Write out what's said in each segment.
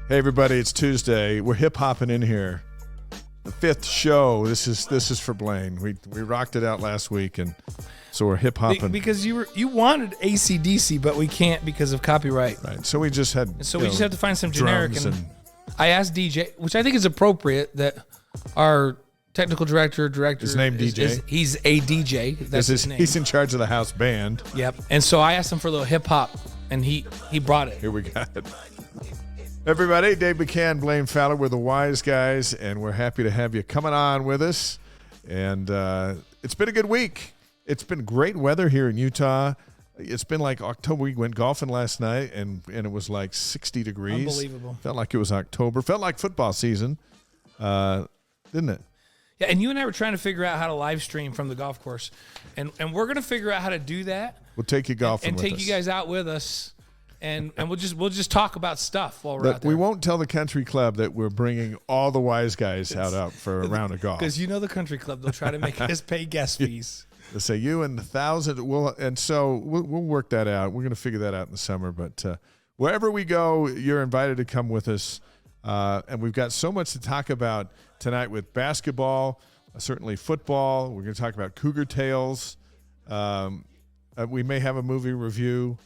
Hey everybody, it's Tuesday. We're hip hopping in here. The fifth show. This is for Blaine. We rocked it out last week, and so we're hip hopping because you wanted AC/DC, but we can't because of copyright. Right. So we just had. So we just have to find some generic. And I asked DJ, which I think is appropriate, that our technical director his name DJ. He's a DJ. That's his name. He's in charge of the house band. Yep. And so I asked him for a little hip hop, and he brought it. Here we got it. Everybody, Dave McCann, Blaine Fowler, we're the Wise Guys, and we're happy to have you coming on with us. And it's been a good week. It's been great weather here in Utah. It's been like October. We went golfing last night, and it was like 60 degrees. Unbelievable. Felt like it was October. Felt like football season, didn't it? Yeah, and you and I were trying to figure out how to live stream from the golf course, and we're going to figure out how to do that. We'll take you golfing and with take us. You guys out with us. And we'll just talk about stuff while we're out there. We won't tell the country club that we're bringing all the Wise Guys out for a round of golf. Because you know the country club, they'll try to make us pay guest fees. They'll say you and 1,000. So we'll work that out. We're going to figure that out in the summer. But wherever we go, you're invited to come with us. And we've got so much to talk about tonight with basketball, certainly football. We're going to talk about Cougar Tales. We may have a movie review.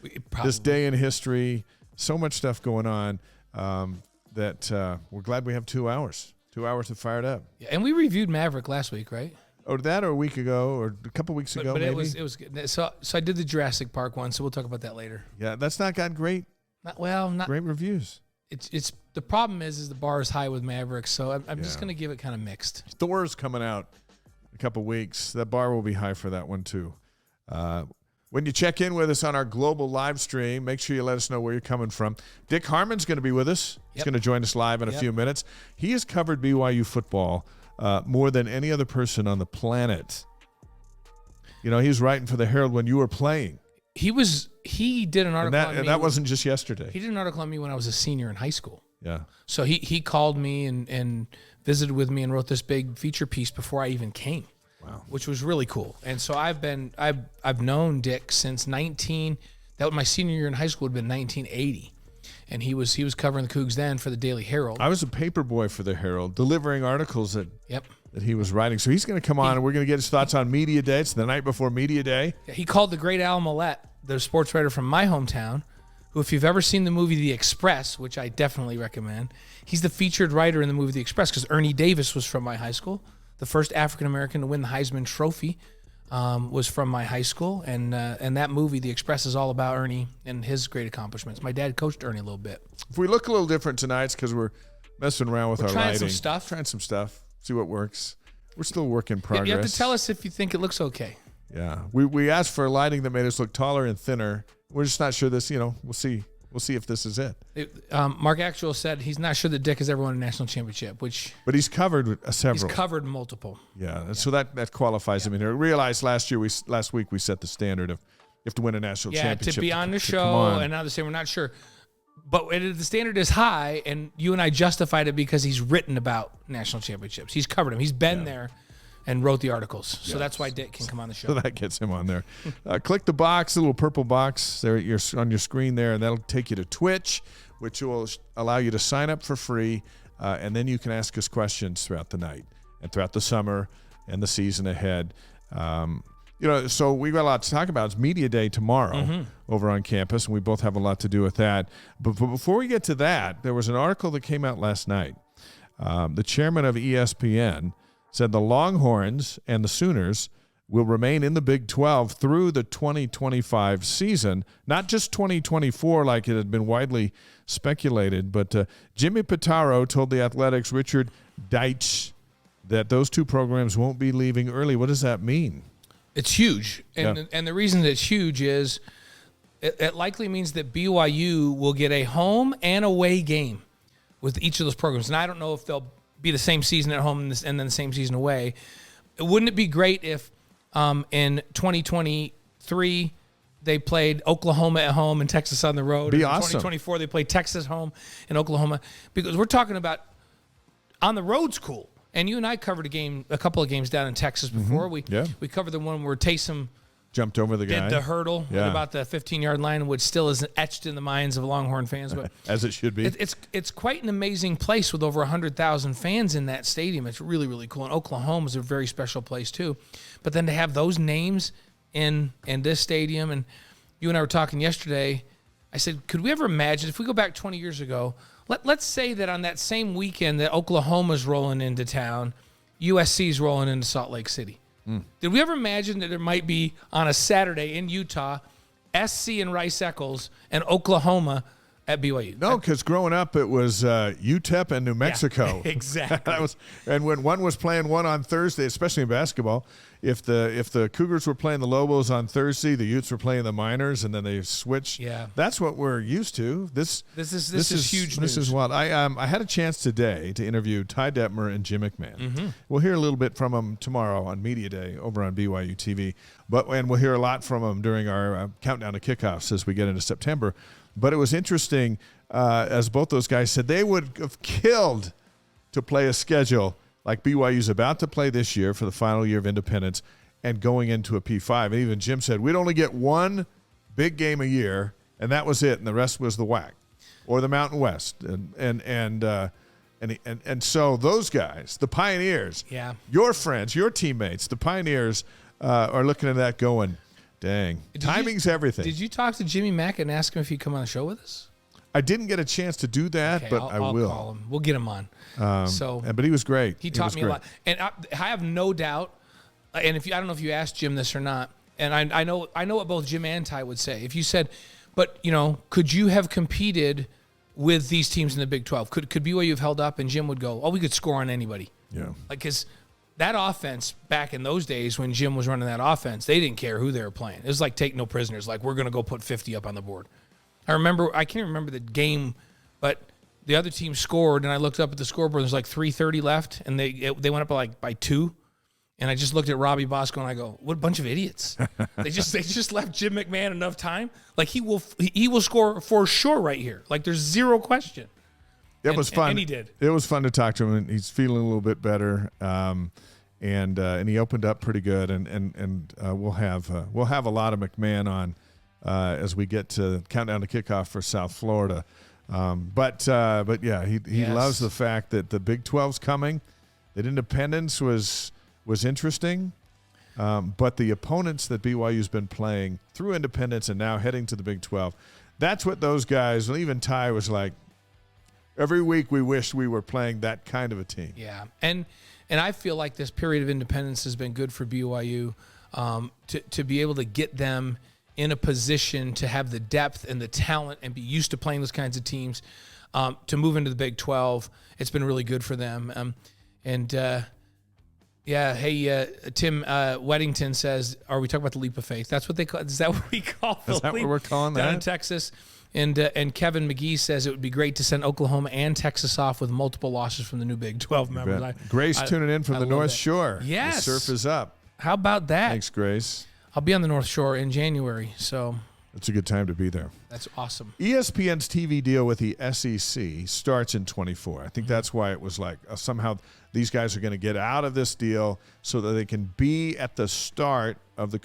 This day in history. So much stuff going on that we're glad we have 2 hours. 2 hours to fire it up. Yeah, and we reviewed Maverick last week, right? Or that, or a week ago, or a couple weeks ago, but maybe. it was good. So I did the Jurassic Park one, so we'll talk about that later. Yeah, that's not got great. Not great reviews. It's the problem is the bar is high with Maverick, so I'm just gonna give it kind of mixed. Thor's coming out in a couple weeks. That bar will be high for that one too. When you check in with us on our global live stream, make sure you let us know where you're coming from. Dick Harmon's going to be with us. He's going to join us live in a few minutes. He has covered BYU football more than any other person on the planet. You know, he was writing for the Herald when you were playing. He did an article on me. And that wasn't just yesterday. He did an article on me when I was a senior in high school. Yeah. So he called me and visited with me and wrote this big feature piece before I even came. Wow. Which was really cool. And so I've known Dick since my senior year in high school would have been 1980. And he was covering the Cougs then for the Daily Herald. I was a paper boy for the Herald, delivering articles that he was writing. So he's going to come on and we're going to get his thoughts on Media Day. It's the night before Media Day. Yeah, he called the great Al Millett, the sports writer from my hometown, who, if you've ever seen the movie The Express, which I definitely recommend, he's the featured writer in the movie The Express because Ernie Davis was from my high school. The first African-American to win the Heisman Trophy was from my high school. And that movie, The Express, is all about Ernie and his great accomplishments. My dad coached Ernie a little bit. If we look a little different tonight, it's because we're messing around with our lighting. Trying some stuff. See what works. We're still a work in progress. You have to tell us if you think it looks okay. Yeah. We asked for lighting that made us look taller and thinner. We're just not sure this, we'll see. We'll see if this is it. Mark Actual said he's not sure that Dick has ever won a national championship, but he's covered several. He's covered multiple. Yeah, and so that qualifies him in here. Realized last week we set the standard of you have to win a national championship. Yeah, to be on the show, and now they're saying we're not sure. But the standard is high, and you and I justified it because he's written about national championships. He's covered them. He's been there and wrote the articles. So that's why Dick can come on the show. So that gets him on there. Click the box, the little purple box there on your screen there, and that'll take you to Twitch, which will allow you to sign up for free, and then you can ask us questions throughout the night and throughout the summer and the season ahead. So we've got a lot to talk about. It's Media Day tomorrow over on campus, and we both have a lot to do with that. But before we get to that, there was an article that came out last night. The chairman of ESPN said the Longhorns and the Sooners will remain in the Big 12 through the 2025 season, not just 2024 like it had been widely speculated, but Jimmy Pitaro told the Athletics' Richard Deitch that those two programs won't be leaving early. What does that mean? It's huge, and the reason that it's huge is it likely means that BYU will get a home and away game with each of those programs. And I don't know if they'll be the same season at home and then the same season away. Wouldn't it be great if in 2023 they played Oklahoma at home and Texas on the road? Be in awesome. 2024 they played Texas home and Oklahoma, because we're talking about on the road's cool. And you and I covered a couple of games down in Texas before. We covered the one where Taysom Jumped over the guy. Did the hurdle at about the 15-yard line, which still is etched in the minds of Longhorn fans. But as it should be. It's quite an amazing place with over 100,000 fans in that stadium. It's really, really cool. And Oklahoma is a very special place, too. But then to have those names in this stadium, and you and I were talking yesterday, I said, could we ever imagine, if we go back 20 years ago, let's say that on that same weekend that Oklahoma's rolling into town, USC's rolling into Salt Lake City. Did we ever imagine that there might be on a Saturday in Utah, SC and Rice-Eccles and Oklahoma at BYU? No, because growing up it was UTEP and New Mexico. Yeah, exactly. And when one was playing one on Thursday, especially in basketball, if the Cougars were playing the Lobos on Thursday, the Utes were playing the Miners, and then they switched. Yeah, that's what we're used to. This is huge news. This is wild. I had a chance today to interview Ty Detmer and Jim McMahon. Mm-hmm. We'll hear a little bit from them tomorrow on Media Day over on BYU TV, and we'll hear a lot from them during our countdown to kickoffs as we get into September. But it was interesting, as both those guys said, they would have killed to play a schedule like BYU's about to play this year for the final year of independence and going into a P5. And even Jim said, we'd only get one big game a year, and that was it, and the rest was the WAC or the Mountain West. And so those guys, the Pioneers, your friends, your teammates, the Pioneers are looking at that going, dang, timing's everything. Did you talk to Jimmy Mack and ask him if he'd come on the show with us? I didn't get a chance to do that, but I'll will. Call him. We'll get him on. But he was great. He taught me a lot, and I have no doubt. And I don't know if you asked Jim this or not, and I know what both Jim and Ty would say. If you said, but could you have competed with these teams in the Big 12? Could BYU have held up? And Jim would go, we could score on anybody. Yeah, because that offense back in those days when Jim was running that offense, they didn't care who they were playing. It was like take no prisoners. Like, we're going to go put 50 up on the board. I can't remember the game, but the other team scored, and I looked up at the scoreboard. There's like 3:30 left, and they went up by 2. And I just looked at Robbie Bosco, and I go, "What a bunch of idiots! they just left Jim McMahon enough time. Like, he will score for sure right here. Like, there's zero question." It was fun. And he did. It was fun to talk to him, and he's feeling a little bit better. And he opened up pretty good, and we'll have a lot of McMahon on as we get to countdown to kickoff for South Florida. But yeah, he loves the fact that the Big 12's coming. That independence was interesting, but the opponents that BYU's been playing through independence and now heading to the Big 12, that's what those guys. Even Ty was like, every week we wished we were playing that kind of a team. Yeah, and I feel like this period of independence has been good for BYU to be able to get them in a position to have the depth and the talent and be used to playing those kinds of teams, to move into the Big 12. It's been really good for them. Tim Weddington says, are we talking about the leap of faith? That's what they call. Is that what we call the leap? Is that what we're calling that? Down in Texas. And Kevin McGee says it would be great to send Oklahoma and Texas off with multiple losses from the new Big 12 members. Grace tuning in from the North Shore. Yes. The surf is up. How about that? Thanks, Grace. I'll be on the North Shore in January, so it's a good time to be there. That's awesome. ESPN's TV deal with the SEC starts in 24. I think that's why it was like somehow these guys are going to get out of this deal so that they can be at the start of the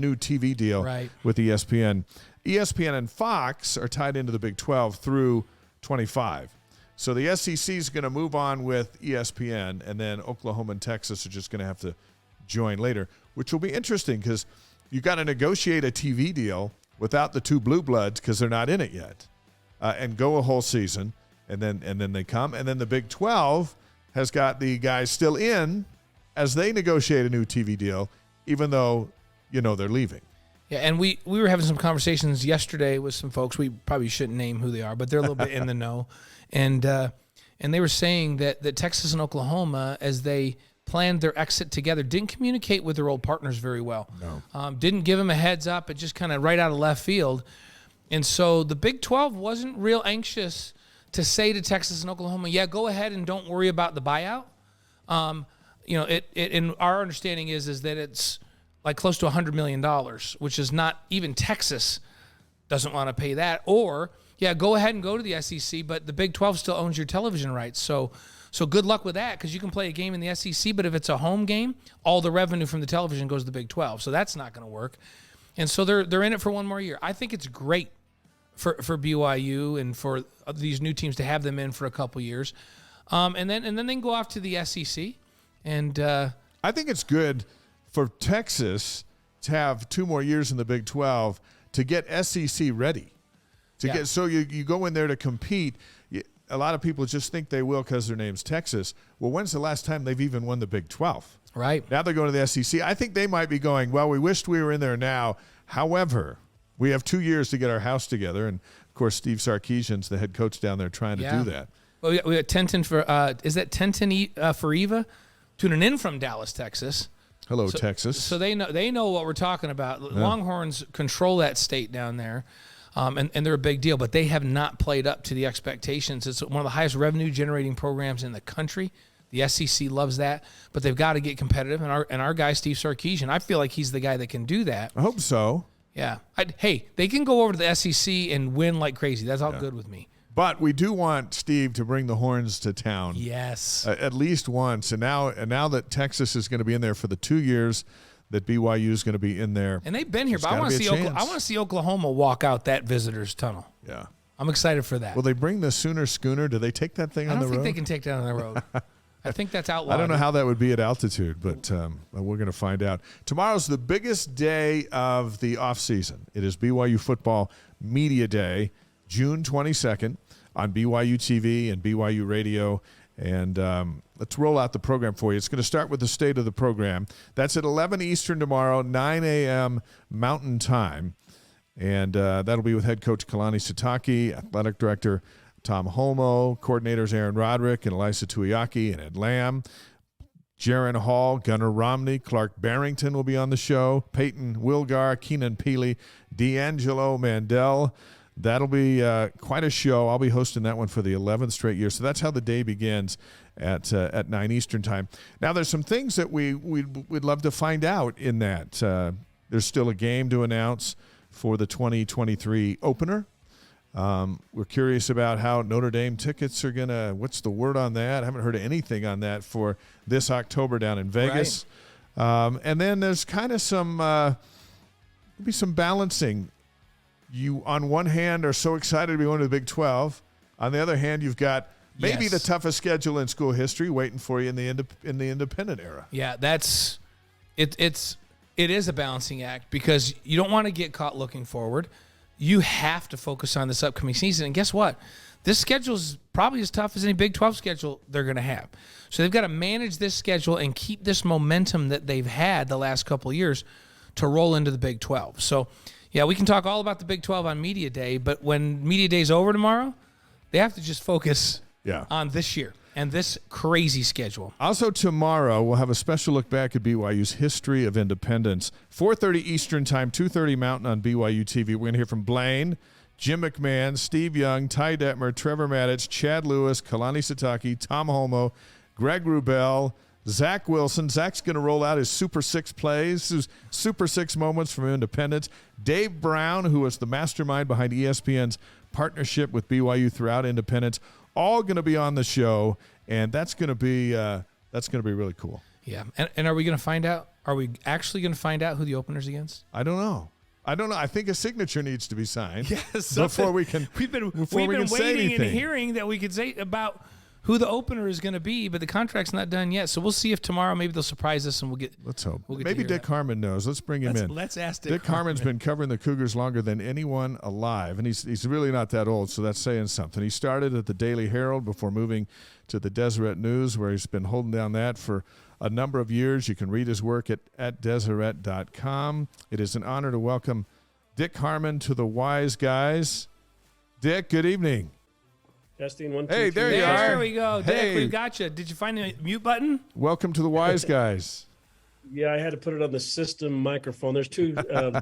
new TV deal with ESPN. ESPN and Fox are tied into the Big 12 through 25. So the SEC is going to move on with ESPN, and then Oklahoma and Texas are just going to have to join later, which will be interesting because you got to negotiate a TV deal without the two blue bloods because they're not in it yet, and go a whole season, and then they come, and then the Big 12 has got the guys still in as they negotiate a new TV deal, even though they're leaving. Yeah, and we were having some conversations yesterday with some folks. We probably shouldn't name who they are, but they're a little bit in the know, and they were saying that Texas and Oklahoma, as they planned their exit together, didn't communicate with their old partners very well. No. Didn't give them a heads up. It just kind of right out of left field. And so the Big 12 wasn't real anxious to say to Texas and Oklahoma, yeah, go ahead and don't worry about the buyout. And our understanding is that it's like close to $100 million, which is not even Texas doesn't want to pay that. Or, yeah, go ahead and go to the SEC, but the Big 12 still owns your television rights. So So good luck with that, because you can play a game in the SEC, but if it's a home game, all the revenue from the television goes to the Big 12. So that's not going to work. And so they're in it for one more year. I think it's great for BYU and for these new teams to have them in for a couple years. And then they can go off to the SEC. And I think it's good for Texas to have 2 more years in the Big 12 to get SEC ready. So you go in there to compete. A lot of people just think they will because their name's Texas. Well, when's the last time they've even won the Big 12? Right. Now they're going to the SEC. I think they might be going, well, we wished we were in there now. However, we have 2 years to get our house together. And, of course, Steve Sarkisian's the head coach down there trying to do that. Well, we got Tenton for is that Tenton for Eva tuning in from Dallas, Texas. Hello, Texas. So they know what we're talking about. Yeah. Longhorns control that state down there. And they're a big deal, but they have not played up to the expectations. It's one of the highest revenue-generating programs in the country. The SEC loves that, but they've got to get competitive. And our guy, Steve Sarkisian, I feel like he's the guy that can do that. I hope so. Yeah. Hey, they can go over to the SEC and win like crazy. That's all good with me. But we do want Steve to bring the Horns to town. Yes. At least once. And now that Texas is going to be in there for the 2 years that BYU is going to be in there. And they've been here, but I want to see Oklahoma walk out that visitors tunnel. Yeah. I'm excited for that. Will they bring the Sooner Schooner? Do they take that thing on the road? I don't think they can take that on the road. I think that's outlawed. I don't know how that would be at altitude, but we're going to find out. Tomorrow's the biggest day of the offseason. It is BYU Football Media Day, June 22nd on BYU TV and BYU Radio. And let's roll out the program for you. It's going to start with the state of the program. That's at 11 Eastern tomorrow, 9 a.m. Mountain Time. And that'll be with head coach Kalani Sitake, athletic director Tom Holmoe, coordinators Aaron Roderick and Elisa Tuiaki and Ed Lamb. Jaron Hall, Gunnar Romney, Clark Barrington will be on the show. Peyton Wilgar, Keenan Peely, D'Angelo Mandel. That'll be quite a show. I'll be hosting that one for the 11th straight year. So that's how the day begins at 9 Eastern time. Now, there's some things that we'd love to find out in that. There's still a game to announce for the 2023 opener. We're curious about how Notre Dame tickets are going to – what's the word on that? I haven't heard anything on that for this October down in Vegas. Right. And then there's kind of some balancing. You, on one hand, are so excited to be going to the Big 12. On the other hand, you've got maybe the toughest schedule in school history waiting for you in the independent era. Yeah, it is a balancing act because you don't want to get caught looking forward. You have to focus on this upcoming season. And guess what? This schedule is probably as tough as any Big 12 schedule they're going to have. So they've got to manage this schedule and keep this momentum that they've had the last couple of years to roll into the Big 12. So, yeah, we can talk all about the Big 12 on Media Day, but when Media Day is over tomorrow, they have to just focus on this year and this crazy schedule. Also tomorrow, we'll have a special look back at BYU's history of independence. 4:30 Eastern Time, 2:30 Mountain on BYU TV. We're going to hear from Blaine, Jim McMahon, Steve Young, Ty Detmer, Trevor Maddich, Chad Lewis, Kalani Sitake, Tom Holmoe, Greg Wrubell, Zach Wilson. Zach's going to roll out his Super Six plays, his Super Six moments from independence. Dave Brown, who was the mastermind behind ESPN's partnership with BYU throughout independence, all going to be on the show, and that's going to be really cool. Yeah, and are we going to find out? Are we actually going to find out who the opener's against? I don't know. I think a signature needs to be signed before we can. We've been waiting and hearing that we could say about who the opener is going to be, but the contract's not done yet. So we'll see if tomorrow maybe they'll surprise us and we'll get. Let's hope. Maybe Dick Harmon knows. Let's bring him in. Let's ask Dick Harmon's been covering the Cougars longer than anyone alive, and he's really not that old, so that's saying something. He started at the Daily Herald before moving to the Deseret News, where he's been holding down that for a number of years. You can read his work at Deseret.com. It is an honor to welcome Dick Harmon to the Wise Guys. Dick, good evening. Testing 1, 2, hey, 3. there you are. There we go. Dick, hey. We've got you. Did you find the mute button? Welcome to the Wise Guys. Yeah, I had to put it on the system microphone. There's two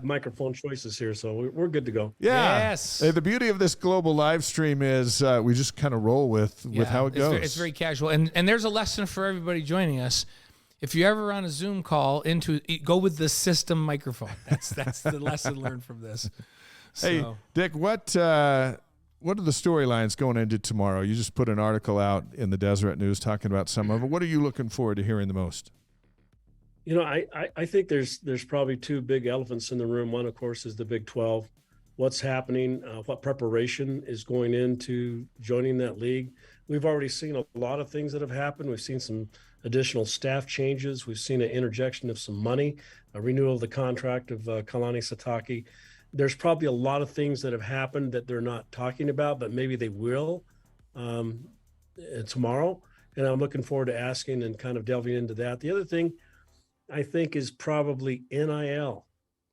microphone choices here, so we're good to go. Yeah. Yes. The beauty of this global live stream is we just kind of roll with how it goes. It's very casual. And there's a lesson for everybody joining us. If you're ever on a Zoom call, go with the system microphone. That's the lesson learned from this. Hey, so. Dick, what what are the storylines going into tomorrow? You just put an article out in the Deseret News talking about some of it. What are you looking forward to hearing the most? You know, I think there's probably two big elephants in the room. One, of course, is the Big 12. What's happening, what preparation is going into joining that league. We've already seen a lot of things that have happened. We've seen some additional staff changes. We've seen an interjection of some money, a renewal of the contract of Kalani Sitake. There's probably a lot of things that have happened that they're not talking about, but maybe they will tomorrow. And I'm looking forward to asking and kind of delving into that. The other thing I think is probably NIL.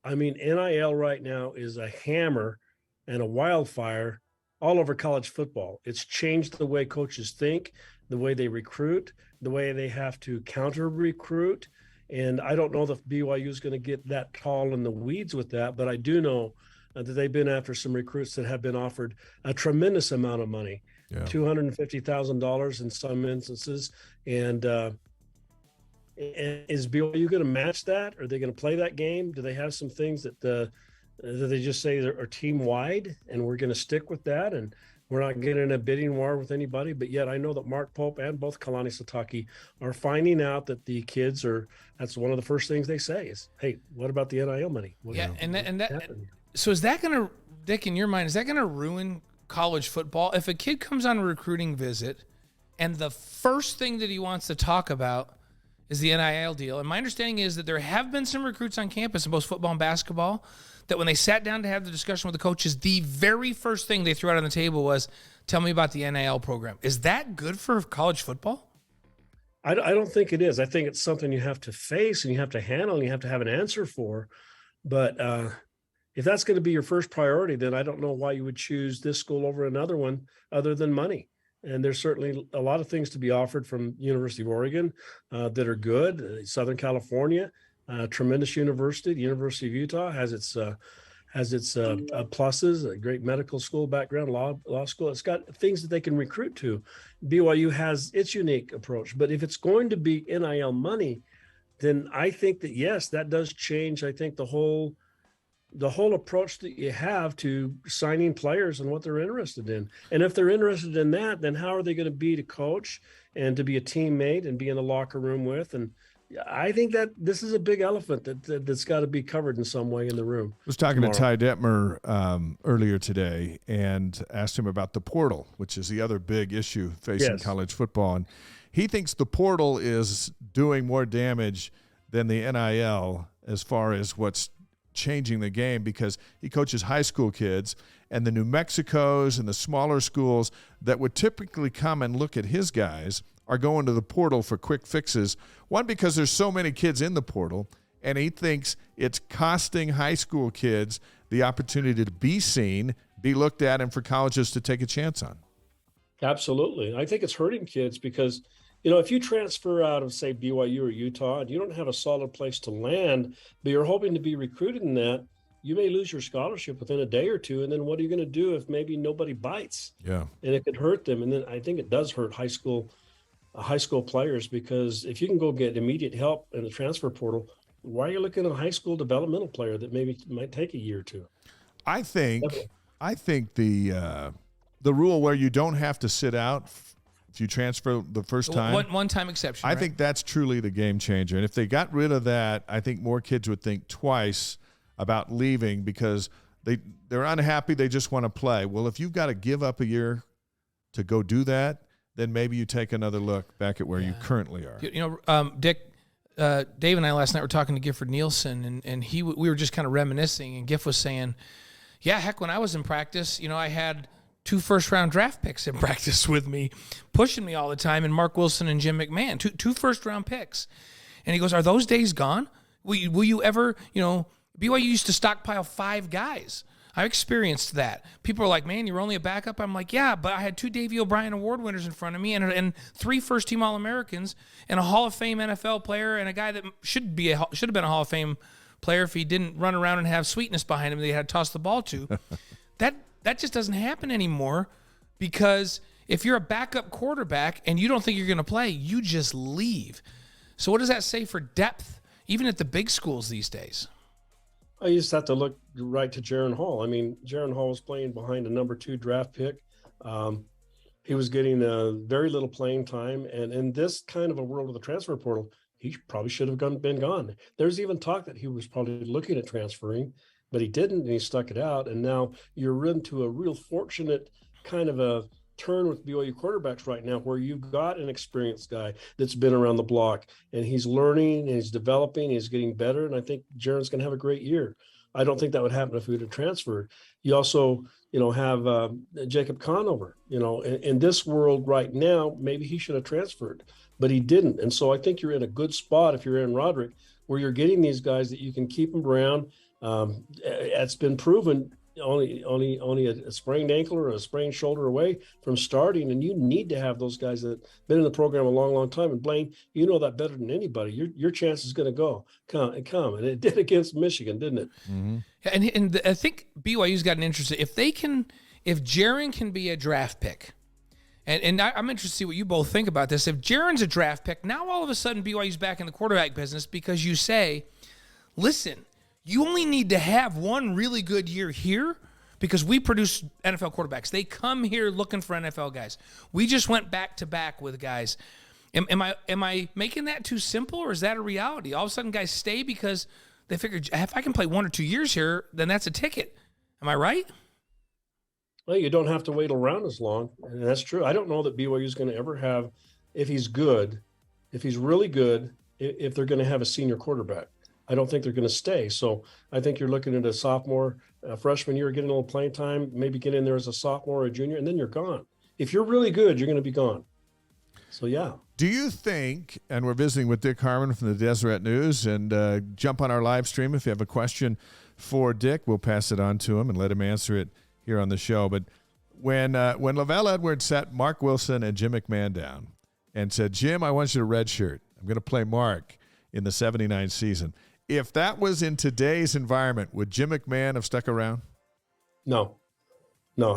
I mean, NIL right now is a hammer and a wildfire all over college football. It's changed the way coaches think, the way they recruit, the way they have to counter recruit. And I don't know if BYU is going to get that tall in the weeds with that, but I do know that they've been after some recruits that have been offered a tremendous amount of money, $250,000 in some instances. And is BYU going to match that? Are they going to play that game? Do they have some things that they just say are team wide and we're going to stick with that? And we're not getting in a bidding war with anybody, but yet I know that Mark Pope and both Kalani Sitake are finding out that the kids that's one of the first things they say is, hey, what about the NIL money? So is that going to, Dick, in your mind, is that going to ruin college football? If a kid comes on a recruiting visit and the first thing that he wants to talk about is the NIL deal, and my understanding is that there have been some recruits on campus in both football and basketball that when they sat down to have the discussion with the coaches, the very first thing they threw out on the table was, tell me about the NIL program. Is that good for college football? I don't think it is. I think it's something you have to face and you have to handle and you have to have an answer for. But if that's going to be your first priority, then I don't know why you would choose this school over another one other than money. And there's certainly a lot of things to be offered from University of Oregon that are good. Southern California, tremendous university. The University of Utah has its pluses, a great medical school background, law school. It's got things that they can recruit to. BYU has its unique approach. But if it's going to be NIL money, then I think that, yes, that does change, I think, the whole approach that you have to signing players and what they're interested in. And if they're interested in that, then how are they going to be to coach and to be a teammate and be in the locker room with? And I think that this is a big elephant that's got to be covered in some way in the room. I was talking to Ty Detmer earlier today and asked him about the portal, which is the other big issue facing college football. And he thinks the portal is doing more damage than the NIL as far as what's changing the game, because he coaches high school kids, and the New Mexicos and the smaller schools that would typically come and look at his guys are going to the portal for quick fixes. One, because there's so many kids in the portal, and he thinks it's costing high school kids the opportunity to be seen, be looked at, and for colleges to take a chance on. Absolutely. I think it's hurting kids because, you know, if you transfer out of, say, BYU or Utah, and you don't have a solid place to land, but you're hoping to be recruited in that, you may lose your scholarship within a day or two. And then what are you going to do if maybe nobody bites? Yeah. And it could hurt them. And then I think it does hurt high school players, because if you can go get immediate help in the transfer portal, why are you looking at a high school developmental player that maybe might take a year or two? I think the rule where you don't have to sit out if you transfer the first time. One-time exception. I think that's truly the game changer. And if they got rid of that, I think more kids would think twice about leaving, because they're unhappy. They just want to play. Well, if you've got to give up a year to go do that, then maybe you take another look back at where you currently are. You know, Dick, Dave and I last night were talking to Gifford Nielsen, and we were just kind of reminiscing, and Giff was saying, yeah, heck, when I was in practice, you know, I had 2 first-round draft picks in practice with me, pushing me all the time, and Mark Wilson and Jim McMahon, two first-round picks. And he goes, are those days gone? Will you ever, you know, BYU used to stockpile 5 guys. I experienced that. People are like, man, you're only a backup. I'm like, yeah, but I had 2 Davey O'Brien Award winners in front of me and 3 first-team All-Americans and a Hall of Fame NFL player and a guy that should have been a Hall of Fame player if he didn't run around and have sweetness behind him that he had to toss the ball to. That just doesn't happen anymore, because if you're a backup quarterback and you don't think you're going to play, you just leave. So what does that say for depth, even at the big schools these days? I just have to look right to Jaron Hall. I mean, Jaron Hall was playing behind a number 2 draft pick. He was getting very little playing time. And in this kind of a world of the transfer portal, he probably should have been gone. There's even talk that he was probably looking at transferring, but he didn't, and he stuck it out. And now you're into a real fortunate kind of a turn with BYU quarterbacks right now, where you've got an experienced guy that's been around the block, and he's learning and he's developing, he's getting better. And I think Jaron's going to have a great year. I don't think that would happen if he would have transferred. You also, have Jacob Conover, in this world right now, maybe he should have transferred, but he didn't. And so I think you're in a good spot if you're Aaron Roderick, where you're getting these guys that you can keep them around. It's been proven only a sprained ankle or a sprained shoulder away from starting, and you need to have those guys that have been in the program a long, long time. And Blaine, you know that better than anybody. Your chance is going to come, and it did against Michigan, didn't it? Mm-hmm. And I think BYU's got an interest. If Jaron can be a draft pick, and I'm interested to see what you both think about this. If Jaron's a draft pick, now all of a sudden BYU's back in the quarterback business, because you say, listen, you only need to have one really good year here, because we produce NFL quarterbacks. They come here looking for NFL guys. We just went back to back with guys. Am I making that too simple, or is that a reality? All of a sudden guys stay because they figure, if I can play 1 or 2 years here, then that's a ticket. Am I right? Well, you don't have to wait around as long, and that's true. I don't know that BYU is going to ever have, if he's really good, if they're going to have a senior quarterback. I don't think they're going to stay. So I think you're looking at a sophomore, freshman year, getting a little playing time, maybe get in there as a sophomore or a junior, and then you're gone. If you're really good, you're going to be gone. So, yeah. Do you think, and we're visiting with Dick Harmon from the Deseret News, and jump on our live stream if you have a question for Dick. We'll pass it on to him and let him answer it here on the show. But when Lavelle Edwards sat Mark Wilson and Jim McMahon down and said, Jim, I want you to redshirt. I'm going to play Mark in the 79 season. If that was in today's environment, would Jim McMahon have stuck around? No,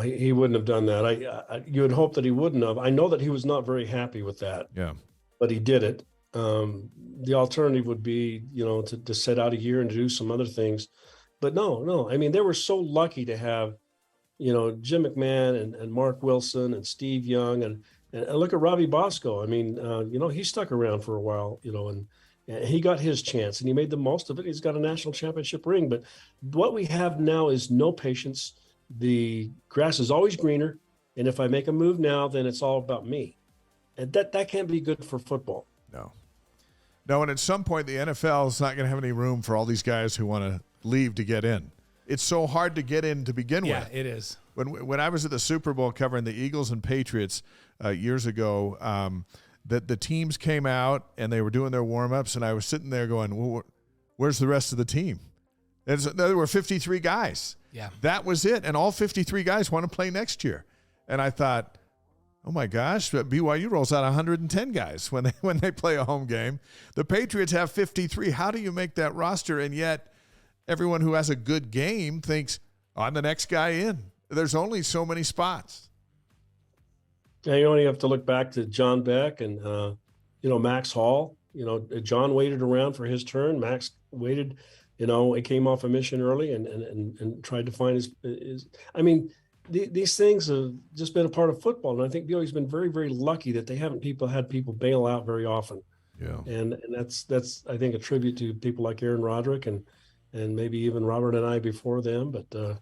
he wouldn't have done that. You would hope that he wouldn't have. I know that he was not very happy with that. Yeah, but he did it. The alternative would be, to sit out a year and to do some other things. But no. I mean, they were so lucky to have, Jim McMahon and Mark Wilson and Steve Young and look at Robbie Bosco. I mean, he stuck around for a while, and he got his chance and he made the most of it. He's got a national championship ring. But what we have now is no patience. The grass is always greener. And if I make a move now, then it's all about me. And that can't be good for football. No, and at some point, the NFL is not going to have any room for all these guys who want to leave to get in. It's so hard to get in to begin with. Yeah, it is. When I was at the Super Bowl covering the Eagles and Patriots years ago, the teams came out and they were doing their warm-ups, and I was sitting there going, well, where's the rest of the team? There were 53 guys. Yeah. That was it, and all 53 guys want to play next year. And I thought, oh, my gosh, BYU rolls out 110 guys when they play a home game. The Patriots have 53. How do you make that roster? And yet everyone who has a good game thinks, I'm the next guy in. There's only so many spots. Yeah, you only have to look back to John Beck and, Max Hall. John waited around for his turn. Max waited, he came off a mission early and tried to find his I mean, these things have just been a part of football. And I think BYU's been very, very lucky that they haven't had people bail out very often. Yeah. And that's, I think, a tribute to people like Aaron Roderick and maybe even Robert and I before them. But,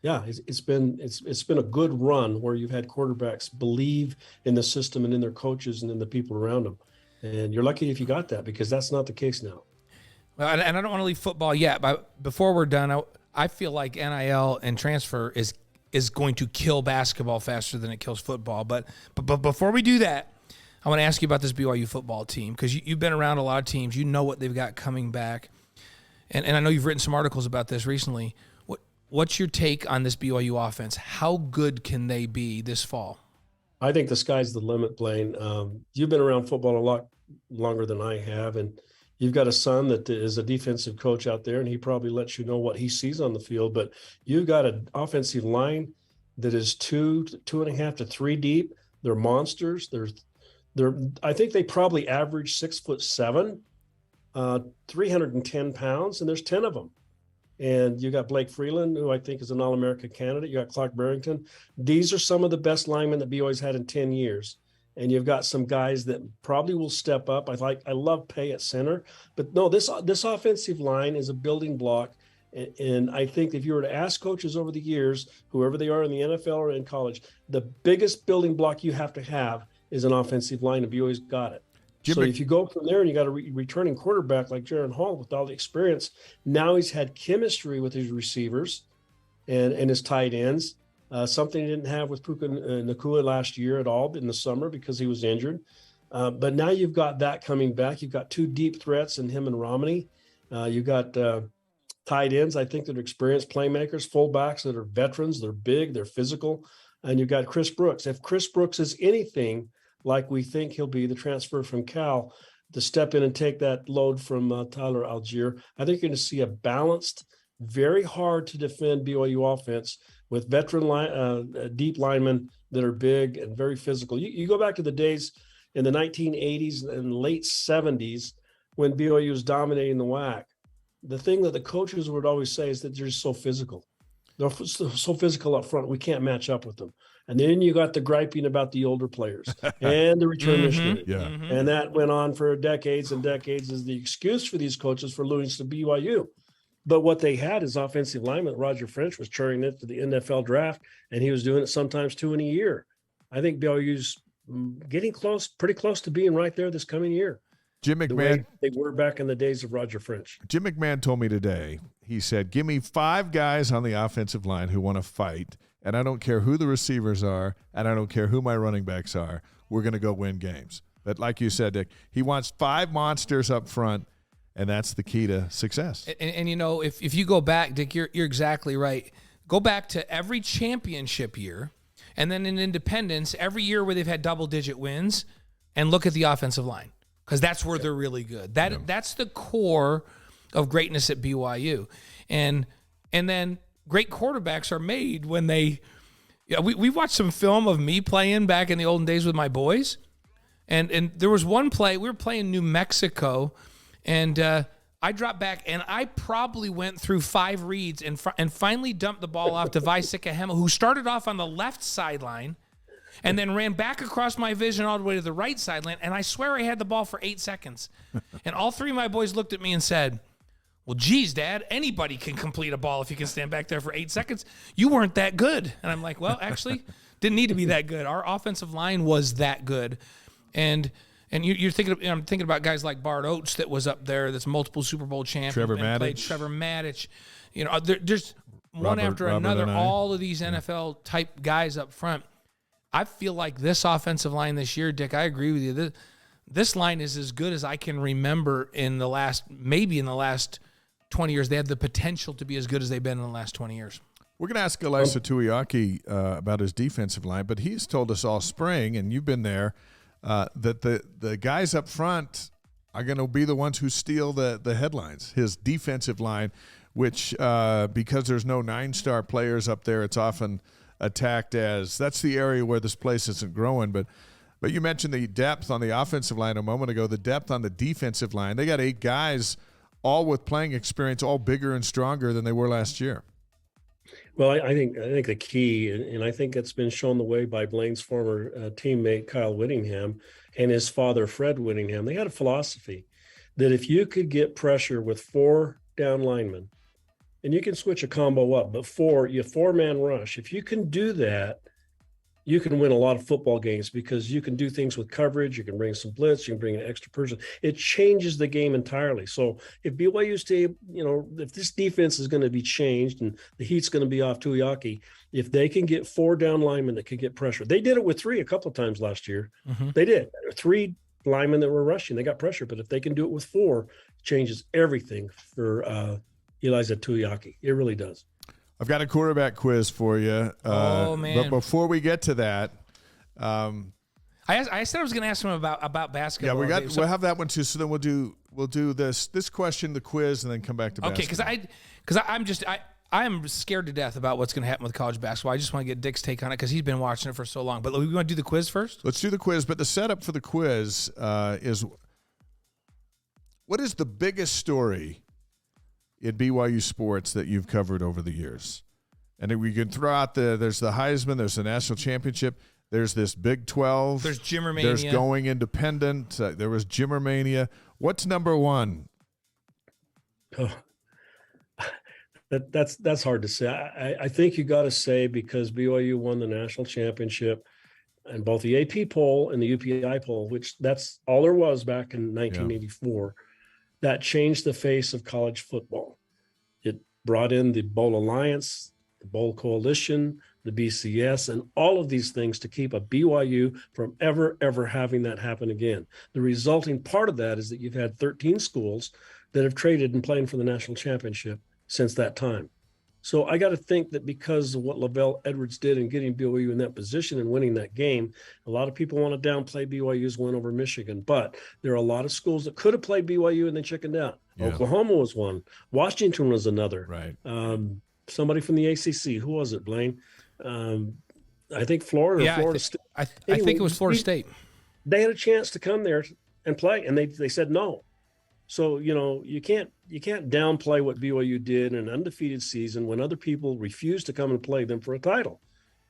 yeah, it's been a good run where you've had quarterbacks believe in the system and in their coaches and in the people around them. And you're lucky if you got that, because that's not the case now. Well, and I don't want to leave football yet, but before we're done, I feel like NIL and transfer is going to kill basketball faster than it kills football. But before we do that, I want to ask you about this BYU football team, because you've been around a lot of teams. You know what they've got coming back. And I know you've written some articles about this recently. What's your take on this BYU offense? How good can they be this fall? I think the sky's the limit, Blaine. You've been around football a lot longer than I have, and you've got a son that is a defensive coach out there, and he probably lets you know what he sees on the field. But you've got an offensive line that is 2.5 to 3 deep. They're monsters. I think they probably average 6'7", 310 pounds, and there's 10 of them. And you got Blake Freeland, who I think is an All-American candidate. You got Clark Barrington. These are some of the best linemen that BYU's had in 10 years. And you've got some guys that probably will step up. I love Pay at center, but no, this offensive line is a building block. And I think if you were to ask coaches over the years, whoever they are in the NFL or in college, the biggest building block you have to have is an offensive line, and BYU's got it. So if you go from there and you got a returning quarterback like Jaron Hall with all the experience, now he's had chemistry with his receivers and his tight ends, something he didn't have with Puka Nacua last year at all in the summer because he was injured. But now you've got that coming back. You've got two deep threats in him and Romney. You've got tight ends, I think, that are experienced playmakers, fullbacks that are veterans. They're big, they're physical. And you've got Chris Brooks. If Chris Brooks is anything like we think he'll be, the transfer from Cal, to step in and take that load from Tyler Algier, I think you're going to see a balanced, very hard to defend BYU offense with veteran deep linemen that are big and very physical. You go back to the days in the 1980s and late 70s when BYU was dominating the WAC. The thing that the coaches would always say is that they're just so physical. They're so physical up front, we can't match up with them. And then you got the griping about the older players and the return missionaries. And that went on for decades and decades as the excuse for these coaches for losing to BYU. But what they had is offensive lineman. Roger French was churning it to the NFL draft, and he was doing it sometimes 2 in a year. I think BYU's getting close, pretty close to being right there this coming year. Jim McMahon, they were back in the days of Roger French. Jim McMahon told me today, he said, give me 5 guys on the offensive line who want to fight, and I don't care who the receivers are, and I don't care who my running backs are. We're going to go win games. But like you said, Dick, he wants 5 monsters up front, and that's the key to success. And you know, if you go back, Dick, you're exactly right. Go back to every championship year, and then in Independence, every year where they've had double-digit wins, and look at the offensive line. Because that's where they're really good. That's the core of greatness at BYU. And then great quarterbacks are made when they we watched some film of me playing back in the olden days with my boys. And there was one play, we were playing New Mexico, and I dropped back, and I probably went through 5 reads and finally dumped the ball off to Vi Sikahema, who started off on the left sideline and then ran back across my vision all the way to the right sideline, and I swear I had the ball for 8 seconds. And all 3 of my boys looked at me and said, well, geez, Dad, anybody can complete a ball if you can stand back there for 8 seconds. You weren't that good. And I'm like, well, actually, didn't need to be that good. Our offensive line was that good. And you're thinking, I'm thinking about guys like Bart Oates that was up there, that's multiple Super Bowl champion. Trevor Maddich. You know, there's one after another, all of these NFL-type guys up front. I feel like this offensive line this year, Dick, I agree with you. This line is as good as I can remember in the last 20 years. They have the potential to be as good as they've been in the last 20 years. We're going to ask Elisa Tuiaki about his defensive line, but he's told us all spring, and you've been there, that the guys up front are going to be the ones who steal the headlines. His defensive line, which because there's no 9-star players up there, it's often attacked as that's the area where this place isn't growing. But you mentioned the depth on the offensive line a moment ago, the depth on the defensive line. They got 8 guys, all with playing experience, all bigger and stronger than they were last year. Well, I think the key, and I think it's been shown the way by Blaine's former teammate Kyle Whittingham and his father Fred Whittingham. They had a philosophy that if you could get pressure with 4 down linemen, and you can switch a combo up, but 4-man rush. If you can do that, you can win a lot of football games because you can do things with coverage. You can bring some blitz. You can bring an extra person. It changes the game entirely. So if BYU's team, if this defense is going to be changed and the heat's going to be off Tuiaki, if they can get 4 down linemen that can get pressure. They did it with 3 a couple of times last year. Mm-hmm. They did. 3 linemen that were rushing. They got pressure. But if they can do it with 4, it changes everything for Elisa Tuiaki. It really does. I've got a quarterback quiz for you. Oh, man. But before we get to that, I said I was going to ask him about basketball. Yeah, we'll have that one too. So then we'll do this question, the quiz, and then come back to basketball. Okay, because I am scared to death about what's going to happen with college basketball. I just want to get Dick's take on it because he's been watching it for so long. But we want to do the quiz first? Let's do the quiz. But the setup for the quiz is, what is the biggest story in BYU sports that you've covered over the years? And we can throw out there's the Heisman, there's the national championship, there's this Big 12. There's Jimmermania. There's going independent. There was Jimmermania. What's number one? Oh, that's hard to say. I think you got to say, because BYU won the national championship and both the AP poll and the UPI poll, which that's all there was back in 1984, that changed the face of college football. It brought in the Bowl Alliance, the Bowl Coalition, the BCS, and all of these things to keep a BYU from ever having that happen again. The resulting part of that is that you've had 13 schools that have traded and playing for the national championship since that time. So I got to think that because of what Lavelle Edwards did in getting BYU in that position and winning that game, a lot of people want to downplay BYU's win over Michigan, but there are a lot of schools that could have played BYU and they chickened out. Yeah. Oklahoma was one. Washington was another. Right. Somebody from the ACC. Who was it, Blaine? I think Florida or Florida State. I think it was Florida State. They had a chance to come there and play, and they said no. So, you can't downplay what BYU did in an undefeated season when other people refused to come and play them for a title.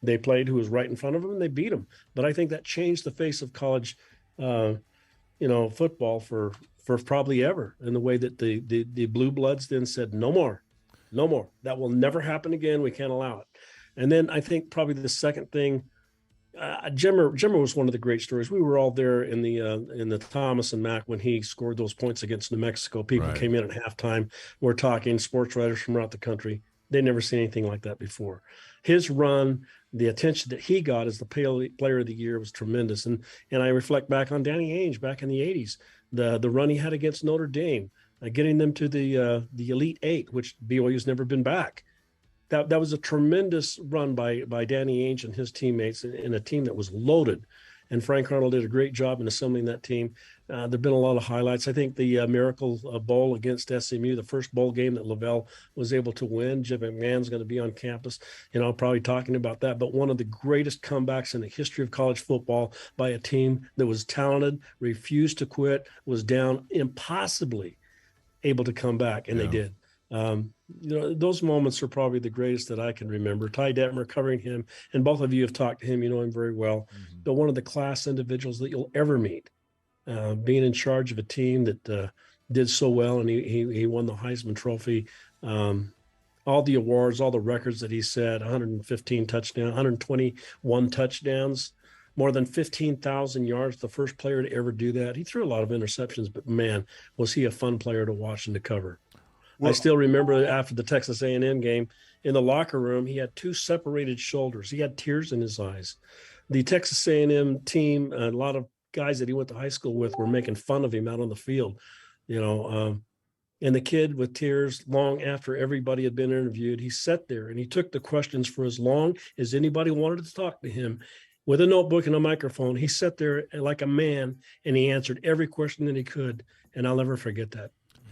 They played who was right in front of them, and they beat them. But I think that changed the face of college, football for probably ever, in the way that the Blue Bloods then said, no more. That will never happen again. We can't allow it. And then I think probably the second thing, Jimmer was one of the great stories. We were all there in the Thomas and Mack when he scored those points against New Mexico. People came in at halftime. We're talking sports writers from around the country. They'd never seen anything like that before. His run, the attention that he got as the player of the year was tremendous. And I reflect back on Danny Ainge back in the 80s, the run he had against Notre Dame, getting them to the Elite Eight, which BYU's never been back. That was a tremendous run by Danny Ainge and his teammates in a team that was loaded. And Frank Arnold did a great job in assembling that team. There have been a lot of highlights. I think the Miracle Bowl against SMU, the first bowl game that Lavelle was able to win. Jim McMahon's going to be on campus, probably talking about that. But one of the greatest comebacks in the history of college football by a team that was talented, refused to quit, was down impossibly, able to come back, and they did. Those moments are probably the greatest that I can remember. Ty Detmer, covering him, and both of you have talked to him, you know him very well. Mm-hmm. But one of the class individuals that you'll ever meet, being in charge of a team that did so well, and he won the Heisman Trophy, all the awards, all the records that he set, 115 touchdowns, 121 touchdowns, more than 15,000 yards, the first player to ever do that. He threw a lot of interceptions, but man, was he a fun player to watch and to cover. Well, I still remember after the Texas A&M game, in the locker room, he had two separated shoulders. He had tears in his eyes. The Texas A&M team, a lot of guys that he went to high school with were making fun of him out on the field, and the kid with tears long after everybody had been interviewed, he sat there and he took the questions for as long as anybody wanted to talk to him. With a notebook and a microphone, he sat there like a man, and he answered every question that he could, and I'll never forget that.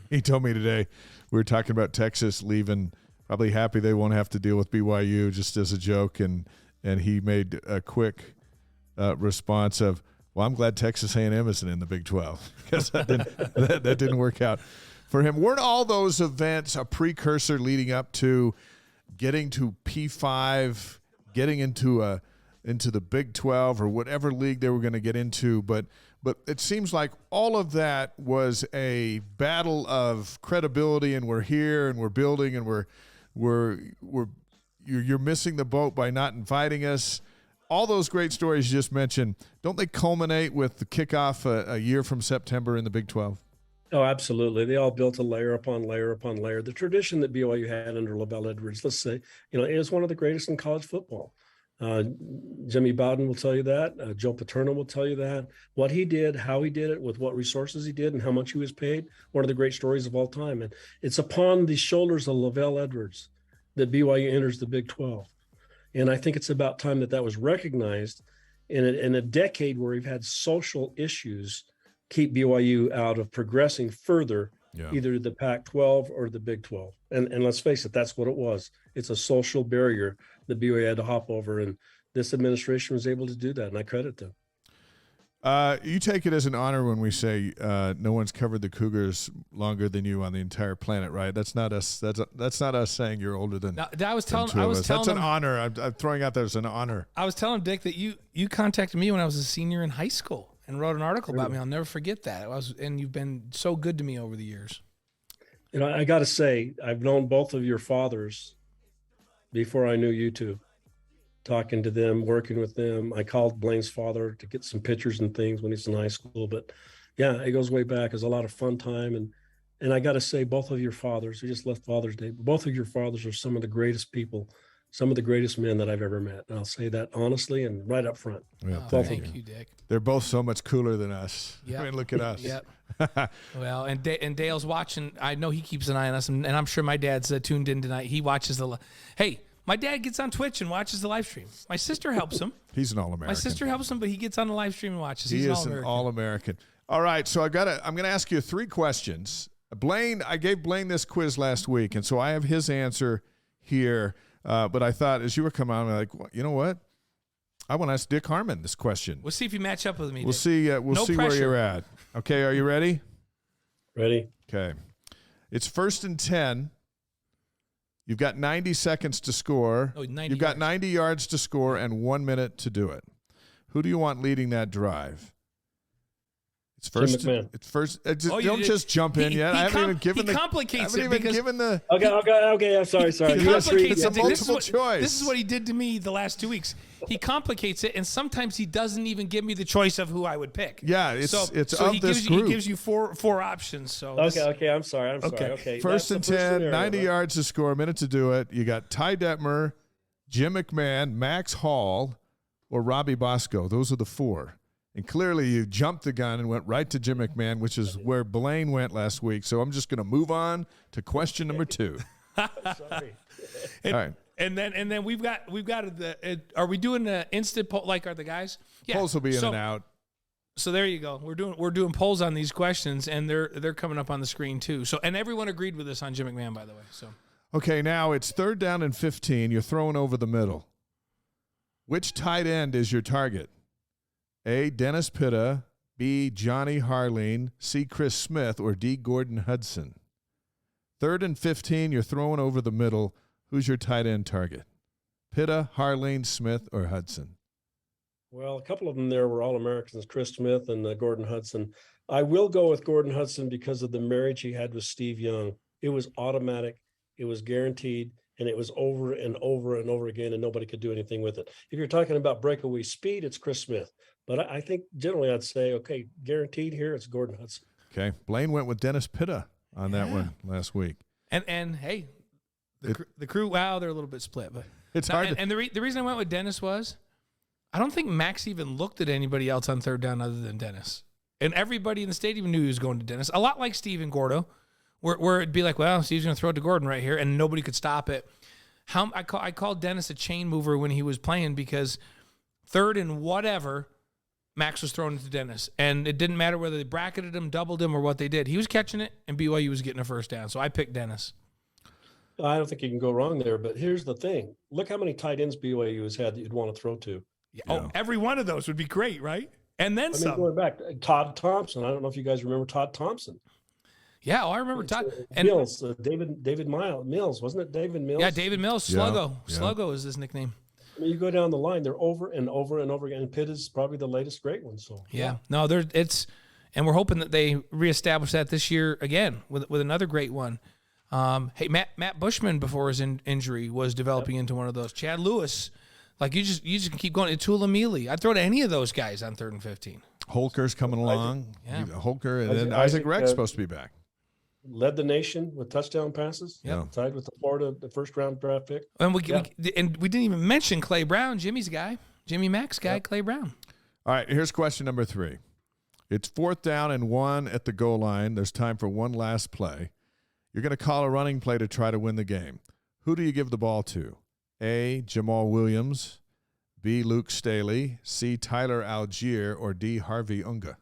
He told me today, we were talking about Texas leaving, probably happy they won't have to deal with BYU, just as a joke, and he made a quick response of, well, I'm glad Texas A&M isn't in the Big 12, because that didn't work out for him. Weren't all those events a precursor leading up to getting to P5, getting into the Big 12 or whatever league they were going to get into, but it seems like all of that was a battle of credibility, and we're here and we're building, and you're missing the boat by not inviting us. All those great stories you just mentioned, don't they culminate with the kickoff a year from September in the Big 12? Oh, absolutely. They all built a layer upon layer upon layer. The tradition that BYU had under Lavelle Edwards, let's say, is one of the greatest in college football. Jimmy Bowden will tell you that. Joe Paterno will tell you that. What he did, how he did it, with what resources he did, and how much he was paid, one of the great stories of all time. And it's upon the shoulders of Lavelle Edwards that BYU enters the Big 12. And I think it's about time that was recognized in a decade where we've had social issues keep BYU out of progressing further, either the Pac-12 or the Big 12. And let's face it, that's what it was. It's a social barrier that BYU had to hop over, and this administration was able to do that, and I credit them. You take it as an honor when we say no one's covered the Cougars longer than you on the entire planet, right? That's not us. That's not us saying you're older than. Now, I was telling That's an him, honor. I'm throwing out there as an honor. I was telling Dick that you contacted me when I was a senior in high school and wrote an article about me. I'll never forget that. And you've been so good to me over the years. You know, I got to say, I've known both of your fathers before I knew you two. Talking to them, working with them. I called Blaine's father to get some pictures and things when he's in high school. But yeah, it goes way back. It was a lot of fun time. And I got to say, both of your fathers, we just left Father's Day, but both of your fathers are some of the greatest people, some of the greatest men that I've ever met. And I'll say that honestly and right up front. Yeah, Thank you, Dick. They're both so much cooler than us. Yep. I mean, look at us. Yep. Well, and Dale's watching. I know he keeps an eye on us, and I'm sure my dad's tuned in tonight. He watches Hey, my dad gets on Twitch and watches the live stream. My sister helps him. He's an All-American. My sister helps him, but he gets on the live stream and watches. He is an All-American. All right, so I'm going to ask you 3 questions. Blaine, I gave Blaine this quiz last week, and so I have his answer here. But I thought as you were coming on, I'm like, well, you know what? I want to ask Dick Harmon this question. We'll see if you match up with me. We'll Dick. see. We'll see where you're at. Okay, are you ready? Ready? Okay. It's 1st and 10. You've got 90 seconds to score. Oh, 90 You've got 90 yards to score and 1 minute to do it. Who do you want leading that drive? It's first. It's first. Don't just jump in yet. I haven't even given the. He complicates it because. Okay. I'm sorry. He complicates it. Multiple choice. This is what he did to me the last 2 weeks. He complicates it, and sometimes he doesn't even give me the choice of who I would pick. Yeah, it's so of he this gives group. He gives you four options. So okay. I'm sorry. Okay. First and 10, 90 yards to score, a minute to do it. You got Ty Detmer, Jim McMahon, Max Hall, or Robbie Bosco. Those are the 4. And clearly you jumped the gun and went right to Jim McMahon, which is where Blaine went last week. So I'm just going to move on to question number 2. Sorry. All right. And then we've got are we doing the instant poll like are the guys? Yeah. Polls will be in and out. So there you go. We're doing polls on these questions, and they're coming up on the screen too. So and everyone agreed with us on Jim McMahon, by the way. So okay, now it's 3rd down and 15. You're throwing over the middle. Which tight end is your target? A, Dennis Pitta, B, Johnny Harleen, C, Chris Smith, or D, Gordon Hudson? 3rd and 15, you're throwing over the middle. Who's your tight end target? Pitta, Harleen, Smith, or Hudson? Well, a couple of them there were All-Americans, Chris Smith and Gordon Hudson. I will go with Gordon Hudson because of the marriage he had with Steve Young. It was automatic. It was guaranteed. And it was over and over and over again, and nobody could do anything with it. If you're talking about breakaway speed, it's Chris Smith. But I think generally I'd say, okay, guaranteed here, it's Gordon Hudson. Okay. Blaine went with Dennis Pitta on that one last week. And hey, the crew, wow, they're a little bit split. But it's hard. And the reason I went with Dennis was I don't think Max even looked at anybody else on 3rd down other than Dennis. And everybody in the stadium knew he was going to Dennis. A lot like Steve and Gordo. Where it'd be like, well, Steve's going to throw it to Gordon right here, and nobody could stop it. I called Dennis a chain mover when he was playing because 3rd and whatever, Max was throwing it to Dennis. And it didn't matter whether they bracketed him, doubled him, or what they did. He was catching it, and BYU was getting a 1st down. So I picked Dennis. I don't think you can go wrong there, but here's the thing. Look how many tight ends BYU has had that you'd want to throw to. Yeah. Oh, every one of those would be great, right? And then some. Going back, Todd Thompson. I don't know if you guys remember Todd Thompson. Yeah, I remember Todd. And Mills, David Mills, wasn't it David Mills? Yeah, David Mills, Sluggo. Yeah. Sluggo is his nickname. I mean, you go down the line, they're over and over and over again. And Pitt is probably the latest great one. So no, and we're hoping that they reestablish that this year again with another great one. Hey, Matt Bushman before his injury was developing into one of those. Chad Lewis, like you just keep going. Tula Mealy, I'd throw to any of those guys on 3rd and 15. Holker's coming along. Holker, and then Isaac Reck's supposed to be back. Led the nation with touchdown passes. Yeah. Tied with the Florida, the 1st round draft pick. And we didn't even mention Clay Brown, Jimmy's guy, Jimmy Mack's guy, Clay Brown. All right, here's question number 3. It's 4th down and 1 at the goal line. There's time for one last play. You're going to call a running play to try to win the game. Who do you give the ball to? A, Jamal Williams, B, Luke Staley, C, Tyler Algier, or D, Harvey Unga?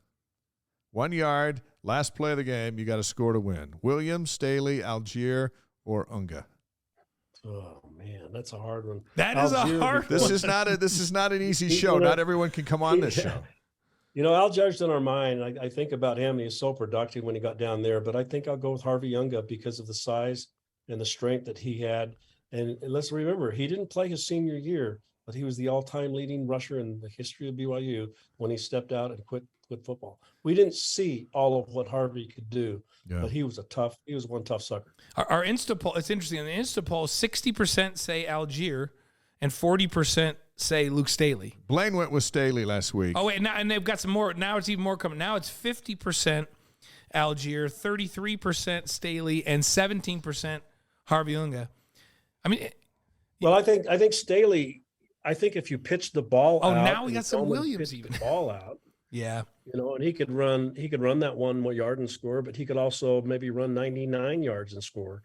1 yard, last play of the game, you got to score to win. Williams, Staley, Algier, or Unga? Oh man, that's a hard one. That is a hard one. This is not an easy show. Not everyone can come on this show. Al judged in our mind. I think about him. He was so productive when he got down there, but I think I'll go with Harvey Younga because of the size and the strength that he had. And let's remember, he didn't play his senior year, but he was the all-time leading rusher in the history of BYU when he stepped out and quit football. We didn't see all of what Harvey could do, but he was one tough sucker. Our Insta poll, it's interesting. In the Insta poll, 60% say Algier and 40% say Luke Staley. Blaine went with Staley last week. Oh, wait, and they've got some more. Now it's even more coming. Now it's 50% Algier, 33% Staley, and 17% Harvey Younga. I mean, well, I think Staley. I think if you pitch the ball out. Oh, now we got some Williams even. The ball out. Yeah. And he could run that 1 more yard and score, but he could also maybe run 99 yards and score.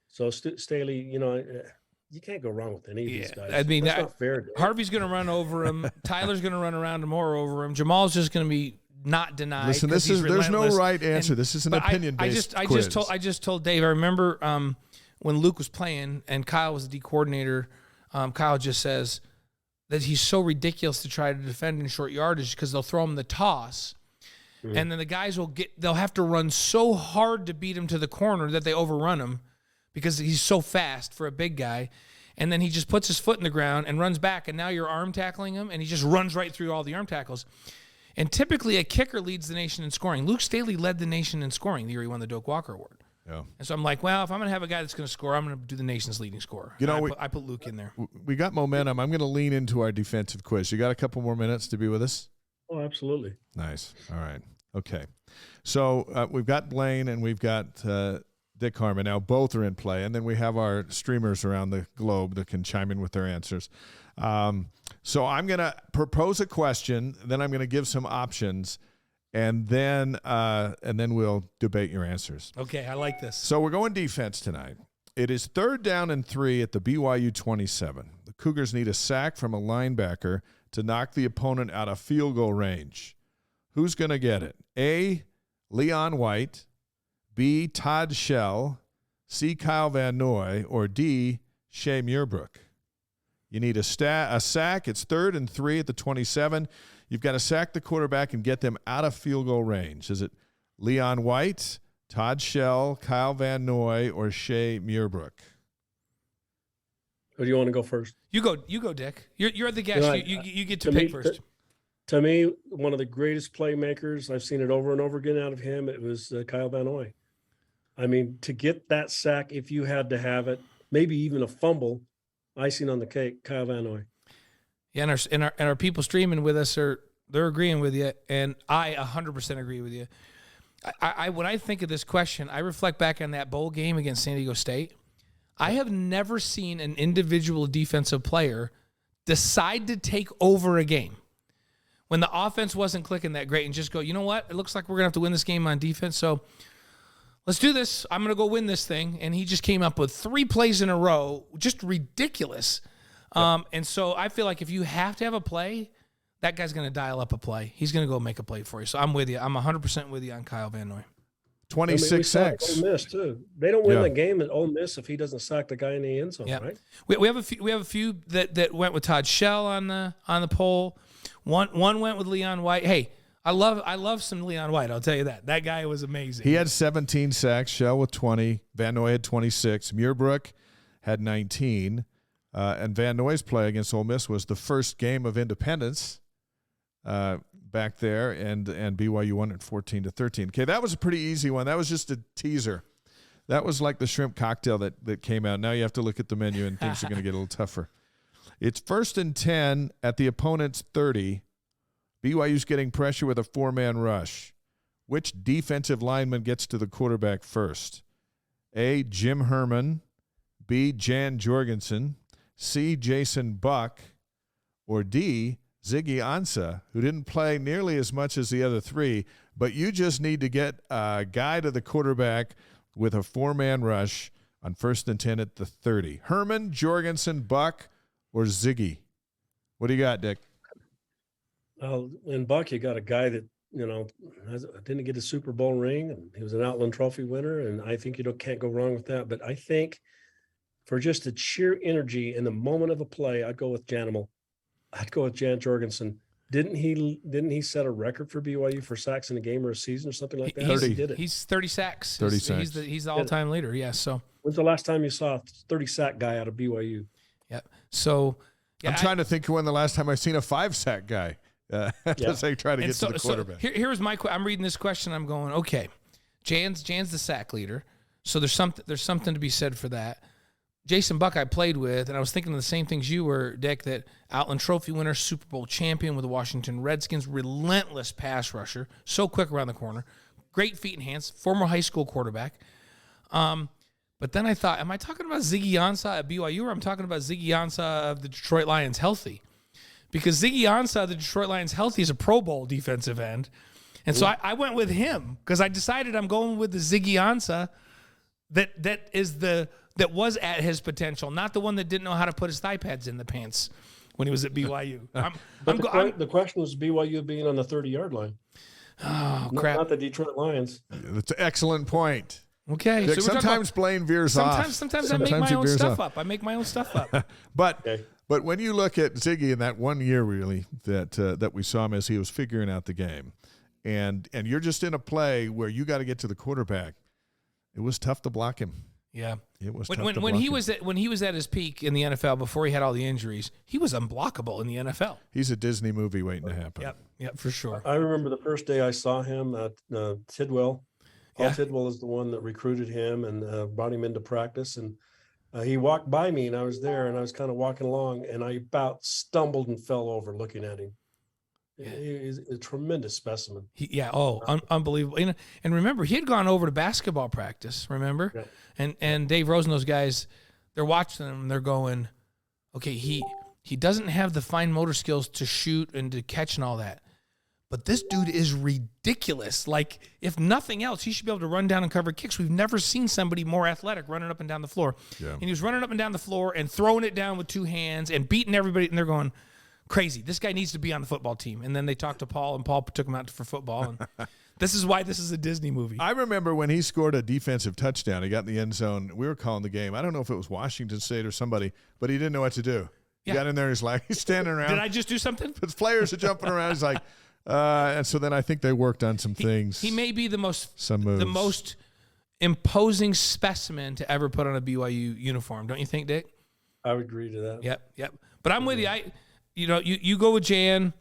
So Staley, you can't go wrong with any of these guys. I mean, that's not fair. Harvey's going to run over him. Tyler's going to run around more over him. Jamal's just going to be not denied. Listen, there's no right answer. This is an opinion-based quiz. I just told Dave. I remember when Luke was playing and Kyle was the D coordinator. Kyle just says that he's so ridiculous to try to defend in short yardage because they'll throw him the toss. Mm-hmm. And then the guys they'll have to run so hard to beat him to the corner that they overrun him because he's so fast for a big guy. And then he just puts his foot in the ground and runs back, and now you're arm tackling him, and he just runs right through all the arm tackles. And typically a kicker leads the nation in scoring. Luke Staley led the nation in scoring the year he won the Doak Walker Award. Yeah. And so I'm like, well, if I'm going to have a guy that's going to score, I'm going to do the nation's leading scorer. I put Luke in there. We got momentum. I'm going to lean into our defensive quiz. You got a couple more minutes to be with us? Oh, absolutely. Nice. All right. Okay. So we've got Blaine and we've got Dick Harmon. Now both are in play. And then we have our streamers around the globe that can chime in with their answers. So I'm going to propose a question. Then I'm going to give some options. And then we'll debate your answers. Okay, I like this. So we're going defense tonight. It is 3rd down and 3 at the BYU 27. The Cougars need a sack from a linebacker to knock the opponent out of field goal range. Who's going to get it? A, Leon White, B, Todd Shell, C, Kyle Van Noy, or D, Shea Muirbrook. You need a sack. It's 3rd and 3 at the 27. You've got to sack the quarterback and get them out of field goal range. Is it Leon White, Todd Shell, Kyle Van Noy, or Shea Muirbrook? Who do you want to go first? You go, Dick. You're the guest. You get to pick first. To me, one of the greatest playmakers, I've seen it over and over again out of him, it was Kyle Van Noy. I mean, to get that sack, if you had to have it, maybe even a fumble, icing on the cake, Kyle Van Noy. Yeah, and our people streaming with us they're agreeing with you, and I 100% agree with you. I when I think of this question, I reflect back on that bowl game against San Diego State. I have never seen an individual defensive player decide to take over a game when the offense wasn't clicking that great and just go, you know what? It looks like we're going to have to win this game on defense, so let's do this. I'm going to go win this thing. And he just came up with 3 plays in a row, just ridiculous. And so I feel like if you have to have a play, that guy's going to dial up a play. He's going to go make a play for you. So I'm with you. I'm 100% with you on Kyle Van Noy. 26 sacks. Ole Miss too. They don't win the game at Ole Miss if he doesn't sack the guy in the end zone, right? We have a few that went with Todd Shell on the poll. One went with Leon White. Hey, I love some Leon White. I'll tell you that. That guy was amazing. He had 17 sacks. Shell with 20. Van Noy had 26. Muirbrook had 19. And Van Noy's play against Ole Miss was the first game of independence back there, and BYU won it 14-13. Okay, that was a pretty easy one. That was just a teaser. That was like the shrimp cocktail that came out. Now you have to look at the menu, and things are going to get a little tougher. It's 1st and 10 at the opponent's 30. BYU's getting pressure with a 4-man rush. Which defensive lineman gets to the quarterback first? A, Jim Herman, B, Jan Jorgensen, C, Jason Buck, or D, Ziggy Ansah, who didn't play nearly as much as the other 3, but you just need to get a guy to the quarterback with a 4-man rush on 1st and 10 at the 30. Herman, Jorgensen, Buck, or Ziggy? What do you got, Dick? In Buck, you got a guy that, didn't get a Super Bowl ring, and he was an Outland Trophy winner, and I think can't go wrong with that. But I think for just the sheer energy in the moment of a play, I'd go with Janimal. I'd go with Jan Jorgensen. Didn't he set a record for BYU for sacks in a game or a season or something like that? 30. He did it. He's 30 sacks. 30 sacks. He's the all-time leader. Yeah. So when's the last time you saw a 30 sack guy out of BYU? yeah. So yeah, I'm trying to think when the last time I seen a 5-sack guy. As they try to get to the quarterback. So here's my. I'm reading this question. I'm going, okay. Jan's the sack leader. So there's something to be said for that. Jason Buck I played with, and I was thinking of the same things you were, Dick, that Outland Trophy winner, Super Bowl champion with the Washington Redskins, relentless pass rusher, so quick around the corner, great feet and hands, former high school quarterback. But then I thought, am I talking about Ziggy Ansah at BYU, or I'm talking about Ziggy Ansah of the Detroit Lions healthy? Because Ziggy Ansah of the Detroit Lions healthy is a Pro Bowl defensive end. And so I went with him because I decided I'm going with the Ziggy Ansah that was at his potential, not the one that didn't know how to put his thigh pads in the pants when he was at BYU. The question was BYU being on the 30-yard line. Oh, crap. Not the Detroit Lions. That's an excellent point. Okay. Dick, so sometimes Blaine veers off. Sometimes I make my own stuff up. But when you look at Ziggy in that 1 year, really, that we saw him as he was figuring out the game, and you're just in a play where you got to get to the quarterback, it was tough to block him. Yeah, it was when he was at his peak in the NFL before he had all the injuries. He was unblockable in the NFL. He's a Disney movie waiting to happen. Yep, for sure. I remember the first day I saw him at Tidwell. Paul Tidwell is the one that recruited him and brought him into practice. And he walked by me, and I was there, and I was kind of walking along, and I about stumbled and fell over looking at him. He's a tremendous specimen. Unbelievable. And remember, he had gone over to basketball practice, remember? Yeah. And Dave Rose and those guys, they're watching him, and they're going, okay, he doesn't have the fine motor skills to shoot and to catch and all that. But this dude is ridiculous. Like, if nothing else, he should be able to run down and cover kicks. We've never seen somebody more athletic running up and down the floor. Yeah. And he was running up and down the floor and throwing it down with two hands and beating everybody, and they're going, crazy. This guy needs to be on the football team. And then they talked to Paul, and Paul took him out for football. And this is why this is a Disney movie. I remember when he scored a defensive touchdown. He got in the end zone. We were calling the game. I don't know if it was Washington State or somebody, but he didn't know what to do. He got in there, and he's standing around. Did I just do something? His players are jumping around. He's like, and so then I think they worked on some things. He may be the most imposing specimen to ever put on a BYU uniform. Don't you think, Dick? I would agree to that. Yep. But I'm with you. You go with Jan.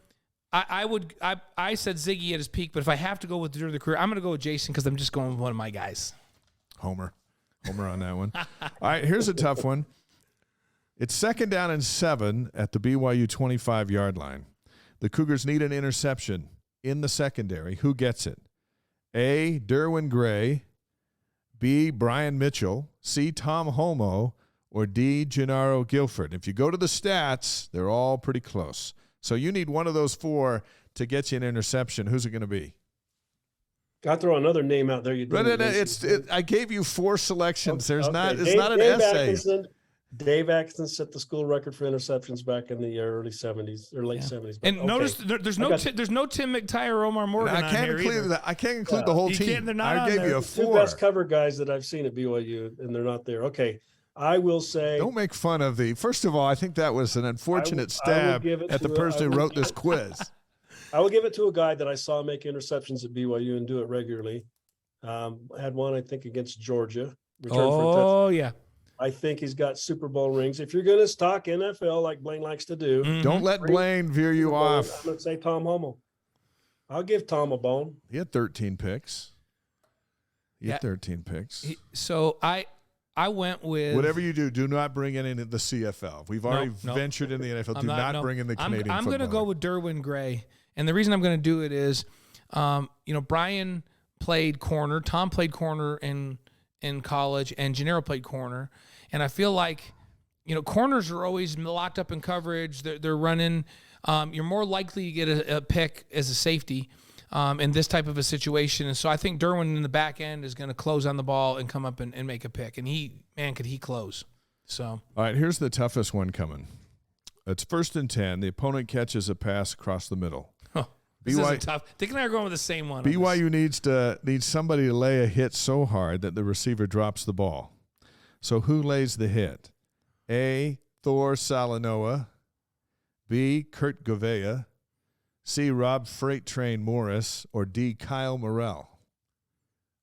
I said Ziggy at his peak, but if I have to go with during the career, I'm going to go with Jason because I'm just going with one of my guys. Homer on that one. All right, here's a tough one. It's 2nd down and 7 at the BYU 25-yard line. The Cougars need an interception in the secondary. Who gets it? A, Derwin Gray, B, Brian Mitchell, C, Tom Homo, or D, Gennaro Guilford. If you go to the stats, they're all pretty close. So you need one of those four to get you an interception. Who's it going to be? I'll throw another name out there. I gave you 4 selections. It's not an Dave essay. Dave Atkinson set the school record for interceptions back in the early 70s or late 70s. But, notice there's no Tim McTighe or Omar Morgan. I can't include the whole team. I gave you a 4. Two best cover guys that I've seen at BYU, and they're not there. Okay, I will say. Don't make fun of First of all, I think that was an unfortunate stab at the person who wrote this quiz. I will give it to a guy that I saw make interceptions at BYU and do it regularly. Had one, I think, against Georgia. Oh, yeah. I think he's got Super Bowl rings. If you're going to talk NFL like Blaine likes to do, don't let Blaine veer you off. I'm going to say Tom Hummel. I'll give Tom a bone. He had 13 picks. So I went with whatever you do not bring in the CFL. We've already ventured in the NFL. Do not bring in the Canadian football. I'm going to go with Derwin Gray, and the reason I'm going to do it is, Brian played corner, Tom played corner in college, and Gennaro played corner. And I feel like, corners are always locked up in coverage. They're running. You're more likely to get a pick as a safety in this type of a situation. And so I think Derwin in the back end is going to close on the ball and come up and make a pick. And could he close? So. All right, here's the toughest one coming. It's 1st and 10. The opponent catches a pass across the middle. This is tough. Dick and I are going with the same one. BYU needs somebody to lay a hit so hard that the receiver drops the ball. So who lays the hit? A, Thor Salanoa. B, Kurt Govea. C, Rob Freight Train Morris, or D, Kyle Morrell?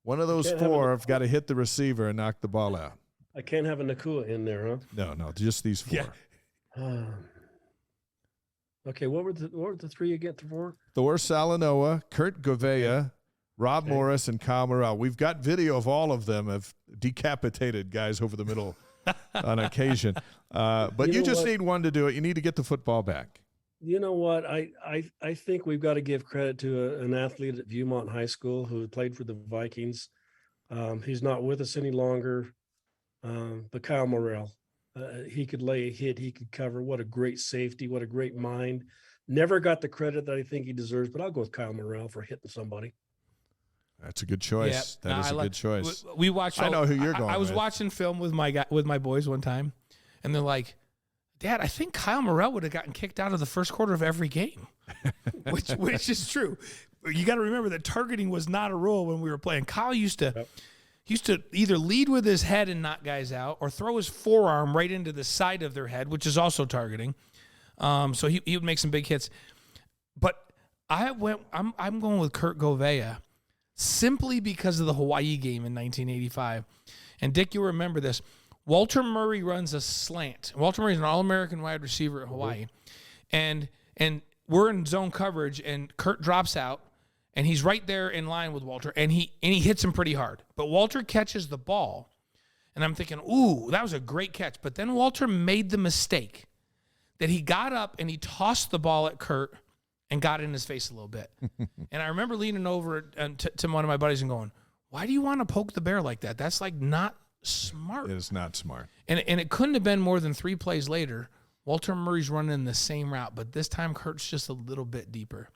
One of those four have got to hit the receiver and knock the ball out. I can't have a Nakua in there, huh? No, just these four. Yeah. Okay, what were the three again? Four? Thor Salanoa, Kurt Govea, Rob Morris, and Kyle Morrell. We've got video of all of them have decapitated guys over the middle on occasion. But you just need one to do it. You need to get the football back. You know what? I think we've got to give credit to an athlete at Viewmont High School who played for the Vikings. He's not with us any longer, but Kyle Morrell. He could lay a hit. He could cover. What a great safety. What a great mind. Never got the credit that I think he deserves, but I'll go with Kyle Morrell for hitting somebody. That's a good choice. Yeah, that is a good choice. We watched. I know who you're going I was with. watching film with my boys one time, and they're like, "Dad, I think Kyle Morrell would have gotten kicked out of the first quarter of every game," which is true. You got to remember that targeting was not a rule when we were playing. Kyle used to either lead with his head and knock guys out, or throw his forearm right into the side of their head, which is also targeting. So he would make some big hits. But I'm going with Kurt Govea simply because of the Hawaii game in 1985. And Dick, you remember this. Walter Murray runs a slant. Walter Murray's an All-American wide receiver at Hawaii. And we're in zone coverage, and Kurt drops out, and he's right there in line with Walter, and he hits him pretty hard. But Walter catches the ball, and I'm thinking, ooh, that was a great catch. But then Walter made the mistake that he got up and he tossed the ball at Kurt and got in his face a little bit. And I remember leaning over to one of my buddies and going, why do you want to poke the bear like that? That's like not smart. It is not smart. And it couldn't have been more than 3 plays later. Walter Murray's running the same route, but this time Kurt's just a little bit deeper.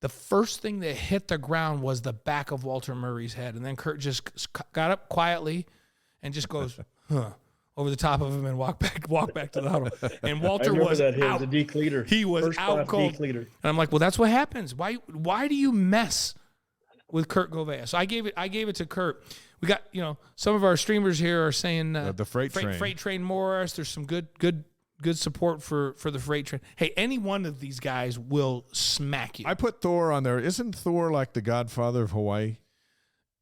The first thing that hit the ground was the back of Walter Murray's head, and then Kurt just got up quietly and just goes, over the top of him and walk back to the huddle. And Walter was out. The deke leader. He was First out cold. And I'm like, well, that's what happens. Why do you mess with Kurt Govea? So I gave it to Kurt. We got, some of our streamers here are saying the freight train Morris. There's some good support for the freight train. Hey, any one of these guys will smack you. I put Thor on there. Isn't Thor like the godfather of Hawaii?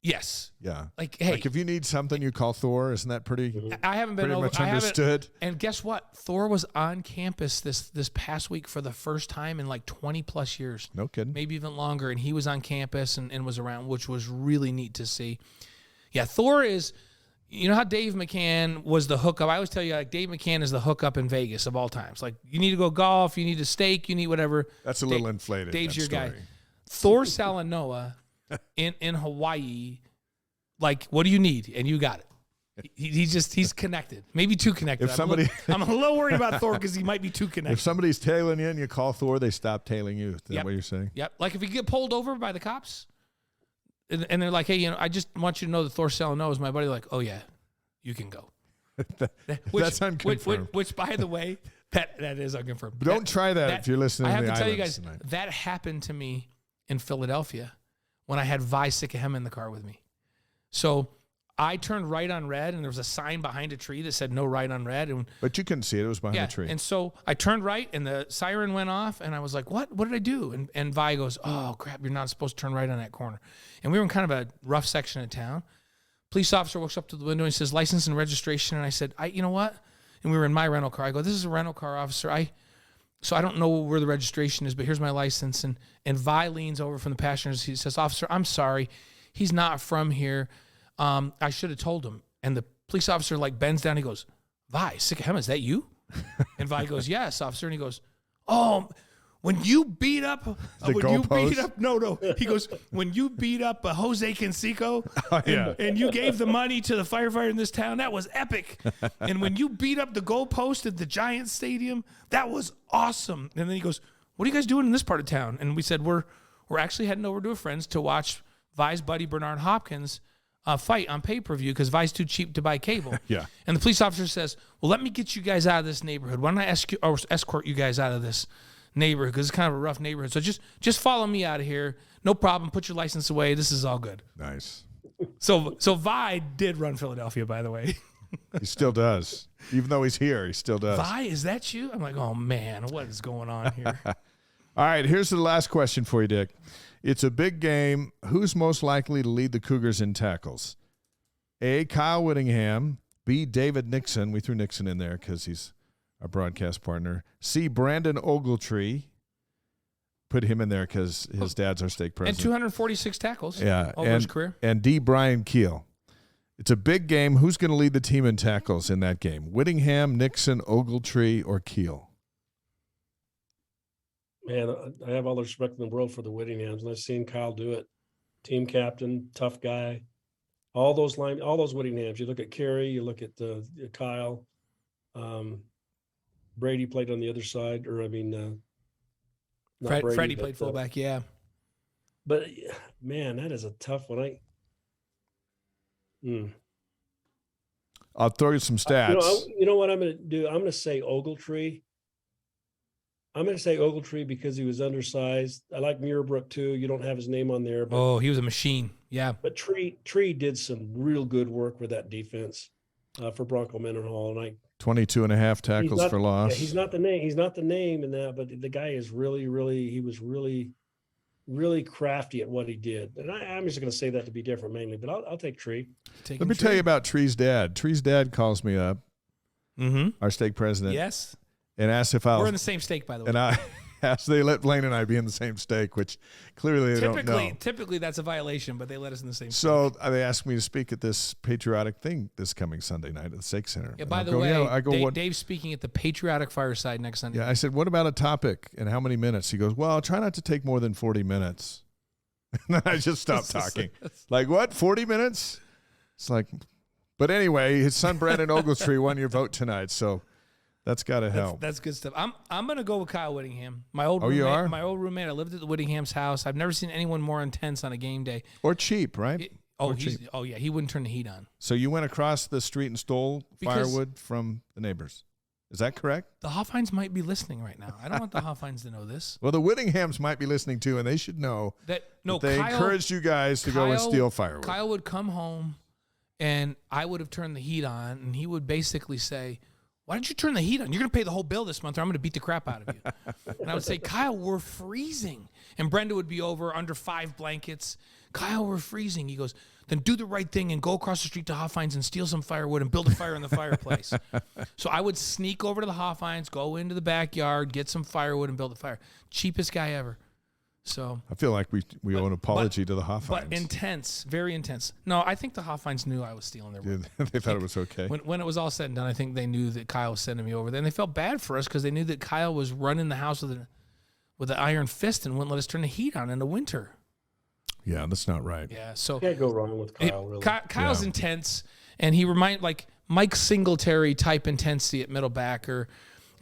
Yes. Yeah. Like, hey, if you need something, you call Thor. Isn't that pretty? I haven't been pretty much understood. And guess what? Thor was on campus this past week for the first time in like 20 plus years. No kidding. Maybe even longer. And he was on campus and was around, which was really neat to see. Yeah, Thor is. You know how Dave McCann was the hookup? I always tell you, like, Dave McCann is the hookup in Vegas of all times. Like, you need to go golf, you need a steak, you need whatever. That's a little inflated. Dave's your story. guy. Thor Salanoa in Hawaii, like, what do you need? And you got it. He's connected. Maybe too connected. I'm a little worried about Thor because he might be too connected. If somebody's tailing you and you call Thor, they stop tailing you. Is that what you're saying? Yep. Like, if you get pulled over by the cops, and they're like, hey, I just want you to know that Thor Salanoa is my buddy. Like, oh, yeah, you can go. That's unconfirmed. Which, by the way, that is unconfirmed. But don't try that if you're listening to the I have to tell you guys, tonight. that happened to me in Philadelphia when I had Vi Sikahema in the car with me. So I turned right on red, and there was a sign behind a tree that said no right on red. But you couldn't see it. It was behind a tree. And so I turned right, and the siren went off, and I was like, what? What did I do? And Vi goes, oh, crap, you're not supposed to turn right on that corner. And we were in kind of a rough section of town. Police officer walks up to the window and he says, license and registration. And I said, you know what? And we were in my rental car. I go, this is a rental car, officer. So I don't know where the registration is, but here's my license. And Vi leans over from the passengers. He says, officer, I'm sorry. He's not from here. I should have told him. And the police officer bends down. He goes, Vi Sikahema, is that you? And Vi goes, yes, officer. And he goes, oh, when you beat up, no. He goes, when you beat up Jose Canseco and you gave the money to the firefighter in this town, that was epic. And when you beat up the goalpost at the Giants Stadium, that was awesome. And then he goes, what are you guys doing in this part of town? And we said, we're actually heading over to a friend's to watch Vi's buddy Bernard Hopkins fight on pay-per-view because Vi's too cheap to buy cable. Yeah. And the police officer says, well, let me get you guys out of this neighborhood. Why don't I escort you guys out of this neighborhood because it's kind of a rough neighborhood. So just follow me out of here. No problem. Put your license away. This is all good. Nice. So Vi did run Philadelphia, by the way. He still does. Even though he's here, he still does. Vi, is that you? I'm like, oh, man, what is going on here? All right, here's the last question for you, Dick. It's a big game. Who's most likely to lead the Cougars in tackles? A, Kyle Whittingham. B, David Nixon. We threw Nixon in there because he's our broadcast partner. C, Brandon Ogletree. Put him in there because his dad's our stake president. And 246 tackles over his career. And D, Brian Keel. It's a big game. Who's going to lead the team in tackles in that game? Whittingham, Nixon, Ogletree, or Keel? Man, I have all the respect in the world for the Whittinghams, and I've seen Kyle do it. Team captain, tough guy. All those Whittinghams. You look at Kerry, you look at Kyle. Brady played on the other side, Freddie played fullback, yeah. But man, that is a tough one. I'll throw you some stats. You know what I'm going to do? I'm going to say Ogletree. I'm going to say Ogletree because he was undersized. I like Muirbrook too. You don't have his name on there. But, he was a machine. Yeah. But Tree did some real good work with that defense for Bronco Mendenhall. And 22 and a half tackles for loss. Yeah, he's not the name. He's not the name in that, but the guy is really crafty at what he did. And I'm just going to say that to be different mainly, but I'll take Tree. Let me tell you about Tree's dad. Tree's dad calls me up, our stake president. Yes. And asked if We're in the same stake, by the way. And I asked, they let Blaine and I be in the same stake, which clearly they don't know. Typically, that's a violation, but they let us in the same stake. So they asked me to speak at this patriotic thing this coming Sunday night at the Stake Center. Yeah, by the way, Dave's speaking at the Patriotic Fireside next Sunday. Yeah, I said, what about a topic and how many minutes? He goes, well, try not to take more than 40 minutes. And then I just stopped talking. Like, what, 40 minutes? It's like, but anyway, his son Brandon Ogletree won your vote tonight, so that's got to help. That's good stuff. I'm going to go with Kyle Whittingham. My old roommate, you are? My old roommate. I lived at the Whittingham's house. I've never seen anyone more intense on a game day. Or cheap, right? He wouldn't turn the heat on. So you went across the street and stole firewood from the neighbors. Is that correct? The Hoffines might be listening right now. I don't want the Hoffines to know this. Well, the Whittinghams might be listening too, and they should know that they encouraged you guys to go and steal firewood. Kyle would come home, and I would have turned the heat on, and he would basically say, why didn't you turn the heat on? You're going to pay the whole bill this month, or I'm going to beat the crap out of you. And I would say, Kyle, we're freezing. And Brenda would be over under 5 blankets. Kyle, we're freezing. He goes, then do the right thing and go across the street to Hoffines and steal some firewood and build a fire in the fireplace. So I would sneak over to the Hoffines, go into the backyard, get some firewood, and build a fire. Cheapest guy ever. So I feel like we owe an apology to the Hoffines. But intense, very intense. No, I think the Hoffines knew I was stealing their work. They thought it was okay. When it was all said and done, I think they knew that Kyle was sending me over there. And they felt bad for us because they knew that Kyle was running the house with an iron fist and wouldn't let us turn the heat on in the winter. Yeah, that's not right. Yeah, so can't go wrong with Kyle. Really, Kyle's intense, and he like Mike Singletary type intensity at middle backer.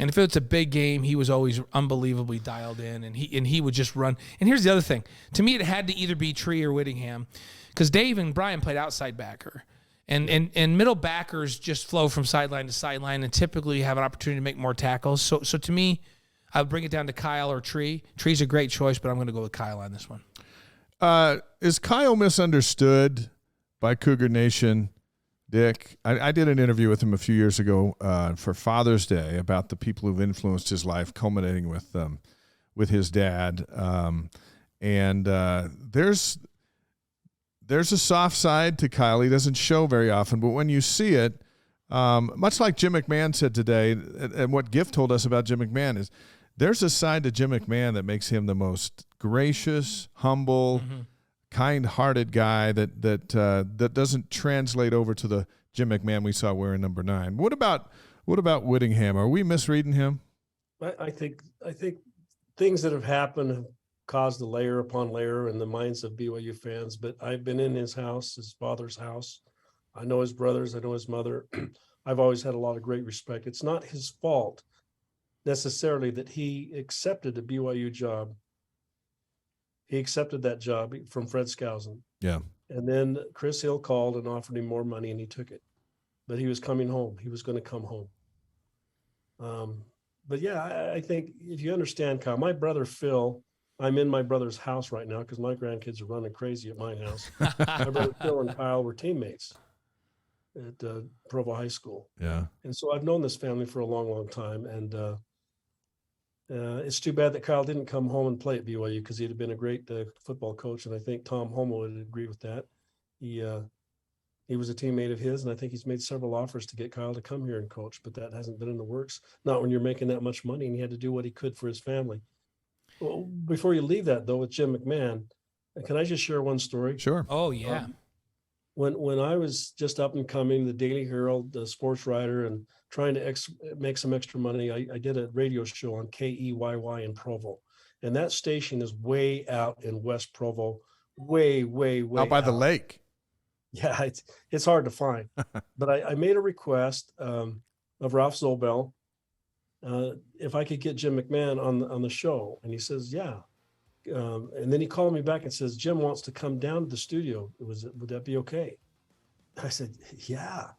And if it's a big game, he was always unbelievably dialed in, and he would just run. And here's the other thing: to me, it had to either be Tree or Whittingham, because Dave and Brian played outside backer, and middle backers just flow from sideline to sideline, and typically have an opportunity to make more tackles. So to me, I would bring it down to Kyle or Tree. Tree's a great choice, but I'm going to go with Kyle on this one. Is Kyle misunderstood by Cougar Nation, Dick? I did an interview with him a few years ago for Father's Day about the people who've influenced his life, culminating with his dad. There's a soft side to Kyle. He doesn't show very often, but when you see it, much like Jim McMahon said today, and what Gift told us about Jim McMahon is, there's a side to Jim McMahon that makes him the most gracious, humble, kind-hearted guy that doesn't translate over to the Jim McMahon we saw wearing number 9. What about Whittingham? Are we misreading him? I think things that have happened have caused a layer upon layer in the minds of BYU fans. But I've been in his house, his father's house. I know his brothers. I know his mother. I've always had a lot of great respect. It's not his fault necessarily that he accepted a BYU job. He accepted that job from Fred Skousen. Yeah. And then Chris Hill called and offered him more money, and he took it. But he was coming home. He was going to come home. But yeah, I think if you understand, Kyle, my brother Phil, I'm in my brother's house right now because my grandkids are running crazy at my house. My brother Phil and Kyle were teammates at Provo High School. Yeah. And so I've known this family for a long, long time. And It's too bad that Kyle didn't come home and play at BYU, because he'd have been a great football coach, and I think Tom Homo would agree with that. He was a teammate of his, and I think he's made several offers to get Kyle to come here and coach, but that hasn't been in the works. Not when you're making that much money, and he had to do what he could for his family. Well, before you leave that, though, with Jim McMahon, can I just share one story? Sure. Oh, yeah. When I was just up and coming, the Daily Herald, the sports writer, and trying to make some extra money, I did a radio show on KEYY in Provo. And that station is way out in West Provo, way Out by the lake. Yeah, it's hard to find. But I made a request of Ralph Zobel if I could get Jim McMahon on the show. And he says, yeah. And then he called me back and says, Jim wants to come down to the studio. Would that be okay? I said, yeah.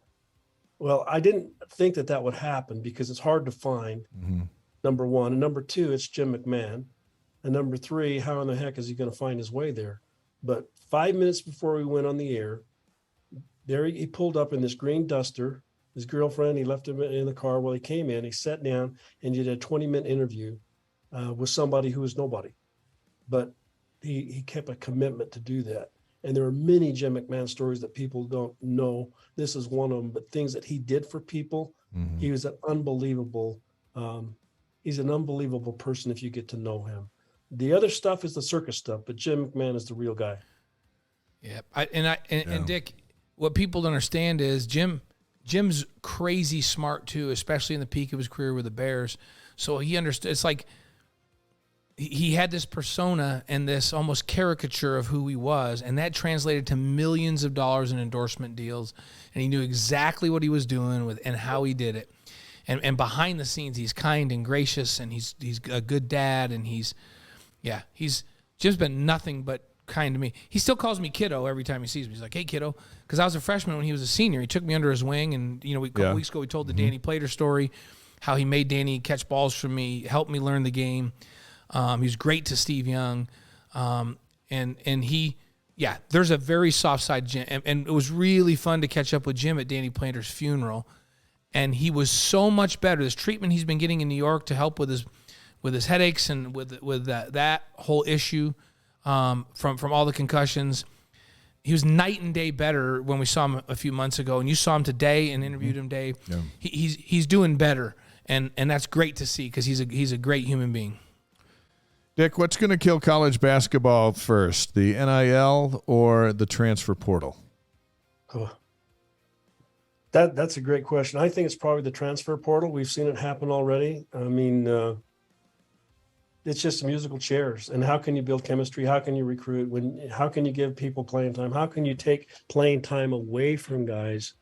Well, I didn't think that would happen, because it's hard to find, number one. And number two, it's Jim McMahon. And number three, how in the heck is he going to find his way there? But 5 minutes before we went on the air, there he pulled up in this green Duster. His girlfriend, he left him in the car while he came in. He sat down and did a 20-minute interview with somebody who was nobody. But he kept a commitment to do that. And there are many Jim McMahon stories that people don't know. This is one of them. But things that he did for people, he was an unbelievable. He's an unbelievable person if you get to know him. The other stuff is the circus stuff, but Jim McMahon is the real guy. Yeah, and Dick, what people don't understand is Jim's crazy smart too, especially in the peak of his career with the Bears. So he understood. It's like he had this persona and this almost caricature of who he was, and that translated to millions of dollars in endorsement deals. And he knew exactly what he was doing and how he did it. And behind the scenes, he's kind and gracious, and he's a good dad, and he's just been nothing but kind to me. He still calls me kiddo every time he sees me. He's like, hey, kiddo, because I was a freshman when he was a senior. He took me under his wing, and a couple weeks ago we told the Danny Plater story, how he made Danny catch balls from me, helped me learn the game. He was great to Steve Young, and he, there's a very soft side Jim, and it was really fun to catch up with Jim at Danny Plater's funeral, and he was so much better. This treatment he's been getting in New York to help with his headaches and with that whole issue from all the concussions. He was night and day better when we saw him a few months ago, and you saw him today and interviewed him today. Yeah. He's doing better, and that's great to see, because he's a great human being. Dick, what's going to kill college basketball first, the NIL or the transfer portal? Oh, that's a great question. I think it's probably the transfer portal. We've seen it happen already. I mean, it's just musical chairs. And how can you build chemistry? How can you recruit? How can you give people playing time? How can you take playing time away from guys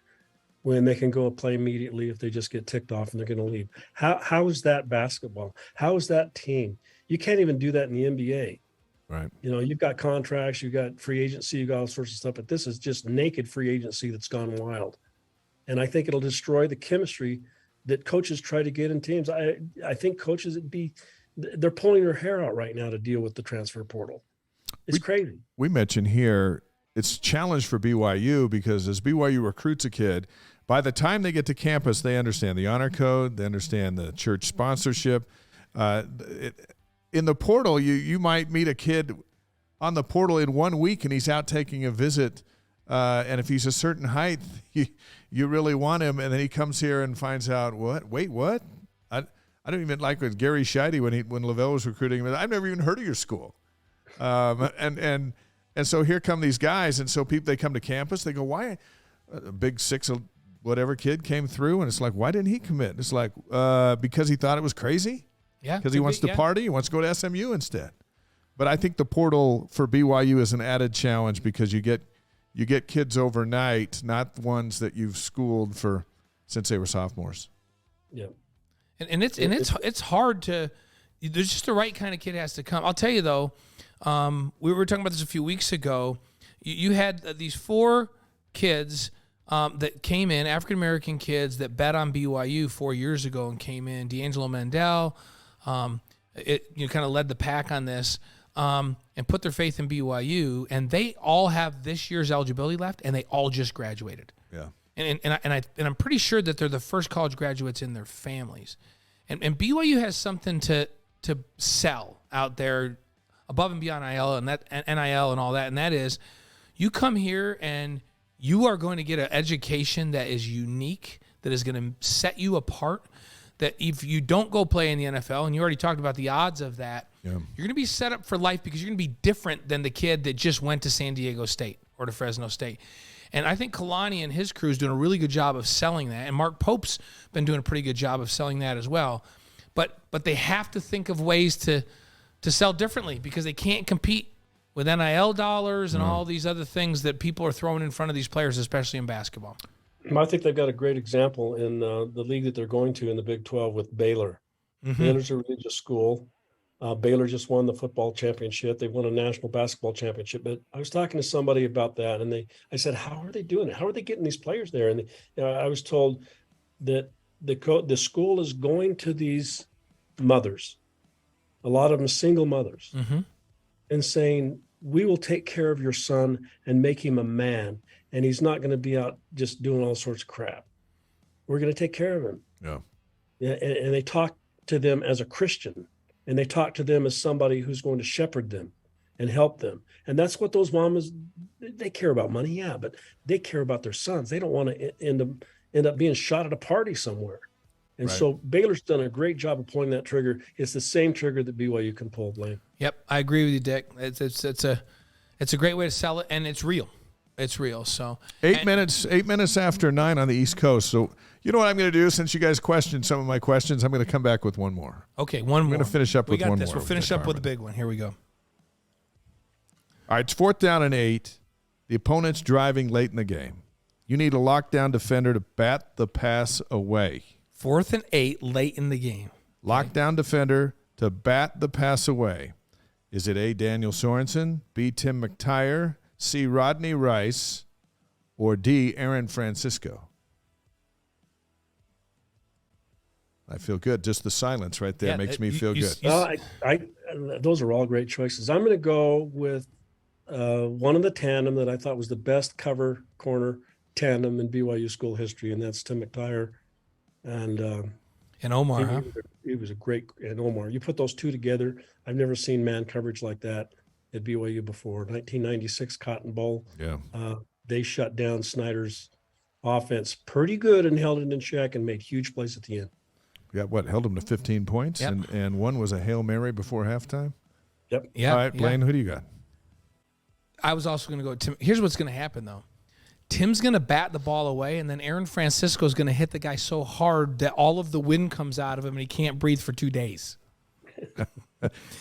when they can go and play immediately if they just get ticked off and they're going to leave? How is that basketball? How is that team? You can't even do that in the NBA. Right. You've got contracts, you've got free agency, you've got all sorts of stuff, but this is just naked free agency that's gone wild. And I think it'll destroy the chemistry that coaches try to get in teams. I think coaches they're pulling their hair out right now to deal with the transfer portal. It's crazy. We mentioned here it's a challenge for BYU, because as BYU recruits a kid, by the time they get to campus, they understand the honor code, they understand the church sponsorship. In the portal, you might meet a kid on the portal in 1 week, and he's out taking a visit. And if he's a certain height, you really want him. And then he comes here and finds out, what? Wait, what? I don't even like with Gary Scheide when Lavelle was recruiting him. I've never even heard of your school. And so here come these guys. And so they come to campus. They go, why? A big 6 whatever kid came through. And it's like, why didn't he commit? It's like, because he thought it was crazy. Yeah, because he wants to party. He wants to go to SMU instead. But I think the portal for BYU is an added challenge, because you get kids overnight, not ones that you've schooled for since they were sophomores. Yeah, and it's hard to. There's just the right kind of kid has to come. I'll tell you though, we were talking about this a few weeks ago. You had these 4 kids that came in, African American kids that bet on BYU 4 years ago and came in. D'Angelo Mandel. Kind of led the pack on this, and put their faith in BYU, and they all have this year's eligibility left, and they all just graduated. Yeah, and I'm pretty sure that they're the first college graduates in their families, and BYU has something to to sell out there above and beyond NIL and NIL and all that. And that is, you come here and you are going to get an education that is unique, that is going to set you apart. That if you don't go play in the NFL, and you already talked about the odds of that, you're going to be set up for life because you're going to be different than the kid that just went to San Diego State or to Fresno State. And I think Kalani and his crew is doing a really good job of selling that. And Mark Pope's been doing a pretty good job of selling that as well. But they have to think of ways to sell differently because they can't compete with NIL dollars and all these other things that people are throwing in front of these players, especially in basketball. I think they've got a great example in the league that they're going to in the Big 12 with Baylor. Baylor's a religious school. Baylor just won the football championship. They won a national basketball championship. But I was talking to somebody about that, and I said, "How are they doing it? How are they getting these players there?" And I was told that the school is going to these mothers, a lot of them single mothers, and saying, "We will take care of your son and make him a man, and he's not going to be out just doing all sorts of crap. We're going to take care of him." Yeah, and they talk to them as a Christian. And they talk to them as somebody who's going to shepherd them and help them. And that's what those mamas, they care about money, yeah, but they care about their sons. They don't want to end up being shot at a party somewhere. And so Baylor's done a great job of pulling that trigger. It's the same trigger that BYU can pull, Blaine. Yep, I agree with you, Dick. It's a great way to sell it, and it's real. It's real. So 8 minutes after 9 on the East Coast. So you know what I'm going to do? Since you guys questioned some of my questions, I'm going to come back with one more. Okay, one more. I'm going to finish up with one more. We got this. We'll finish up with a big one. Here we go. All right, it's 4th down and 8. The opponent's driving late in the game. You need a lockdown defender to bat the pass away. 4th and 8 late in the game. Lockdown defender to bat the pass away. Is it A, Daniel Sorensen, B, Tim McTire, C, Rodney Rice, or D, Aaron Francisco? I feel good. Just the silence right there makes me feel good. Those are all great choices. I'm going to go with one of the tandem that I thought was the best cover corner tandem in BYU school history, and that's Tim McTire and Omar. He was a great, and Omar. You put those two together. I've never seen man coverage like that at BYU before. 1996 Cotton Bowl. Yeah. They shut down Snyder's offense pretty good and held it in check and made huge plays at the end. Held them to 15 points, and one was a Hail Mary before halftime? Yep. Yeah. All right, Blaine, who do you got? I was also going to go Tim. Here's what's going to happen, though. Tim's going to bat the ball away, and then Aaron Francisco is going to hit the guy so hard that all of the wind comes out of him and he can't breathe for 2 days.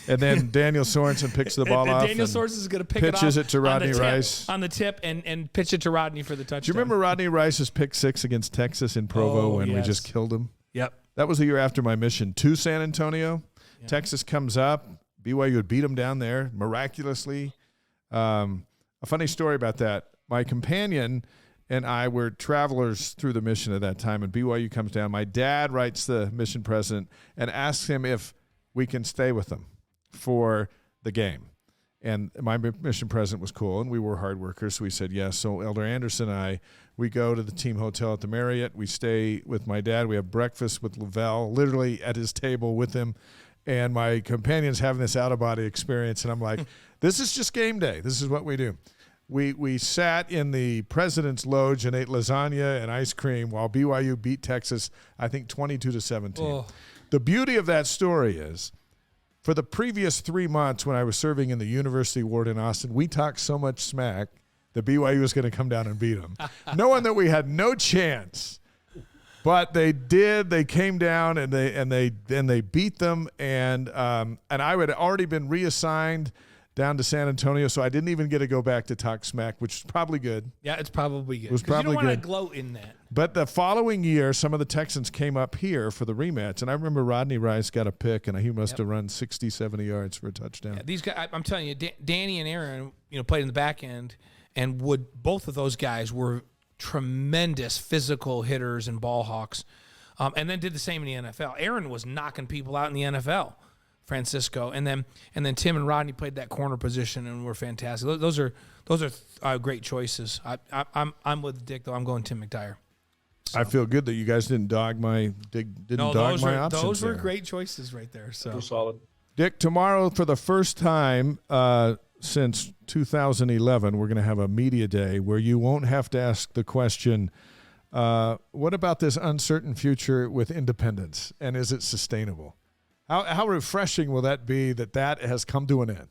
And then Daniel Sorensen picks the ball off. Daniel Sorensen is going to pick pitches it to Rodney Rice on the tip and pitch it to Rodney for the touchdown. Do you remember Rodney Rice's pick 6 against Texas in Provo when we just killed him? Yep. That was the year after my mission to San Antonio. Yep. Texas comes up. BYU would beat them down there miraculously. A funny story about that. My companion and I were travelers through the mission at that time, and BYU comes down. My dad writes the mission president and asks him if we can stay with them for the game. And my mission president was cool, and we were hard workers, so we said yes. So Elder Anderson and I, we go to the team hotel at the Marriott. We stay with my dad. We have breakfast with Lavelle, literally at his table with him. And my companion's having this out-of-body experience, and I'm like, this is just game day. This is what we do. We sat in the president's loge and ate lasagna and ice cream while BYU beat Texas, I think 22-17. Oh. The beauty of that story is, for the previous 3 months when I was serving in the University Ward in Austin, we talked so much smack that BYU was going to come down and beat them, knowing that we had no chance. But they did. They came down and they beat them. And I had already been reassigned down to San Antonio, so I didn't even get to go back to talk smack, which is probably good. Yeah, it's probably good. It was probably you don't want good. to gloat in that. But the following year, some of the Texans came up here for the rematch, and I remember Rodney Rice got a pick, and he must have run 60, 70 yards for a touchdown. Yeah, these guys, I'm telling you, Danny and Aaron, played in the back end, and both of those guys were tremendous physical hitters and ball hawks, and then did the same in the NFL. Aaron was knocking people out in the NFL. Francisco, and then Tim and Rodney played that corner position and were fantastic. Those are great choices. I'm with Dick though. I'm going Tim McTire. I feel good that you guys didn't dog my options. Those were there. great choices right there. So They're solid. Dick, tomorrow for the first time since 2011, we're going to have a media day where you won't have to ask the question, what about this uncertain future with independence, and is it sustainable? How refreshing will that be that has come to an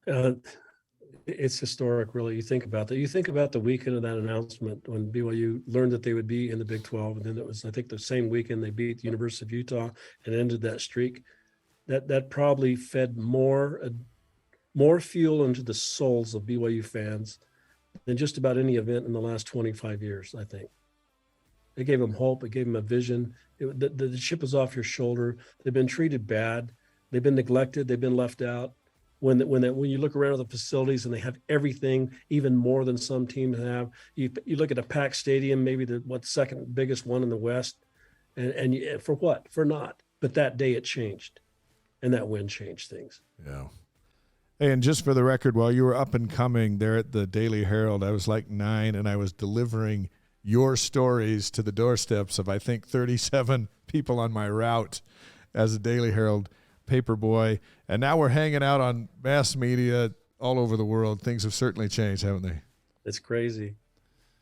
end? It's historic, really. You think about that. You think about the weekend of that announcement when BYU learned that they would be in the Big 12, and then it was, I think, the same weekend they beat the University of Utah and ended that streak. That probably fed more fuel into the souls of BYU fans than just about any event in the last 25 years, I think. It gave them hope. It gave them a vision. The chip is off your shoulder. They've been treated bad. They've been neglected. They've been left out. When you look around at the facilities and they have everything, even more than some teams have. You look at a packed stadium, maybe the second biggest one in the West, and for what? For naught. But that day it changed, and that win changed things. Yeah. And just for the record, while you were up and coming there at the Daily Herald, I was like 9, and I was delivering your stories to the doorsteps of, I think, 37 people on my route as a Daily Herald paper boy. And now we're hanging out on mass media all over the world. Things have certainly changed, haven't they? It's crazy.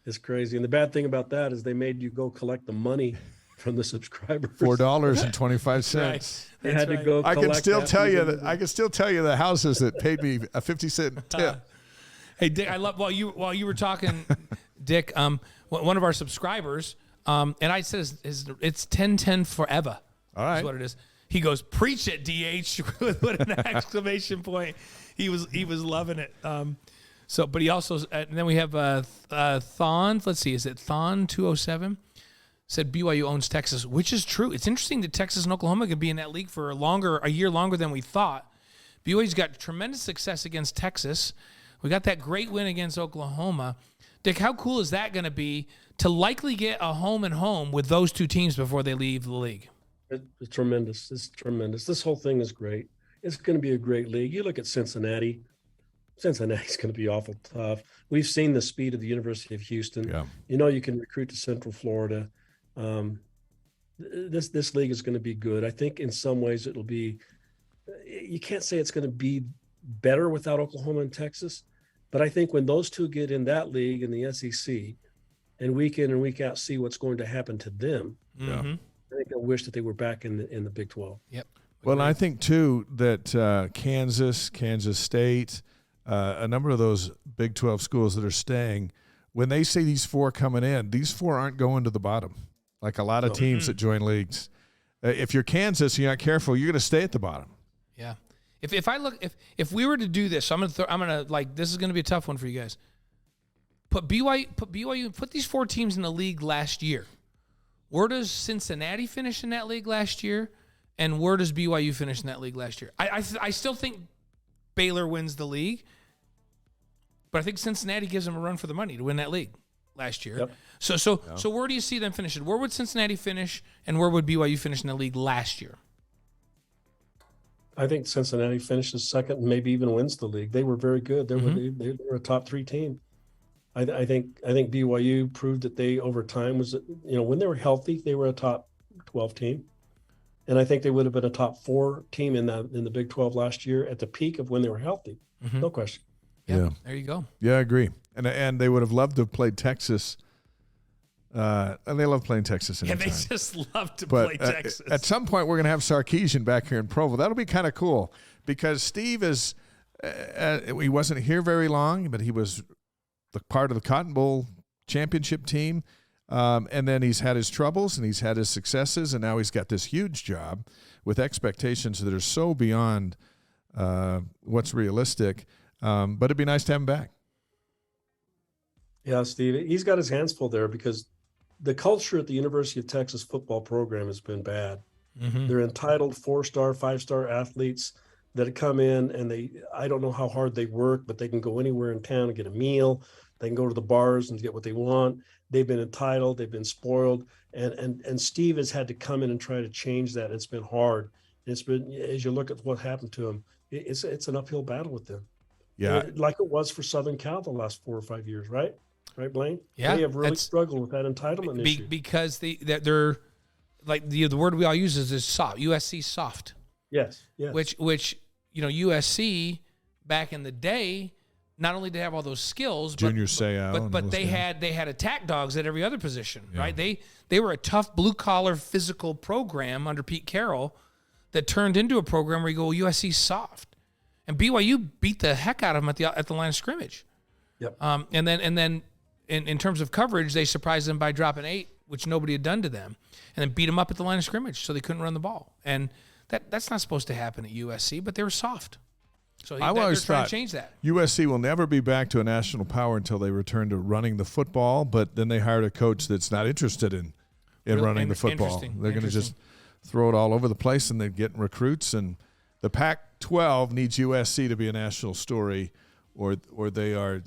It's crazy. And the bad thing about that is they made you go collect the money from the subscribers. $4.25. Right. They had to go. I can still tell you that. I can still tell you the houses that paid me a 50-cent tip. Hey, Dick, I love while you were talking, Dick. One of our subscribers, and I said it's 1010 forever. All right, is what it is. He goes, "Preach it, DH!" with an exclamation point. He was loving it. So, but he also, and then we have Thon. Let's see, is it Thon 207? Said BYU owns Texas, which is true. It's interesting that Texas and Oklahoma could be in that league for a year longer than we thought. BYU's got tremendous success against Texas. We got that great win against Oklahoma. Dick, how cool is that going to be to likely get a home and home with those two teams before they leave the league? It's tremendous. It's tremendous. This whole thing is great. It's going to be a great league. You look at Cincinnati. Cincinnati's going to be awful tough. We've seen the speed of the University of Houston. Yeah. You can recruit to Central Florida. This league is going to be good. I think in some ways it'll be. You can't say it's going to be better without Oklahoma and Texas, but I think when those two get in that league in the SEC, and week in and week out see what's going to happen to them. Mm-hmm. I think I wish that they were back in the Big 12. Yep. Well, and I think too that Kansas State, a number of those Big 12 schools that are staying, when they say these 4 coming in, these 4 aren't going to the bottom like a lot of teams that join leagues. If you're Kansas, you're not careful, you're going to stay at the bottom. Yeah. If we were to do this, I'm gonna this is gonna be a tough one for you guys. Put these 4 teams in the league last year. Where does Cincinnati finish in that league last year, and where does BYU finish in that league last year? I still think Baylor wins the league, but I think Cincinnati gives them a run for the money to win that league last year. Yep. So where do you see them finishing? Where would Cincinnati finish, and where would BYU finish in the league last year? I think Cincinnati finishes second and maybe even wins the league. They were very good. They were a top 3 team. I think BYU proved that they over time was, when they were healthy, they were a top 12 team. And I think they would have been a top 4 team in the Big 12 last year at the peak of when they were healthy. Mm-hmm. No question. Yeah. There you go. Yeah, I agree. And they would have loved to have played Texas. And they love playing Texas. Yeah, they just love to play Texas. At some point, we're going to have Sarkisian back here in Provo. That'll be kind of cool because Steve is. He wasn't here very long, but he was the part of the Cotton Bowl championship team, and then he's had his troubles and he's had his successes, and now he's got this huge job with expectations that are so beyond what's realistic. But it'd be nice to have him back. Yeah, Steve, he's got his hands full there because the culture at the University of Texas football program has been bad. Mm-hmm. They're entitled 4-star, 5-star athletes that come in and I don't know how hard they work, but they can go anywhere in town and get a meal. They can go to the bars and get what they want. They've been entitled, they've been spoiled. And Steve has had to come in and try to change that. It's been hard. It's been, as you look at what happened to him, it's an uphill battle with them. Yeah. Like it was for Southern Cal the last 4 or 5 years, right? Right, Blaine? Yeah, They have really struggled with that entitlement issue. Because they're like the word we all use is soft. USC soft. Yes. Which USC back in the day, not only did they have all those skills, but they had attack dogs at every other position, right? They were a tough blue collar physical program under Pete Carroll that turned into a program where you go, USC soft, and BYU beat the heck out of them at the line of scrimmage. Yep. And then in terms of coverage, they surprised them by dropping 8, which nobody had done to them, and then beat them up at the line of scrimmage, so they couldn't run the ball. And that's not supposed to happen at USC, but they were soft. So I always trying thought to change that. USC will never be back to a national power until they return to running the football, but then they hired a coach that's not interested in running the football. They're going to just throw it all over the place, and they're getting recruits. And the Pac-12 needs USC to be a national story, or they are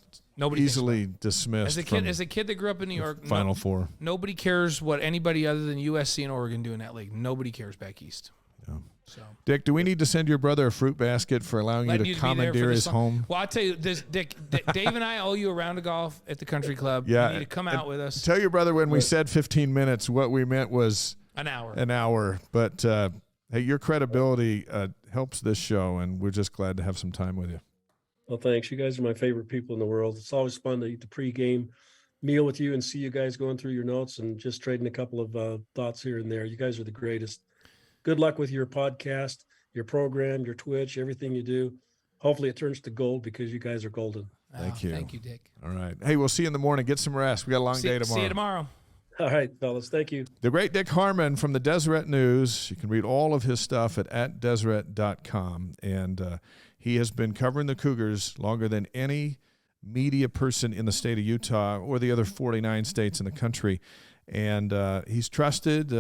easily dismissed. As a kid that grew up in New York, Final Four. Nobody cares what anybody other than USC and Oregon do in that league. Nobody cares back east. Yeah. So, Dick, do we need to send your brother a fruit basket for allowing you to commandeer his home? Well, I'll tell you this, Dick. Dave and I owe you a round of golf at the country club. Yeah, you need to come out with us. Tell your brother when we said 15 minutes, what we meant was an hour. But hey, your credibility helps this show, and we're just glad to have some time with you. Well, thanks. You guys are my favorite people in the world. It's always fun to eat the pregame meal with you and see you guys going through your notes and just trading a couple of thoughts here and there. You guys are the greatest. Good luck with your podcast, your program, your Twitch, everything you do. Hopefully it turns to gold because you guys are golden. Thank you. Thank you, Dick. All right. Hey, we'll see you in the morning. Get some rest. We got a long day tomorrow. See you tomorrow. All right, fellas. Thank you. The great Dick Harmon from the Deseret News. You can read all of his stuff at deseret.com. And he has been covering the Cougars longer than any media person in the state of Utah or the other 49 states in the country. And he's trusted.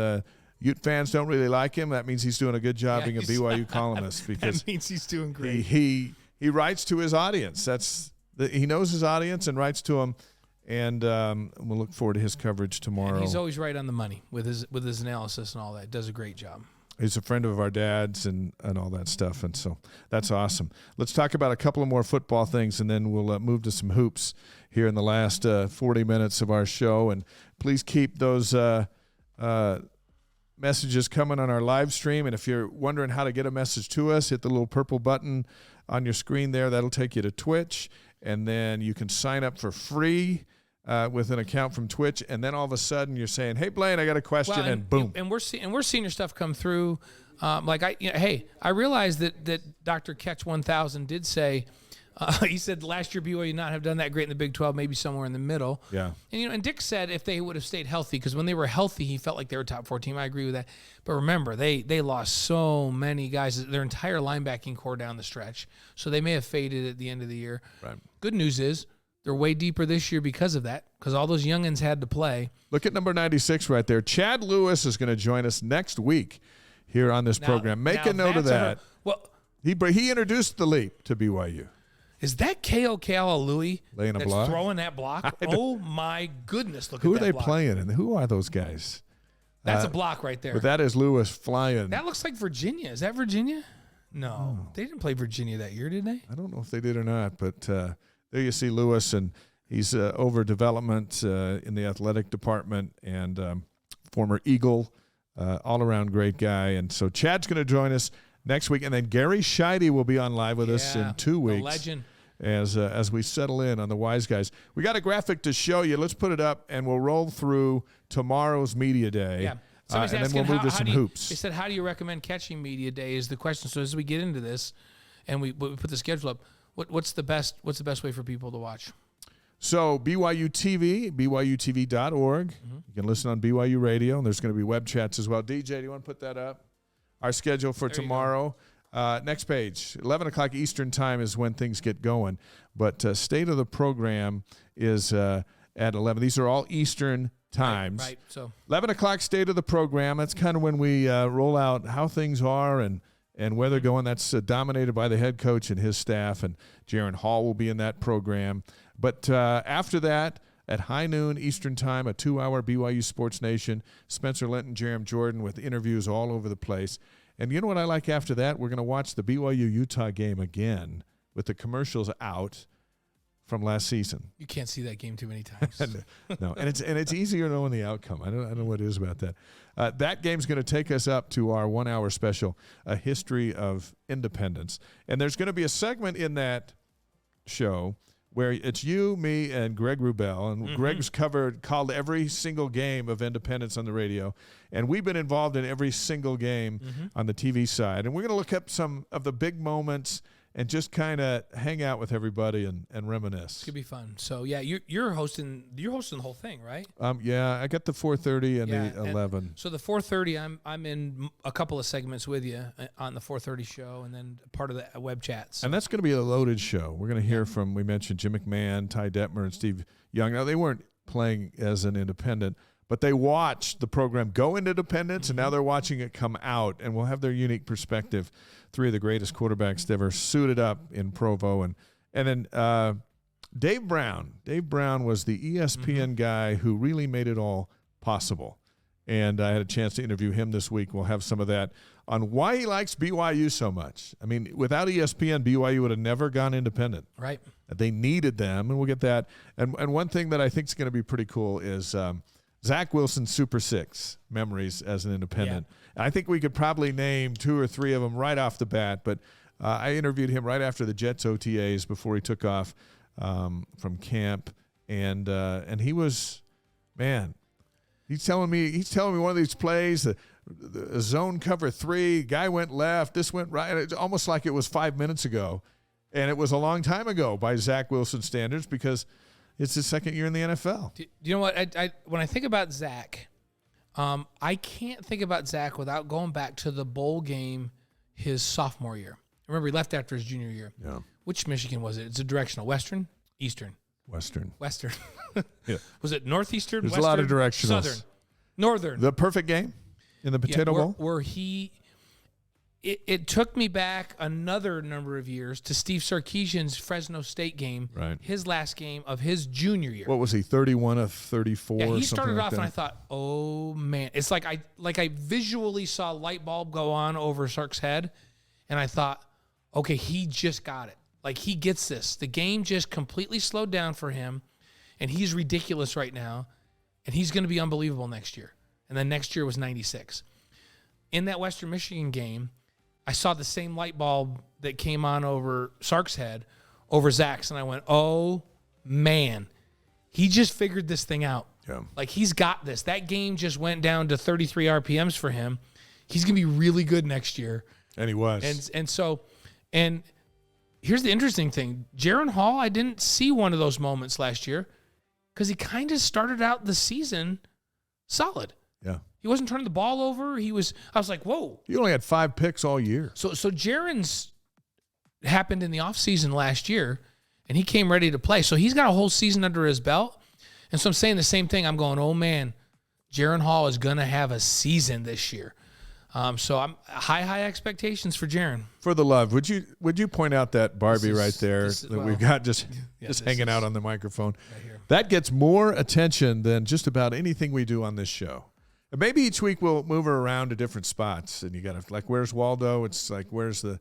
Ute fans don't really like him. That means he's doing a good job being a BYU columnist because that means he's doing great. He writes to his audience. He knows his audience and writes to them. And we'll look forward to his coverage tomorrow. And he's always right on the money with his analysis and all that. Does a great job. He's a friend of our dad's and all that stuff, and so that's awesome. Let's talk about a couple of more football things, and then we'll move to some hoops here in the last 40 minutes of our show. And please keep those messages coming on our live stream. And if you're wondering how to get a message to us, hit the little purple button on your screen there. That'll take you to Twitch, and then you can sign up for free with an account from Twitch, and then all of a sudden you're saying, "Hey, Blaine, I got a question," and boom. And we're seeing your stuff come through. I realized that Dr. Catch 1000 did say. He said last year BYU not have done that great in the Big 12, maybe somewhere in the middle. Yeah. And Dick said if they would have stayed healthy, because when they were healthy, he felt like they were a top 4 team. I agree with that. But remember, they lost so many guys, their entire linebacking core down the stretch. So they may have faded at the end of the year. Right. Good news is they're way deeper this year because of that, because all those youngins had to play. Look at number 96 right there. Chad Lewis is going to join us next week here on this program. Make a note of that. He introduced the leap to BYU. Is that K.O. Louis laying a block? Throwing that block? Oh, my goodness. Look at that block. Who are they block. playing, and who are those guys? That's a block right there. But that is Lewis flying. That looks like Virginia. Is that Virginia? No. They didn't play Virginia that year, did they? I don't know if they did or not, but there you see Lewis, and he's over development in the athletic department and former Eagle, all-around great guy. And so Chad's going to join us next week, and then Gary Scheide will be on live with us in 2 weeks. The legend. As we settle in on the Wise Guys. We got a graphic to show you. Let's put it up, and we'll roll through tomorr's media day. Yeah. And then we'll move to some hoops. They said, how do you recommend catching media day is the question. So as we get into this and we put the schedule up, what's the best way for people to watch? So BYU TV, BYUtv.org. Mm-hmm. You can listen on BYU Radio, and there's going to be web chats as well. DJ, do you want to put that up? Our schedule for tomorrow. Next page, 11 o'clock Eastern time is when things get going. But state of the program is at 11. These are all Eastern times. Right. So 11 o'clock state of the program. That's kind of when we roll out how things are and where they're going. That's dominated by the head coach and his staff. And Jaron Hall will be in that program. But after that, at high noon Eastern time, a 2-hour BYU Sports Nation, Spencer Linton, Jerem Jordan with interviews all over the place. And you know what I like after that? We're going to watch the BYU-Utah game again with the commercials out from last season. You can't see that game too many times. No, and it's easier knowing the outcome. I don't know what it is about that. That game's going to take us up to our 1 hour special, A History of Independence. And there's going to be a segment in that show where it's you, me, and Greg Wrubell. And Greg's called every single game of Independence on the radio. And we've been involved in every single game on the TV side. And we're going to look up some of the big moments and just kind of hang out with everybody and reminisce. It's gonna be fun. So yeah, you're hosting the whole thing, right? Yeah, I got the 4:30 and the 11. So the 4:30, I'm in a couple of segments with you on the 4:30 show, and then part of the web chats. And that's going to be a loaded show. We're going to hear from, we mentioned Jim McMahon, Ty Detmer, and Steve Young. Now they weren't playing as an independent, but they watched the program go into independence, and now they're watching it come out, and we'll have their unique perspective. Three of the greatest quarterbacks ever suited up in Provo. And then Dave Brown. Dave Brown was the ESPN guy who really made it all possible. And I had a chance to interview him this week. We'll have some of that on why he likes BYU so much. I mean, without ESPN, BYU would have never gone independent. Right. They needed them, and we'll get that. And one thing that I think is going to be pretty cool is Zach Wilson's Super Six memories as an independent. Yeah. I think we could probably name 2 or 3 of them right off the bat, but I interviewed him right after the Jets OTAs before he took off from camp, and he was, man, he's telling me one of these plays, the zone cover 3, guy went left, this went right. It's almost like it was 5 minutes ago, and it was a long time ago by Zach Wilson standards because it's his second year in the NFL. Do you know what? When I think about Zach, I can't think about Zach without going back to the bowl game his sophomore year. Remember, he left after his junior year. Yeah. Which Michigan was it? It's a directional. Western? Eastern? Western. Yeah. Was it northeastern? There's Western, a lot of directionals. Southern? Northern. The perfect game in the Potato Bowl? Where it took me back another number of years to Steve Sarkisian's Fresno State game, right. His last game of his junior year. What was he, 31 of 34? Yeah, he like started off that? and I thought, oh man, it's like I visually saw a light bulb go on over Sark's head, and I thought, okay, he just got it. Like he gets this. The game just completely slowed down for him, and he's ridiculous right now, and he's going to be unbelievable next year. And then next year was 96. In that Western Michigan game, I saw the same light bulb that came on over Sark's head over Zach's, and I went, oh, man. He just figured this thing out. Yeah. Like, he's got this. That game just went down to 33 RPMs for him. He's going to be really good next year. And he was. And here's the interesting thing. Jaron Hall, I didn't see one of those moments last year because he kind of started out the season solid. Yeah. He wasn't turning the ball over. I was like, whoa. He only had 5 picks all year. So Jaron's happened in the offseason last year, and he came ready to play. So he's got a whole season under his belt. And so I'm saying the same thing. I'm going, oh, man, Jaron Hall is going to have a season this year. So I'm high expectations for Jaron. For the love, would you point out that Barbie right there we've got just hanging out on the microphone? Right here. That gets more attention than just about anything we do on this show. Maybe each week we'll move her around to different spots, and you got to like, where's Waldo? It's like, where's the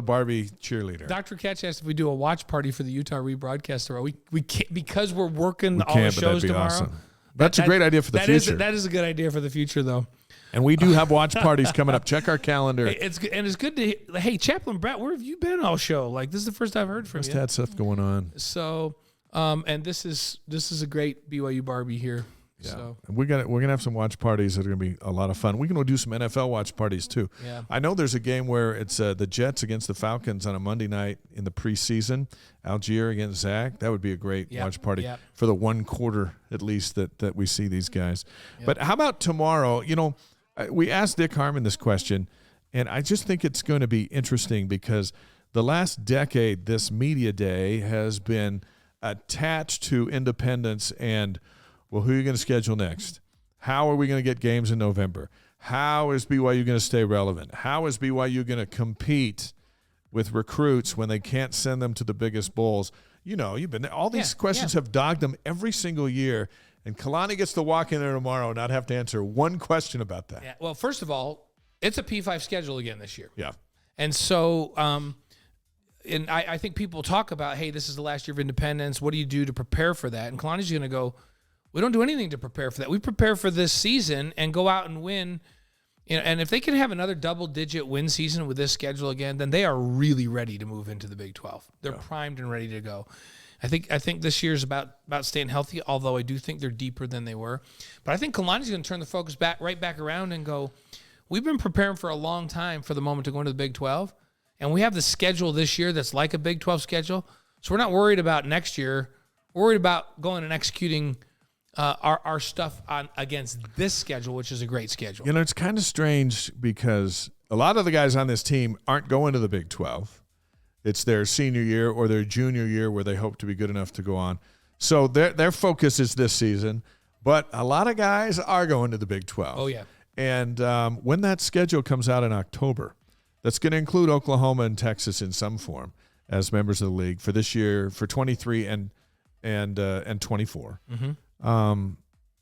Barbie cheerleader? Dr. Catch asked if we do a watch party for the Utah rebroadcast tomorrow. We can't because we're working all the shows tomorrow. Awesome. That's a great idea for the future. That is a good idea for the future, though. And we do have watch parties coming up. Check our calendar. It's good to. Hey, Chaplain Brett, where have you been all show? Like, this is the first I've heard from you. Just had stuff going on. So, and this is a great BYU Barbie here. Yeah. So. We're gonna have some watch parties that are gonna be a lot of fun. We can do some NFL watch parties too. Yeah. I know there's a game where it's the Jets against the Falcons on a Monday night in the preseason. Algier against Zach. That would be a great watch party for the 1 quarter at least that we see these guys. Yep. But how about tomorrow? You know, we asked Dick Harmon this question, and I just think it's going to be interesting because the last decade, this media day has been attached to independence and. Well, who are you going to schedule next? How are we going to get games in November? How is BYU going to stay relevant? How is BYU going to compete with recruits when they can't send them to the biggest bowls? You know, you've been there. All these questions have dogged them every single year, and Kalani gets to walk in there tomorrow and not have to answer one question about that. Yeah. Well, first of all, it's a P5 schedule again this year. Yeah. And so and I think people talk about, hey, this is the last year of independence. What do you do to prepare for that? And Kalani's going to go, we don't do anything to prepare for that. We prepare for this season and go out and win. And if they can have another double-digit win season with this schedule again, then they are really ready to move into the Big 12. They're primed and ready to go. I think this year's about staying healthy, although I do think they're deeper than they were. But I think Kalani's going to turn the focus right back around and go, we've been preparing for a long time for the moment to go into the Big 12, and we have the schedule this year that's like a Big 12 schedule. So we're not worried about next year. We're worried about going and executing our stuff against this schedule, which is a great schedule. You know, it's kind of strange because a lot of the guys on this team aren't going to the Big 12. It's their senior year or their junior year where they hope to be good enough to go on. So their focus is this season, but a lot of guys are going to the Big 12. Oh, yeah. And when that schedule comes out in October, that's going to include Oklahoma and Texas in some form as members of the league for this year, for 23 and 24. Mm-hmm.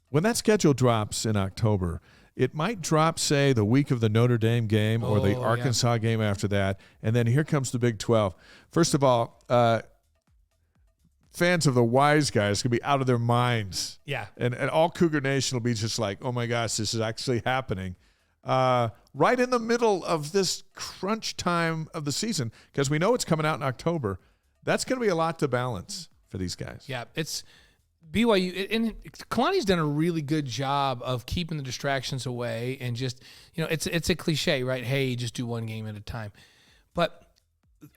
When that schedule drops in October, it might drop, say, the week of the Notre Dame game or the Arkansas game after that, and then here comes the Big 12. First of all, fans of the Wise Guys could be out of their minds. Yeah. And all Cougar Nation will be just like, oh, my gosh, this is actually happening. Right in the middle of this crunch time of the season, because we know it's coming out in October. That's going to be a lot to balance for these guys. Yeah, it's BYU, and Kalani's done a really good job of keeping the distractions away, and just, it's a cliche, right? Hey, just do one game at a time. But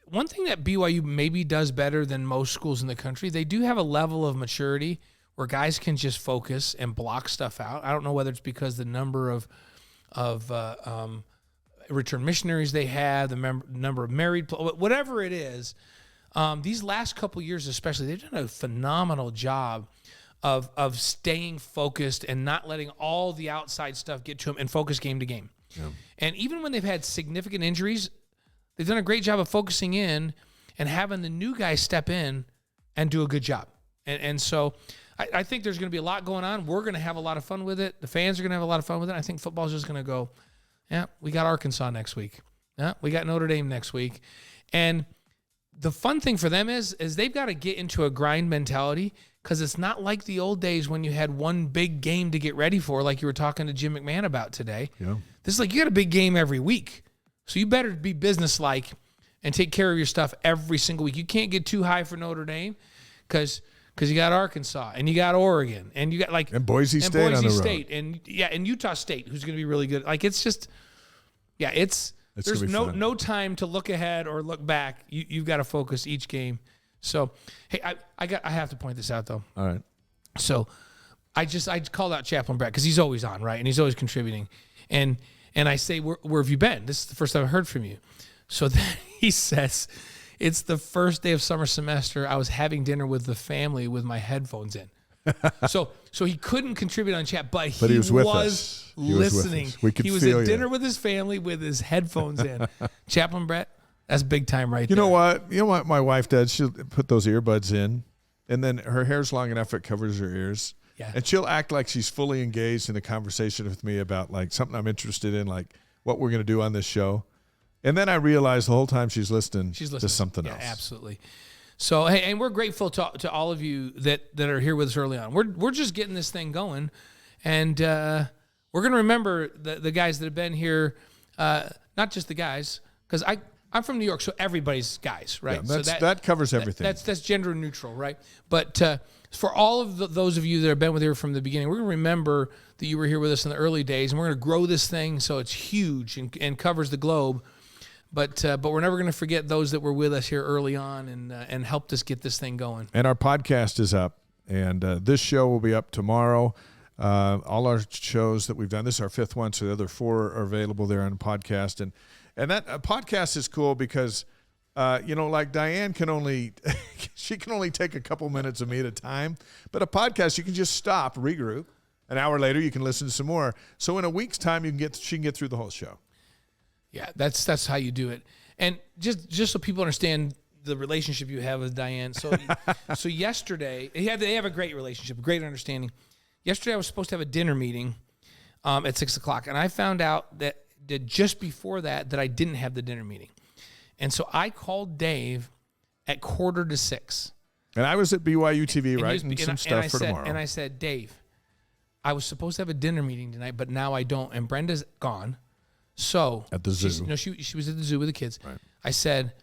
one thing that BYU maybe does better than most schools in the country, they do have a level of maturity where guys can just focus and block stuff out. I don't know whether it's because the number of return missionaries they have, the number of married, whatever it is. These last couple years especially, they've done a phenomenal job of staying focused and not letting all the outside stuff get to them and focus game to game. Yeah. And even when they've had significant injuries, they've done a great job of focusing in and having the new guys step in and do a good job. And so I think there's going to be a lot going on. We're going to have a lot of fun with it. The fans are going to have a lot of fun with it. I think football's just going to go, yeah, we got Arkansas next week. Yeah, we got Notre Dame next week. And the fun thing for them is they've got to get into a grind mentality, because it's not like the old days when you had one big game to get ready for, like you were talking to Jim McMahon about today. Yeah. This is like, you got a big game every week. So you better be businesslike and take care of your stuff every single week. You can't get too high for Notre Dame because you got Arkansas and you got Oregon and you got and Boise State on the road. And Utah State, who's going to be really good. Like, it's just, there's no time to look ahead or look back. You've got to focus each game. So, hey, I have to point this out though. All right. So, I called out Chaplain Brett because he's always on, right, and he's always contributing, and I say, where have you been? This is the first time I heard from you. So then he says, it's the first day of summer semester. I was having dinner with the family with my headphones in. So he couldn't contribute on chat, but he was listening. He was at dinner with his family with his headphones in. Chaplain Brett, that's big time right there. You know what my wife does? She'll put those earbuds in, and then her hair's long enough it covers her ears. Yeah. And she'll act like she's fully engaged in a conversation with me about like something I'm interested in, like what we're going to do on this show. And then I realize the whole time she's listening to something else. Absolutely. So, hey, and we're grateful to all of you that are here with us early on. We're just getting this thing going, and we're going to remember the guys that have been here, not just the guys, because I'm from New York, so everybody's guys, right? Yeah, that covers everything. That's gender neutral, right? But for all of those of you that have been with here from the beginning, we're going to remember that you were here with us in the early days, and we're going to grow this thing so it's huge and covers the globe. But we're never going to forget those that were with us here early on and helped us get this thing going. And our podcast is up, and this show will be up tomorrow. All our shows that we've done, this is our fifth one, so the other four are available there on the podcast. And that podcast is cool because, like Diane can only take a couple minutes of me at a time. But a podcast, you can just stop, regroup. An hour later, you can listen to some more. So in a week's time, she can get through the whole show. Yeah, that's how you do it. And just so people understand the relationship you have with Diane. So so yesterday, they have a great relationship, a great understanding. Yesterday I was supposed to have a dinner meeting at 6:00, and I found out that just before that I didn't have the dinner meeting. And so I called Dave at 5:45. And I was at BYU TV And writing some stuff for tomorrow. And I said, Dave, I was supposed to have a dinner meeting tonight, but now I don't. And Brenda's gone. So at the zoo. She was at the zoo with the kids. Right. I said,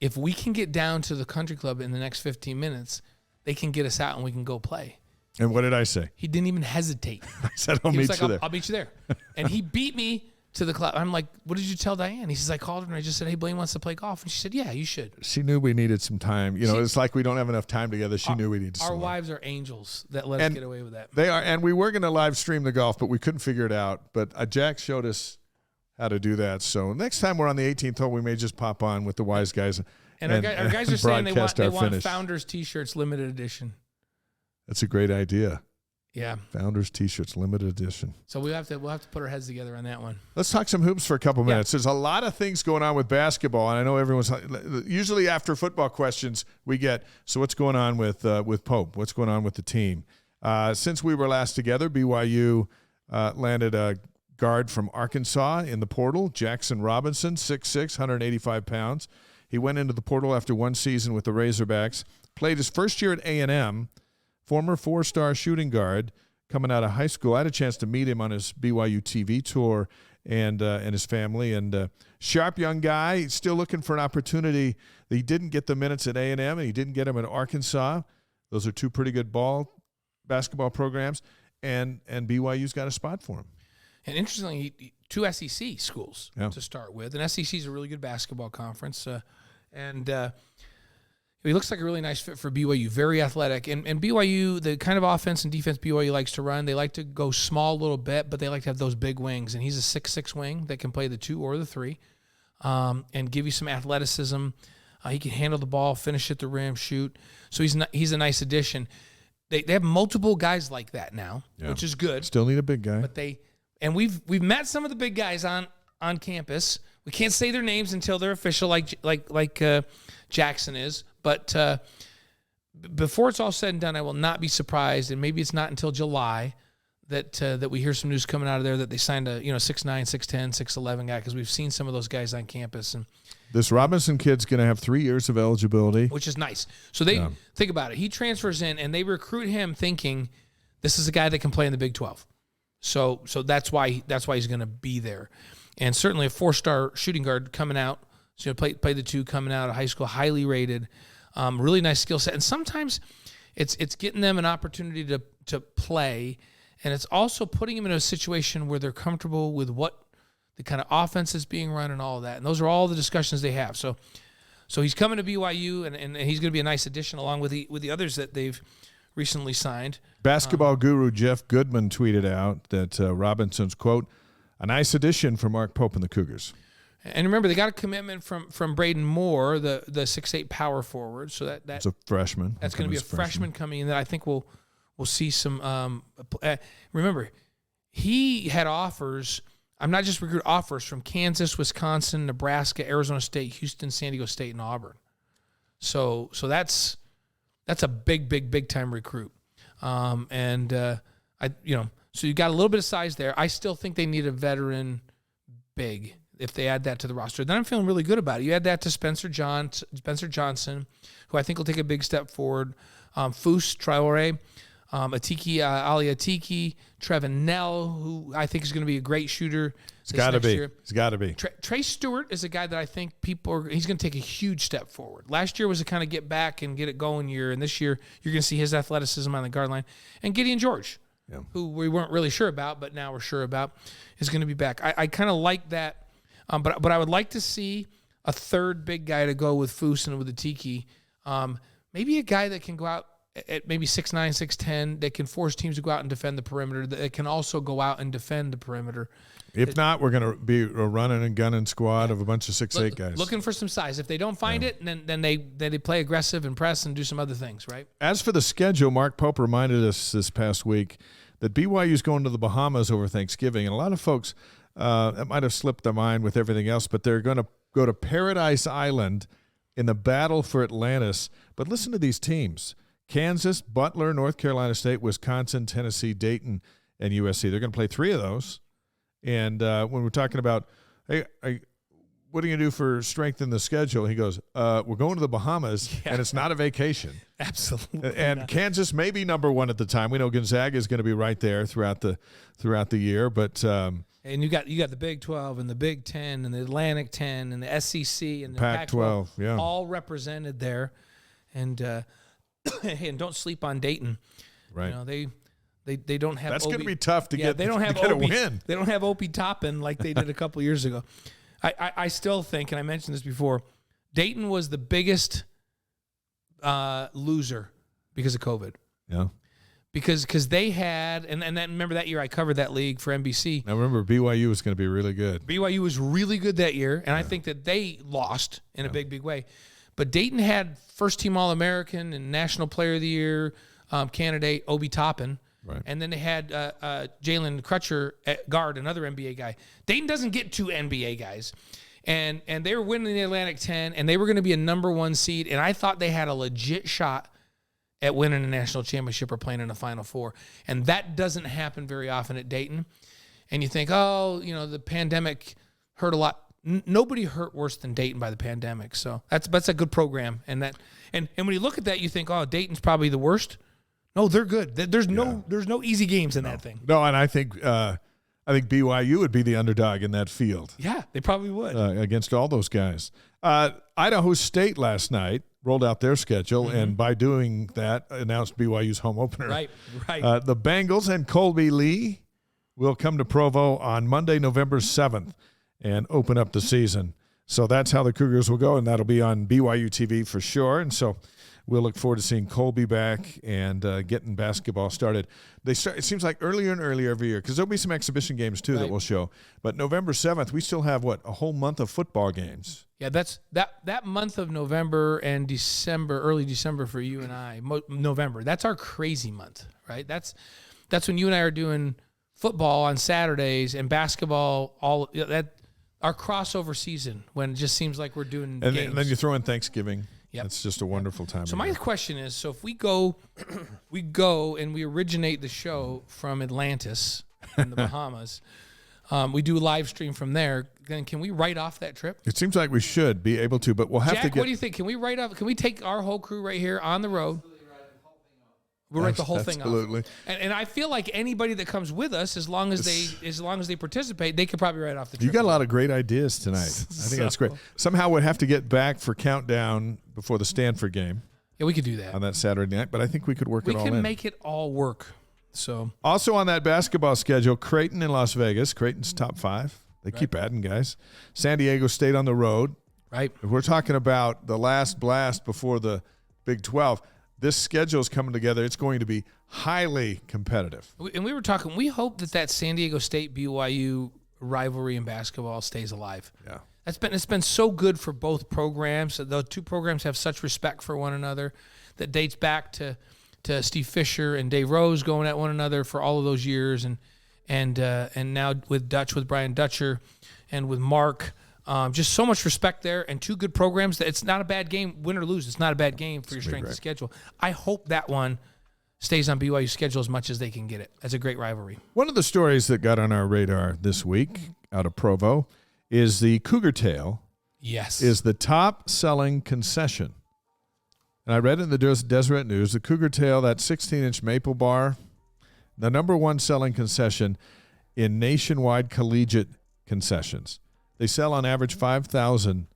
if we can get down to the country club in the next 15 minutes, they can get us out and we can go play. And what did I say? He didn't even hesitate. I said, I'll He meet was you like, there. I'll meet you there. And he beat me to the club. I'm like, what did you tell Diane? He says, I called her and I just said, hey, Blaine wants to play golf. And she said, yeah, you should. She knew we needed some time. It's like we don't have enough time together. She knew we needed some Our time. wives are angels that let us get away with that. They are. And we were going to live stream the golf, but we couldn't figure it out. But Jack showed us how to do that. So next time we're on the 18th hole, we may just pop on with the wise guys. And our guys are saying they want finish. Founders T-shirts limited edition. That's a great idea. Yeah. Founders T-shirts limited edition. So we'll have to put our heads together on that one. Let's talk some hoops for a couple minutes. There's a lot of things going on with basketball, and I know everyone's usually after football questions we get. So what's going on with Pope? What's going on with the team? Since we were last together, BYU landed a guard from Arkansas in the portal, Jackson Robinson, 6'6", 185 pounds. He went into the portal after one season with the Razorbacks, played his first year at A&M, former four-star shooting guard coming out of high school. I had a chance to meet him on his BYU TV tour and his family. And sharp young guy, still looking for an opportunity. He didn't get the minutes at A&M, and he didn't get them at Arkansas. Those are two pretty good basketball programs, and BYU's got a spot for him. And interestingly, two SEC schools to start with. And SEC is a really good basketball conference. He looks like a really nice fit for BYU, very athletic. And BYU, the kind of offense and defense BYU likes to run, they like to go small a little bit, but they like to have those big wings. And he's a 6'6" wing that can play the 2 or the 3 and give you some athleticism. He can handle the ball, finish at the rim, shoot. So he's a nice addition. They have multiple guys like that now, which is good. Still need a big guy. But and we've met some of the big guys on campus. We can't say their names until they're official, like Jackson is. But before it's all said and done, I will not be surprised, and maybe it's not until July that we hear some news coming out of there that they signed a 6'9", 6'10", 6'11" guy, because we've seen some of those guys on campus. And this Robinson kid's going to have 3 years of eligibility, which is nice. So they think about it. He transfers in, and they recruit him thinking this is a guy that can play in the Big 12. So that's why he's going to be there. And certainly a 4-star shooting guard coming out, so play the 2 coming out of high school, highly rated, really nice skill set. And sometimes it's getting them an opportunity to play, and it's also putting them in a situation where they're comfortable with what the kind of offense is being run and all of that. And those are all the discussions they have. So he's coming to BYU, and he's going to be a nice addition along with the others that they've recently signed. Basketball guru Jeff Goodman tweeted out that Robinson's, quote, a nice addition for Mark Pope and the Cougars. And remember, they got a commitment from Braden Moore, the 6'8" power forward. So that's a freshman. That's going to be a freshman coming in that I think we'll see some. Remember, he had offers. I'm not just recruit offers from Kansas, Wisconsin, Nebraska, Arizona State, Houston, San Diego State, and Auburn. So that's a big time recruit. So you got a little bit of size there. I still think they need a veteran big if they add that to the roster. Then I'm feeling really good about it. You add that to Spencer Johnson, who I think will take a big step forward. Fus Traore, Atiki Ali-Atiki, Trevin Nell, who I think is going to be a great shooter. He's got to be. He's got to be. Trey Stewart is a guy that I think he's going to take a huge step forward. Last year was a kind of get back and get it going year, and this year you're going to see his athleticism on the guard line. And Gideon George, who we weren't really sure about, but now we're sure about, is going to be back. I kind of like that. But I would like to see a third big guy to go with Fus and with the Tiki. Maybe a guy that can go out at maybe 6'9", 6'10", that can force teams to go out and defend the perimeter, that can also go out and defend the perimeter. If not, we're going to be a running and gunning squad of a bunch of 6'8" guys. Looking for some size. If they don't find it, then they play aggressive and press and do some other things, right? As for the schedule, Mark Pope reminded us this past week that BYU is going to the Bahamas over Thanksgiving, and a lot of folks – it might have slipped their mind with everything else, but they're going to go to Paradise Island in the battle for Atlantis. But listen to these teams: Kansas, Butler, North Carolina State, Wisconsin, Tennessee, Dayton, and USC. They're going to play 3 of those. And when we're talking about, hey, what are you going to do for strength in the schedule? He goes, we're going to the Bahamas, and it's not a vacation. Absolutely. And not. Kansas may be number one at the time. We know Gonzaga is going to be right there throughout the year, but and you got the Big 12 and the Big 10 and the Atlantic 10 and the SEC and the Pac-12, yeah, all represented there. And and don't sleep on Dayton. right. You know, they don't have. That's going to be tough to get. They don't have to get a Opie, win. They don't have Opie Toppin like they did a couple years ago. I still think, and I mentioned this before, Dayton was the biggest loser because of COVID. Yeah. Because they had, and then remember that year I covered that league for NBC. I remember BYU was going to be really good. BYU was really good that year, and I think that they lost in a big way. But Dayton had first-team All-American and National Player of the Year candidate Obi Toppin. Right. And then they had Jalen Crutcher at guard, another NBA guy. Dayton doesn't get two NBA guys. And they were winning the Atlantic 10, and they were going to be a number 1 seed. And I thought they had a legit shot at winning a national championship or playing in a Final Four. And that doesn't happen very often at Dayton. And you think, oh, you know, the pandemic hurt a lot. Nobody hurt worse than Dayton by the pandemic. So that's a good program. And when you look at that, you think, oh, Dayton's probably the worst. No, they're good. There's no easy games in that thing. No, and I think BYU would be the underdog in that field. Yeah, they probably would. Against all those guys. Idaho State last night rolled out their schedule, and by doing that, announced BYU's home opener. Right. The Bengals and Colby Lee will come to Provo on Monday, November 7th, and open up the season. So that's how the Cougars will go, and that'll be on BYU TV for sure. And so we'll look forward to seeing Colby back and getting basketball started. It seems like earlier and earlier every year, because there'll be some exhibition games too that we'll show. But November 7th, we still have a whole month of football games. Yeah, that's that month of November and December, early December for you and I. November, that's our crazy month, right? That's when you and I are doing football on Saturdays and basketball. Our crossover season, when it just seems like we're doing games. And then you throw in Thanksgiving. Yep. It's just a wonderful time. So my question is, so if we go and we originate the show from Atlantis in the Bahamas, we do a live stream from there, then can we write off that trip? It seems like we should be able to, but we'll have Jack, to get. what do you think? Can we write off? Can we take our whole crew right here on the road? We'll write the whole thing off. Absolutely. And I feel like anybody that comes with us, as long as they participate, they could probably write off the trip. You got a lot of great ideas tonight. I think that's great. Somehow we'd have to get back for countdown before the Stanford game. Yeah, we could do that on that Saturday night, but I think we could work it all in. We can make it all work. So also on that basketball schedule, Creighton in Las Vegas. Creighton's top 5. They keep adding guys. San Diego State on the road. Right. If we're talking about the last blast before the Big 12. This schedule is coming together. It's going to be highly competitive. And we were talking, we hope that San Diego State BYU rivalry in basketball stays alive. Yeah. It's been so good for both programs. The two programs have such respect for one another that dates back to Steve Fisher and Dave Rose going at one another for all of those years, and now with Brian Dutcher and with Mark. Just so much respect there, and two good programs. That it's not a bad game, win or lose. It's not a bad game for your strength of schedule. I hope that one stays on BYU's schedule as much as they can get it. That's a great rivalry. One of the stories that got on our radar this week out of Provo is the Cougar Tail. Yes, is the top-selling concession. And I read in the Deseret News, the Cougar Tail, that 16-inch maple bar, the number one selling concession in nationwide collegiate concessions. They sell on average 5,000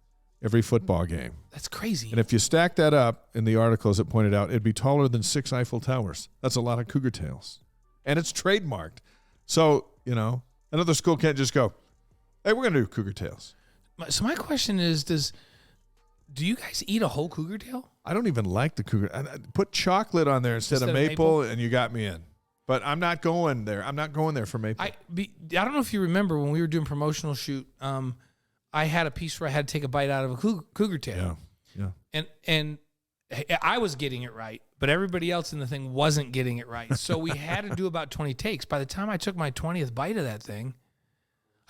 every football game. That's crazy. And if you stack that up in the article, as it pointed out, it'd be taller than 6 Eiffel Towers. That's a lot of Cougar Tails. And it's trademarked. So, another school can't just go, hey, we're going to do Cougar Tails. So my question is, do you guys eat a whole Cougar Tail? I don't even like the Cougar. Put chocolate on there instead of maple, and you got me in. But I'm not going there. I'm not going there for maple. I don't know if you remember when we were doing promotional shoot. I had a piece where I had to take a bite out of a Cougar Tail. Yeah. And I was getting it right, but everybody else in the thing wasn't getting it right. So we had to do about 20 takes. By the time I took my 20th bite of that thing,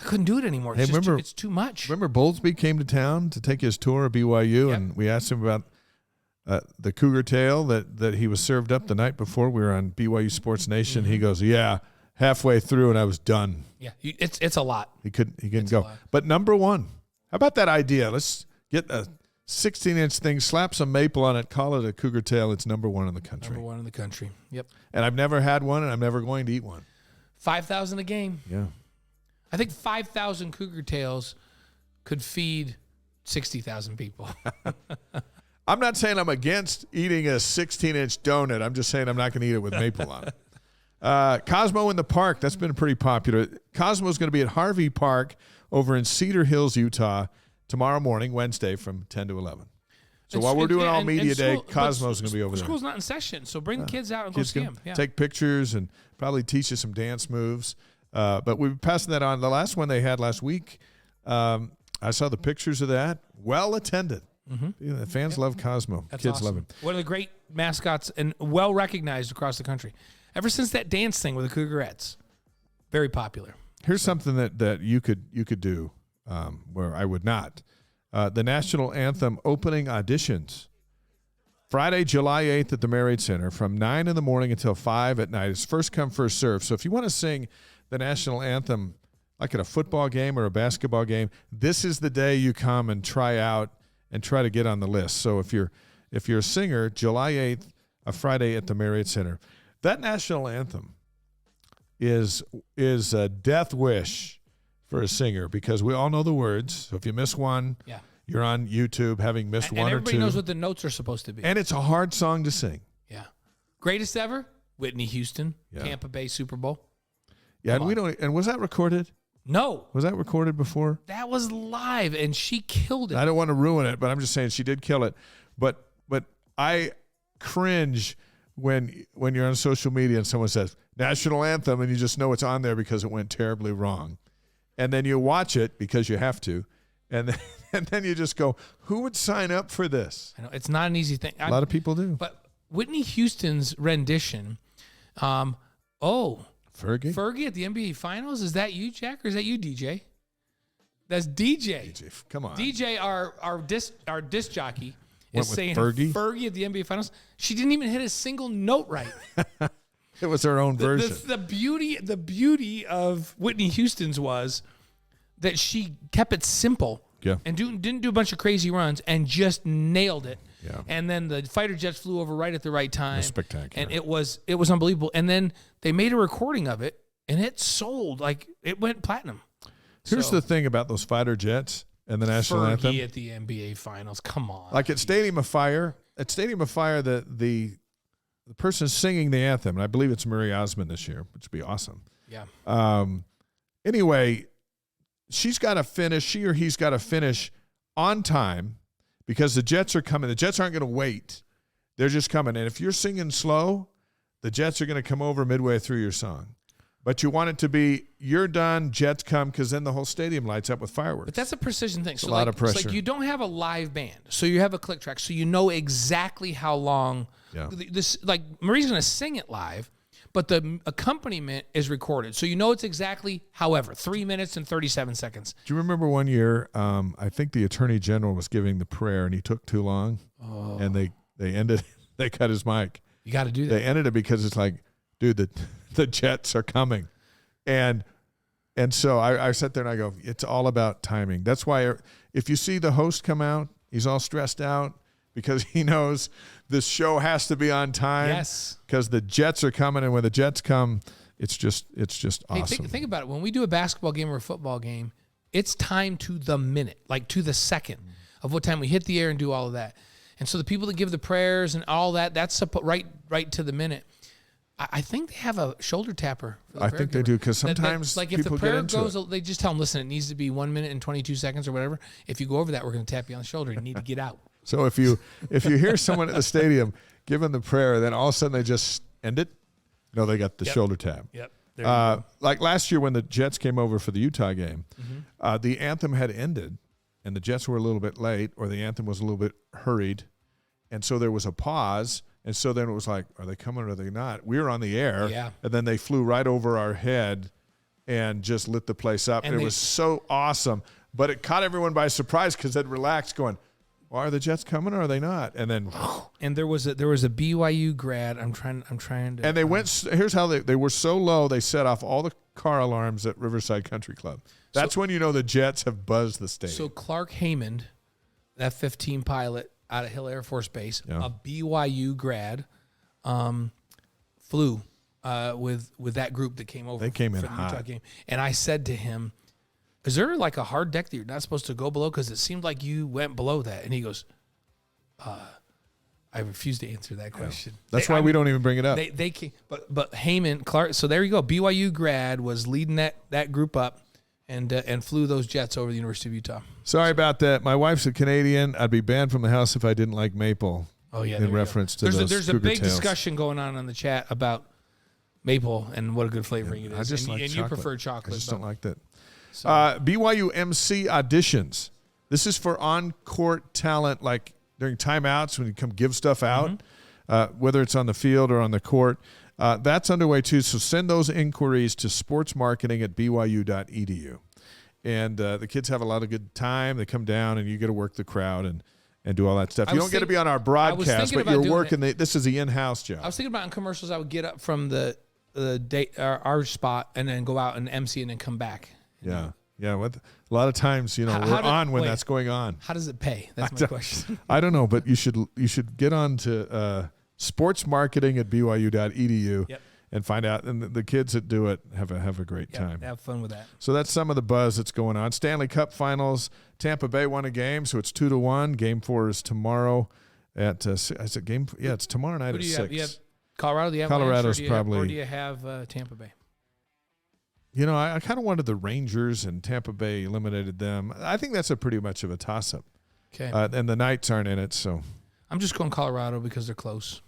I couldn't do it anymore. It's too much. Remember Bowlesby came to town to take his tour of BYU, and we asked him about the Cougar Tail that he was served up the night before. We were on BYU Sports Nation. Mm-hmm. He goes, yeah, halfway through, and I was done. Yeah, it's a lot. He couldn't go. But number one How about that idea? Let's get a 16-inch thing, slap some maple on it, call it a cougar tail. It's number one in the country. Number one in the country. Yep. And I've never had one, and I'm never going to eat one. $5,000 a game. Yeah. I think 5,000 cougar tails could feed 60,000 people. I'm not saying I'm against eating a 16-inch donut. I'm just saying I'm not going to eat it with maple on it. Cosmo in the Park, that's been pretty popular. Cosmo's going to be at Harvey Park over in Cedar Hills, Utah, tomorrow morning, Wednesday, from 10 to 11. So while we're doing all media day, Cosmo's going to be over there. School's not in session, so bring the kids out and go see them. Yeah. Take pictures and probably teach you some dance moves. But we're passing that on. The last one they had last week, I saw the pictures of that. Well attended. Mm-hmm. The fans love Cosmo. That's kids awesome. love him. One of the great mascots and well recognized across the country. Ever since that dance thing with the Cougarettes, very popular. Here's something that you could do where I would not. The national anthem opening auditions. Friday, July 8th at the Marriott Center from 9 in the morning until 5 at night. It's first come, first serve. So if you want to sing the national anthem like at a football game or a basketball game, this is the day you come and try out and try to get on the list. So if you're a singer, July 8th, a Friday at the Marriott Center. That national anthem is a death wish for a singer because we all know the words. So if you miss one, you're on YouTube having missed one or two. Everybody knows what the notes are supposed to be. And it's a hard song to sing. Yeah. Greatest ever? Whitney Houston, Tampa Bay Super Bowl. Yeah, and was that recorded? No. Was that recorded before? That was live, and she killed it. I don't want to ruin it, but I'm just saying she did kill it. But I cringe when you're on social media and someone says national anthem and you just know it's on there because it went terribly wrong. And then you watch it because you have to. And then you just go, who would sign up for this? I know it's not an easy thing. A lot of people do. But Whitney Houston's rendition, Fergie at the NBA Finals, is that you, Jack, or is that you, DJ? That's DJ. DJ, come on. DJ, our disc jockey, is saying Fergie at the NBA Finals. She didn't even hit a single note right. It was her own version. The beauty of Whitney Houston's was that she kept it simple and didn't do a bunch of crazy runs and just nailed it. Yeah. And then the fighter jets flew over right at the right time. Spectacular. And it was unbelievable. And then they made a recording of it, and it sold. Like, it went platinum. Here's the thing about those fighter jets and the national anthem. Fergie at the NBA Finals. Come on. Like at Stadium of Fire, the person singing the anthem, and I believe it's Marie Osmond this year, which would be awesome. Yeah. Anyway, she or he's got to finish on time because the Jets are coming. The Jets aren't going to wait. They're just coming. And if you're singing slow, the Jets are going to come over midway through your song. But you want it to be, you're done, Jets come, because then the whole stadium lights up with fireworks. But that's a precision thing. It's a lot of pressure. It's like you don't have a live band, so you have a click track, so you know exactly how long. Yeah. This, like, Marie's going to sing it live, but the accompaniment is recorded, so you know it's exactly, however, 3 minutes and 37 seconds. Do you remember one year, I think the Attorney General was giving the prayer, and he took too long, and they cut his mic. You got to do that. They ended it because it's like, dude, the Jets are coming. And so I sat there and I go, it's all about timing. That's why if you see the host come out, he's all stressed out because he knows this show has to be on time. Yes. Because the Jets are coming, and when the Jets come, it's just awesome. Hey, think about it. When we do a basketball game or a football game, it's time to the minute, like to the second of what time we hit the air and do all of that. And so the people that give the prayers and all that, that's right to the minute. I think they have a shoulder tapper. I think they do because sometimes like if the people prayer get into goes, it. they just tell them, listen, it needs to be 1 minute and 22 seconds or whatever. If you go over that, we're going to tap you on the shoulder. You need to get out. So if you hear someone at the stadium giving the prayer, then all of a sudden they just end it. No, they got the shoulder tap. Yep. There you go. Like last year when the Jets came over for the Utah game, the anthem had ended, and the Jets were a little bit late, or the anthem was a little bit hurried, and so there was a pause. And so then it was like, are they coming or are they not? We were on the air, and then they flew right over our head and just lit the place up. And it was so awesome. But it caught everyone by surprise because they'd relaxed going, Well, are the Jets coming or are they not? And then, and there was a BYU grad. I'm trying to. And they went. Here's how they were so low they set off all the car alarms at Riverside Country Club. That's when you know the Jets have buzzed the stadium. So Clark Haymond, F-15 pilot out of Hill Air Force Base, a BYU grad, flew with that group that came over. They came in for the Utah hot. game, and I said to him, "Is there like a hard deck that you're not supposed to go below? Because it seemed like you went below that." And he goes, "I refuse to answer that question." That's why we don't even bring it up. They came, but Heyman Clark. So there you go. BYU grad was leading that group up, and flew those jets over the University of Utah. Sorry about that. My wife's a Canadian. I'd be banned from the house if I didn't like maple. Oh yeah, in reference to those there's a cougar big tails. discussion going on the chat about maple and what a good flavoring it is. I just and, like and chocolate. you prefer chocolate. I just but- don't like that. So- BYU MC auditions. This is for on-court talent, like during timeouts when you come give stuff out, whether it's on the field or on the court. That's underway too. So send those inquiries to sportsmarketing@byu.edu. And the kids have a lot of good time. They come down and you get to work the crowd and do all that stuff. You don't get to be on our broadcast, but you're working. This is the in-house job. I was thinking about in commercials, I would get up from the date, our spot and then go out and MC and then come back. Yeah. A lot of times, we're on when that's going on. How does it pay? That's my question. I don't know, but you should get on to sportsmarketing@byu.edu and find out. And the kids that do it have a great time. Have fun with that. So that's some of the buzz that's going on. Stanley Cup Finals. Tampa Bay won a game, so it's 2-1. Game 4 is tomorrow at is it game? Yeah, it's tomorrow night Who at do you 6. have? You have Colorado. The Avalanche, Colorado's probably. Or do you have Tampa Bay? I kind of wanted the Rangers, and Tampa Bay eliminated them. I think that's a pretty much of a toss-up. Okay. And the Knights aren't in it, so. I'm just going Colorado because they're close.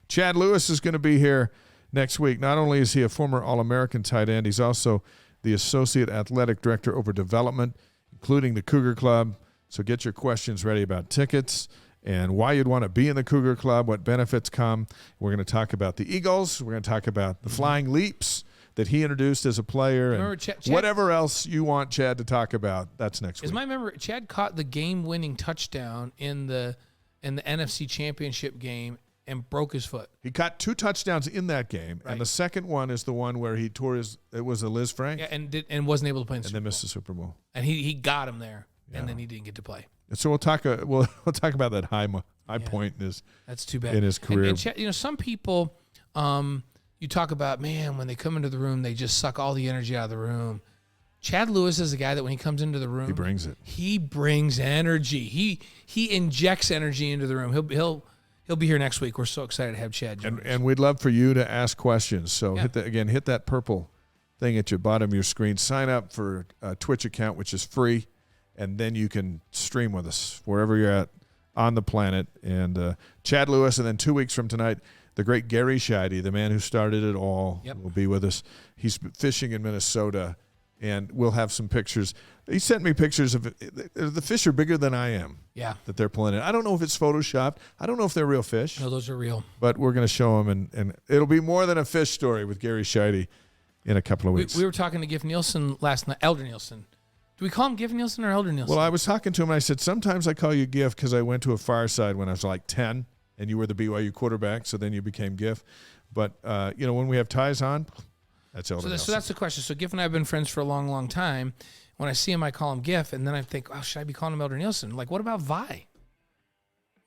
Chad Lewis is going to be here next week. Not only is he a former All-American tight end, he's also the Associate Athletic Director over Development, including the Cougar Club. So get your questions ready about tickets and why you'd want to be in the Cougar Club, what benefits come. We're going to talk about the Eagles. We're going to talk about the Flying Leaps that he introduced as a player, and Chad, whatever else you want Chad to talk about, that's next week. Is my memory, Chad caught the game-winning touchdown in the NFC Championship game and broke his foot. He caught 2 touchdowns in that game, Right. and the second one is the one where he tore it was a Liz Frank, Yeah, and wasn't able to play in the and Super then Bowl. missed the Super Bowl. And he got him there, and then he didn't get to play. And so we'll talk about that high point in his That's too bad in his career. And Chad, some people, you talk about, man, when they come into the room, they just suck all the energy out of the room. Chad Lewis is a guy that when he comes into the room, He brings it. He brings energy. He injects energy into the room. He'll be here next week. We're so excited to have Chad join us. And we'd love for you to ask questions. So hit that purple thing at your bottom of your screen. Sign up for a Twitch account, which is free, and then you can stream with us wherever you're at on the planet. And Chad Lewis, and then 2 weeks from tonight, the great Gary Scheide, the man who started it all, will be with us. He's fishing in Minnesota, and we'll have some pictures. He sent me pictures of the fish are bigger than I am. Yeah. That they're pulling in. I don't know if it's photoshopped. I don't know if they're real fish. No, those are real. But we're going to show them, and it'll be more than a fish story with Gary Scheide in a couple of weeks. We were talking to Giff Nielsen last night, Elder Nielsen. Do we call him Giff Nielsen or Elder Nielsen? Well, I was talking to him, and I said, sometimes I call you Giff because I went to a fireside when I was like 10, and you were the BYU quarterback, so then you became Giff. But, when we have ties on, that's Elder Nielsen. So that's the question. So Giff and I have been friends for a long, long time. When I see him, I call him Giff, and then I think, oh, should I be calling him Elder Nielsen? Like, what about Vi?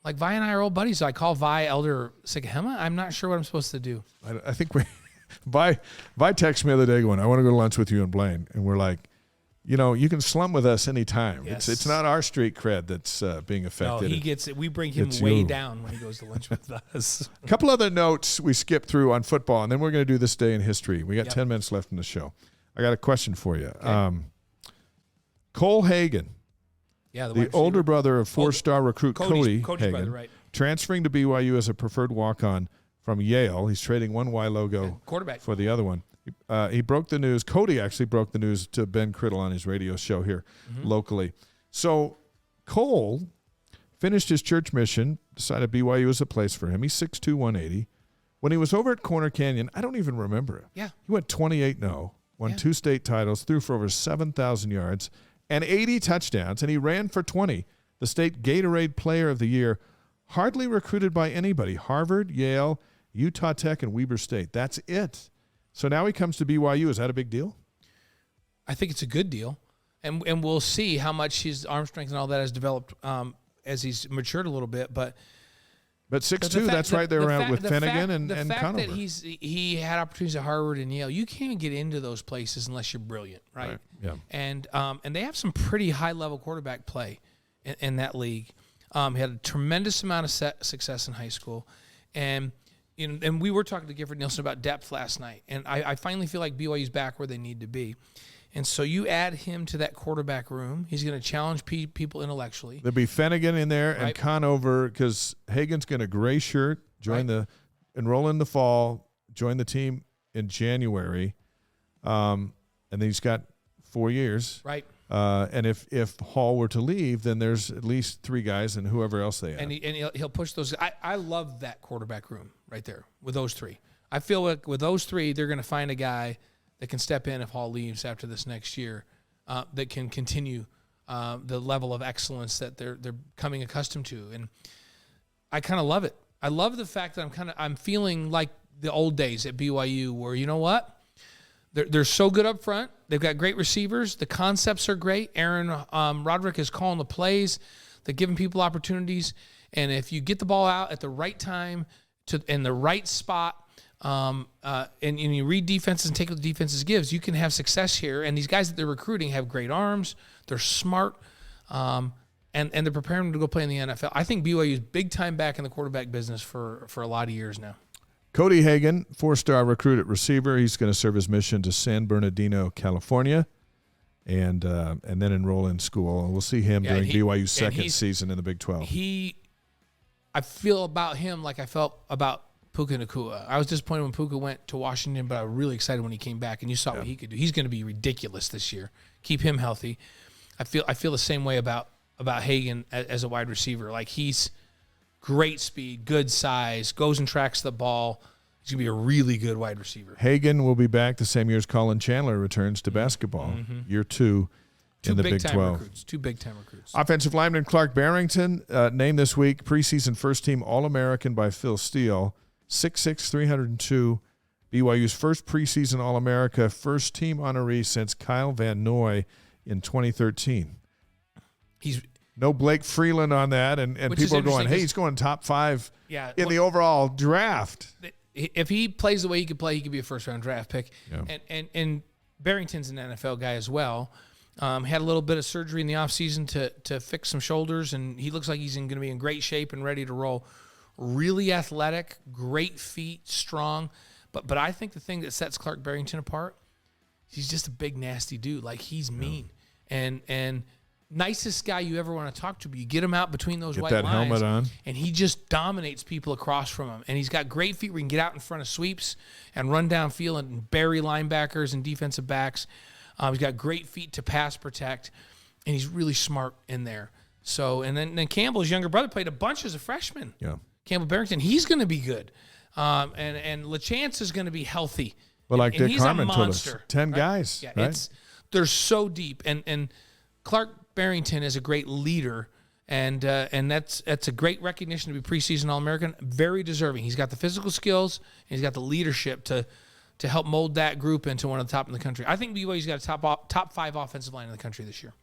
Like, Vi and I are old buddies. So I call Vi Elder Sikahema. I'm not sure what I'm supposed to do. I think Vi texted me the other day going, I want to go to lunch with you and Blaine. And we're like, you can slum with us anytime. Yes. It's not our street cred that's being affected. No, he gets it. We bring him It's way you. down when he goes to lunch with us. A couple other notes we skipped through on football, and then we're going to do this day in history. We got Yep. 10 minutes left in the show. I got a question for you. Okay. Cole Hagan, Yeah, the older brother of four-star recruit Cody Cody's Hagan, brother, right? transferring to BYU as a preferred walk-on from Yale. He's trading one Y logo Quarterback. for the other one. He broke the news. Cody actually broke the news to Ben Criddle on his radio show here locally. So Cole finished his church mission, decided BYU was a place for him. He's 6'2", 180. When he was over at Corner Canyon, I don't even remember it. Yeah. He went 28-0, won 2 state titles, threw for over 7,000 yards and 80 touchdowns, and he ran for 20 the state Gatorade Player of the Year, hardly recruited by anybody. Harvard, Yale, Utah Tech, and Weber State. That's it. So now he comes to BYU. Is that a big deal? I think it's a good deal. And we'll see how much his arm strength and all that has developed as he's matured a little bit. But 6'2", that's right there around with Finnegan and the fact Conover. that he had opportunities at Harvard and Yale, you can't get into those places unless you're brilliant, right? Yeah. And they have some pretty high level quarterback play in that league. He had a tremendous amount of success in high school, and we were talking to Gifford Nielsen about depth last night, and I finally feel like BYU's back where they need to be. And so you add him to that quarterback room. He's going to challenge people intellectually. There'll be Finnegan in there and Conover, because Hagan's going to gray shirt, enroll in the fall, join the team in January, and then he's got 4 years. Right. And if Hall were to leave, then there's at least 3 guys and whoever else they have. And he'll push those. I love that quarterback room right there with those 3. I feel like with those 3, they're going to find a guy that can step in if Hall leaves after this next year, that can continue the level of excellence that they're becoming accustomed to. And I kind of love it. I love the fact that I'm feeling like the old days at BYU, where you know what, they're so good up front. They've got great receivers. The concepts are great. Aaron Roderick is calling the plays. They're giving people opportunities. And if you get the ball out at the right time in the right spot, and you read defenses and take what the defenses gives, you can have success here. And these guys that they're recruiting have great arms. They're smart, and they're preparing them to go play in the NFL. I think BYU is big time back in the quarterback business for a lot of years now. Cody Hagan, 4-star recruit at receiver. He's going to serve his mission to San Bernardino, California, and then enroll in school. We'll see him during BYU's second season in the Big 12. I feel about him like I felt about Puka Nacua. I was disappointed when Puka went to Washington, but I was really excited when he came back, and you saw what he could do. He's going to be ridiculous this year. Keep him healthy. I feel the same way about Hagan as a wide receiver. Like, he's great speed, good size, goes and tracks the ball. He's going to be a really good wide receiver. Hagan will be back the same year as Colin Chandler returns to basketball, year 2 in the Big 12. 2 big-time recruits. Offensive lineman Clark Barrington, named this week preseason first-team All-American by Phil Steele. 6'6", 302, BYU's first preseason All-America, first-team honoree since Kyle Van Noy in 2013. He's no Blake Freeland on that, and people are going, hey, he's going top 5 in the overall draft. If he plays the way he could play, he could be a first-round draft pick. Yeah. And Barrington's an NFL guy as well. Had a little bit of surgery in the offseason to fix some shoulders, and he looks like he's going to be in great shape and ready to roll. Really athletic, great feet, strong. But I think the thing that sets Clark Barrington apart, he's just a big, nasty dude. Like, he's mean. And nicest guy you ever want to talk to, but you get him out between those white lines. Get that helmet on. And he just dominates people across from him. And he's got great feet where he can get out in front of sweeps and run downfield and bury linebackers and defensive backs. He's got great feet to pass protect, and he's really smart in there. So, and then Campbell's younger brother played a bunch as a freshman. Yeah. Campbell Barrington, he's going to be good. And LaChance is going to be healthy. Well, like Dick Harmon told us, 10 right? guys. Yeah, right? They're so deep. And Clark Barrington is a great leader, and that's a great recognition to be preseason All-American. Very deserving. He's got the physical skills, and he's got the leadership to help mold that group into one of the top in the country. I think BYU's got a top 5 offensive line in the country this year.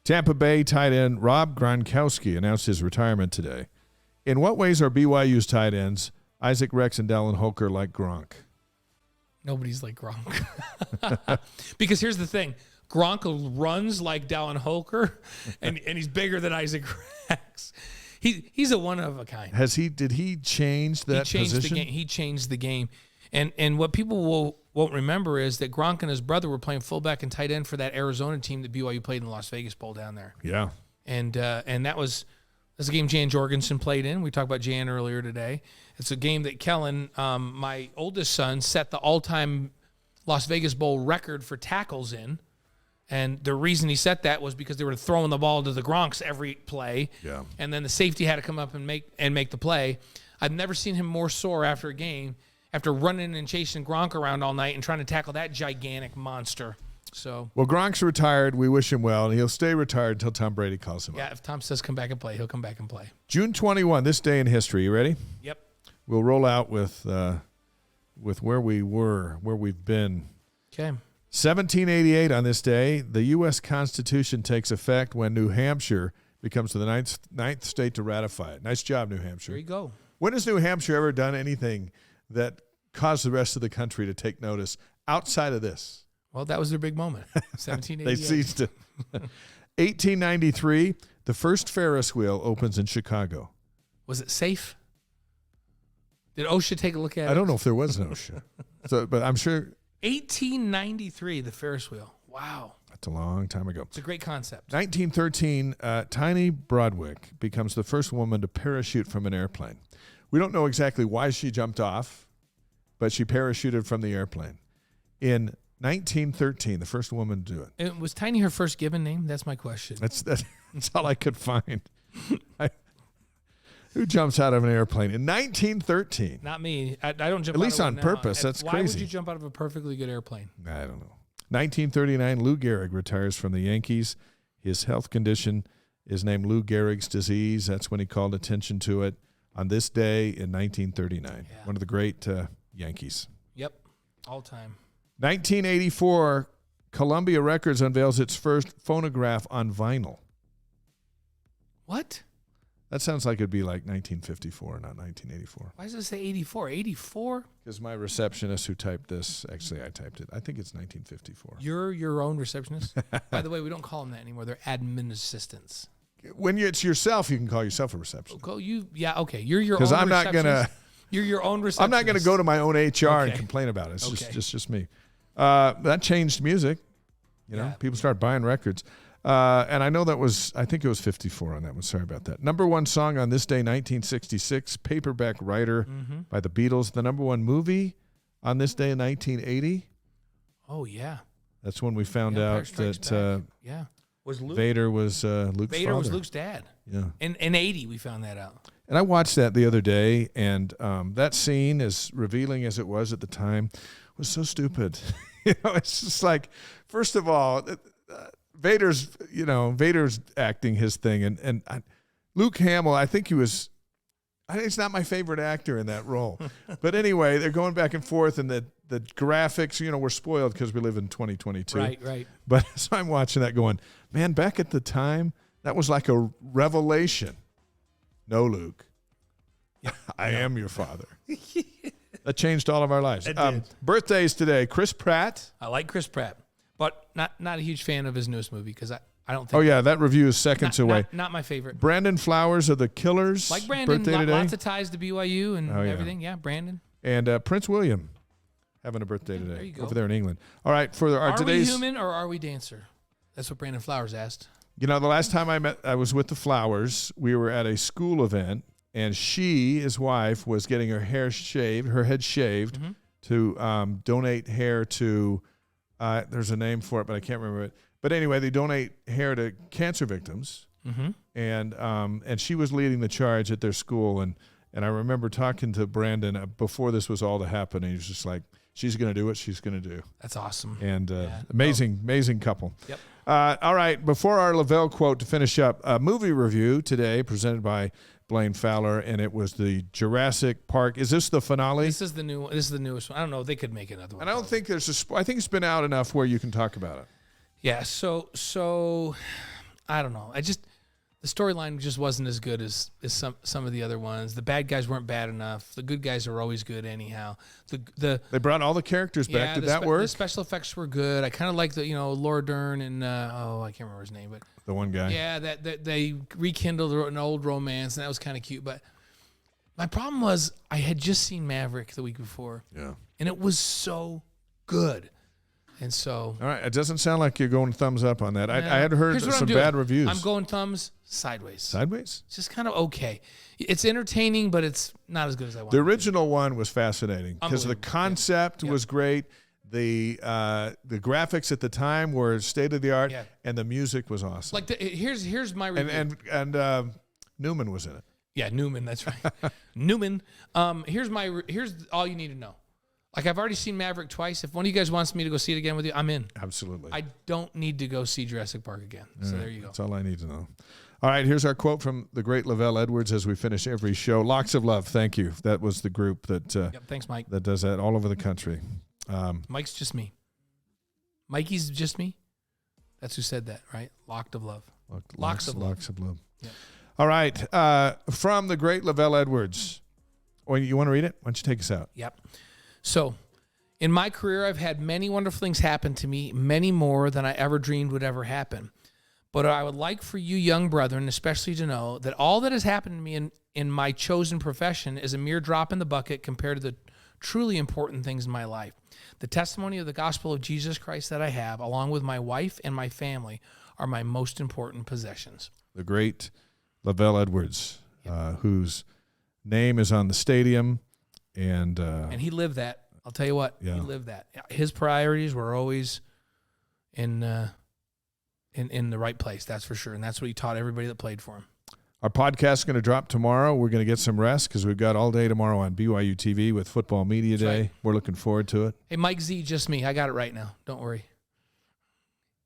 Tampa Bay tight end Rob Gronkowski announced his retirement today. In what ways are BYU's tight ends, Isaac Rex and Dallin Holker, like Gronk? Nobody's like Gronk. Because here's the thing. Gronk runs like Dallin Holker, and he's bigger than Isaac Rex. He's a one of a kind. Did he change that position? He changed the game. And what people won't remember is that Gronk and his brother were playing fullback and tight end for that Arizona team that BYU played in the Las Vegas Bowl down there. Yeah. And that's a game Jan Jorgensen played in. We talked about Jan earlier today. It's a game that Kellen, my oldest son, set the all-time Las Vegas Bowl record for tackles in. And the reason he set that was because they were throwing the ball to the Gronks every play. Yeah. And then the safety had to come up and make the play. I've never seen him more sore after a game, after running and chasing Gronk around all night and trying to tackle that gigantic monster. So, well, Gronk's retired. We wish him well, and he'll stay retired until Tom Brady calls him up. if Tom says come back and play, he'll come back and play. June 21, this day in history. You ready? Yep. We'll roll out with where we were, where we've been. Okay. 1788 on this day, the U.S. Constitution takes effect when New Hampshire becomes the ninth state to ratify it. Nice job, New Hampshire. There you go. When has New Hampshire ever done anything that caused the rest of the country to take notice outside of this? Well, that was their big moment. 1788. They seized it. 1893, the first Ferris wheel opens in Chicago. Was it safe? Did OSHA take a look at it? I don't know if there was an OSHA, but I'm sure. 1893, the Ferris wheel. Wow. That's a long time ago. It's a great concept. 1913, Tiny Broadwick becomes the first woman to parachute from an airplane. We don't know exactly why she jumped off, but she parachuted from the airplane. In 1913, the first woman to do it. And was Tiny her first given name? That's my question. That's all I could find. Who jumps out of an airplane in 1913? Not me. I don't jump At out least of on one purpose. now. That's Why crazy. would you jump out of a perfectly good airplane? I don't know. 1939, Lou Gehrig retires from the Yankees. His health condition is named Lou Gehrig's disease. That's when he called attention to it on this day in 1939. Yeah. One of the great Yankees. Yep. All time. 1984, Columbia Records unveils its first phonograph on vinyl. What? That sounds like it'd be like 1954, not 1984. Why does it say 84? 84? Because my receptionist who typed this, actually I typed it. I think it's 1954. You're your own receptionist? By the way, we don't call them that anymore. They're admin assistants. When it's yourself, you can call yourself a receptionist. Okay, okay. You're your own Because I'm not receptionist. gonna. You're your own receptionist. I'm not gonna go to my own HR and Okay. complain about it. It's Okay. just me. That changed music. You know, Yeah. people start buying records. And I know I think it was 54 on that one. Sorry about that. Number one song on this day, 1966, Paperback Writer by the Beatles. The number one movie on this day in 1980. Oh, yeah. That's when we found Empire out Strikes that Back. Yeah. Was Luke? Vader was Luke's Vader father. was Luke's dad. Yeah. In 80, we found that out. And I watched that the other day, and that scene, as revealing as it was at the time, was so stupid. It's just like, first of all, Vader's acting his thing, and Luke Hamill, I think he's not my favorite actor in that role. But anyway, they're going back and forth, and the graphics, we're spoiled because we live in 2022. Right. But so I'm watching that going, man, back at the time, that was like a revelation. No, Luke, I am your father. That changed all of our lives. It did. Birthdays today, Chris Pratt. I like Chris Pratt, but not a huge fan of his newest movie because I don't think. Oh, yeah, that review is seconds away. Not my favorite. Brandon Flowers of the Killers. Like Brandon, birthday today. lots of ties to BYU and Oh, yeah. everything. Yeah, Brandon. And Prince William having a birthday today there you go. over there in England. All right, for our Are today's. we human or are we dancer? That's what Brandon Flowers asked. The last time I was with the Flowers. We were at a school event, and his wife, was getting her head shaved Mm-hmm. to donate hair to. There's a name for it, but I can't remember it. But anyway, they donate hair to cancer victims, and she was leading the charge at their school, and I remember talking to Brandon before this was all to happen, and he was just like, she's going to do what she's going to do. That's awesome. And amazing couple. Yep. All right, before our Lavelle quote to finish up, a movie review today presented by Blaine Fowler, and it was the Jurassic Park. Is this the finale? This is the newest one. I don't know. They could make another one. And I don't think I think it's been out enough where you can talk about it. Yeah. So I don't know. The storyline just wasn't as good as some of the other ones. The bad guys weren't bad enough. The good guys are always good anyhow. They brought all the characters back. Did that work? The special effects were good. I kind of like the Laura Dern and I can't remember his name, but The one guy. yeah, that they rekindled an old romance, and that was kind of cute. But my problem was I had just seen Maverick the week before, Yeah. and it was so good. And so, All right. It doesn't sound like you're going thumbs up on that. I had heard here's what some I'm doing. bad reviews. I'm going thumbs sideways. Sideways? It's just kind of okay. It's entertaining, but it's not as good as I want. The original one was fascinating because the Unbelievable. concept Yep. was great. The graphics at the time were state of the art, Yeah. and the music was awesome. Like here's my review. And Newman was in it. Yeah, Newman. That's right, Newman. Here's all you need to know. Like, I've already seen Maverick twice. If one of you guys wants me to go see it again with you, I'm in. Absolutely. I don't need to go see Jurassic Park again. So there you go. That's all I need to know. All right, here's our quote from the great Lavelle Edwards as we finish every show. Locks of Love, thank you. That was the group that Thanks, Mike. that does that all over the country. Mike's just me. Mikey's just me. That's who said that, right? Locked of Love. Locks of Love. Locks of Love. Yep. All right, from the great Lavelle Edwards. Oh, you want to read it? Why don't you take us out? Yep. So, in my career, I've had many wonderful things happen to me, many more than I ever dreamed would ever happen. But I would like for you young brethren, especially, to know that all that has happened to me in my chosen profession is a mere drop in the bucket compared to the truly important things in my life. The testimony of the gospel of Jesus Christ that I have, along with my wife and my family, are my most important possessions. The great Lavelle Edwards, whose name is on the stadium. And he lived that. I'll tell you what, he lived that. His priorities were always in the right place, that's for sure. And that's what he taught everybody that played for him. Our podcast is going to drop tomorrow. We're going to get some rest because we've got all day tomorrow on BYU TV with Football Media Day. Right. We're looking forward to it. Hey, Mike Z, just me. I got it right now. Don't worry.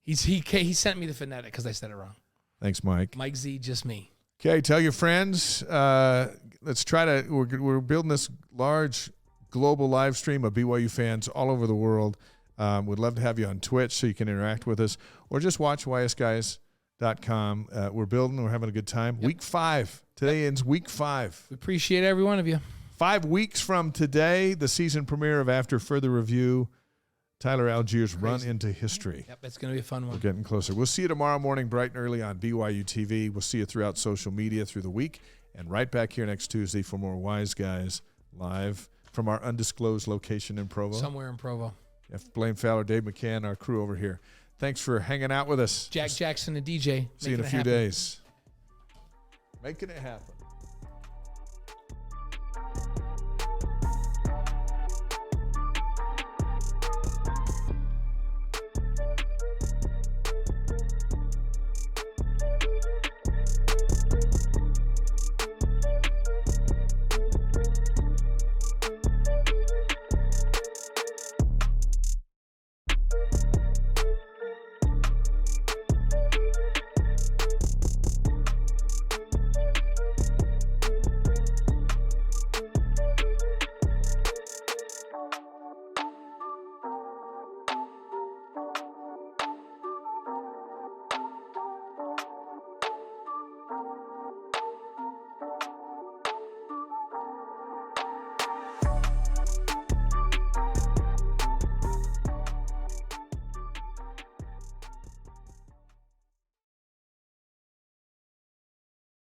He sent me the phonetic because I said it wrong. Thanks, Mike. Mike Z, just me. Okay, tell your friends. Let's try to. We're building this large global live stream of BYU fans all over the world. We'd love to have you on Twitch so you can interact with us, or just watch ysguys.com. We're building. We're having a good time. Yep. Week 5. Today ends week 5. We appreciate every one of you. 5 weeks from today, the season premiere of After Further Review, Tyler Algiers' run into history. Yep, it's going to be a fun one. We're getting closer. We'll see you tomorrow morning bright and early on BYU TV. We'll see you throughout social media through the week, and right back here next Tuesday for more Wise Guys live from our undisclosed location in Provo. Somewhere in Provo. Blaine Fowler, Dave McCann, our crew over here. Thanks for hanging out with us. Jack Jackson and DJ. See you in a few days. Making it happen.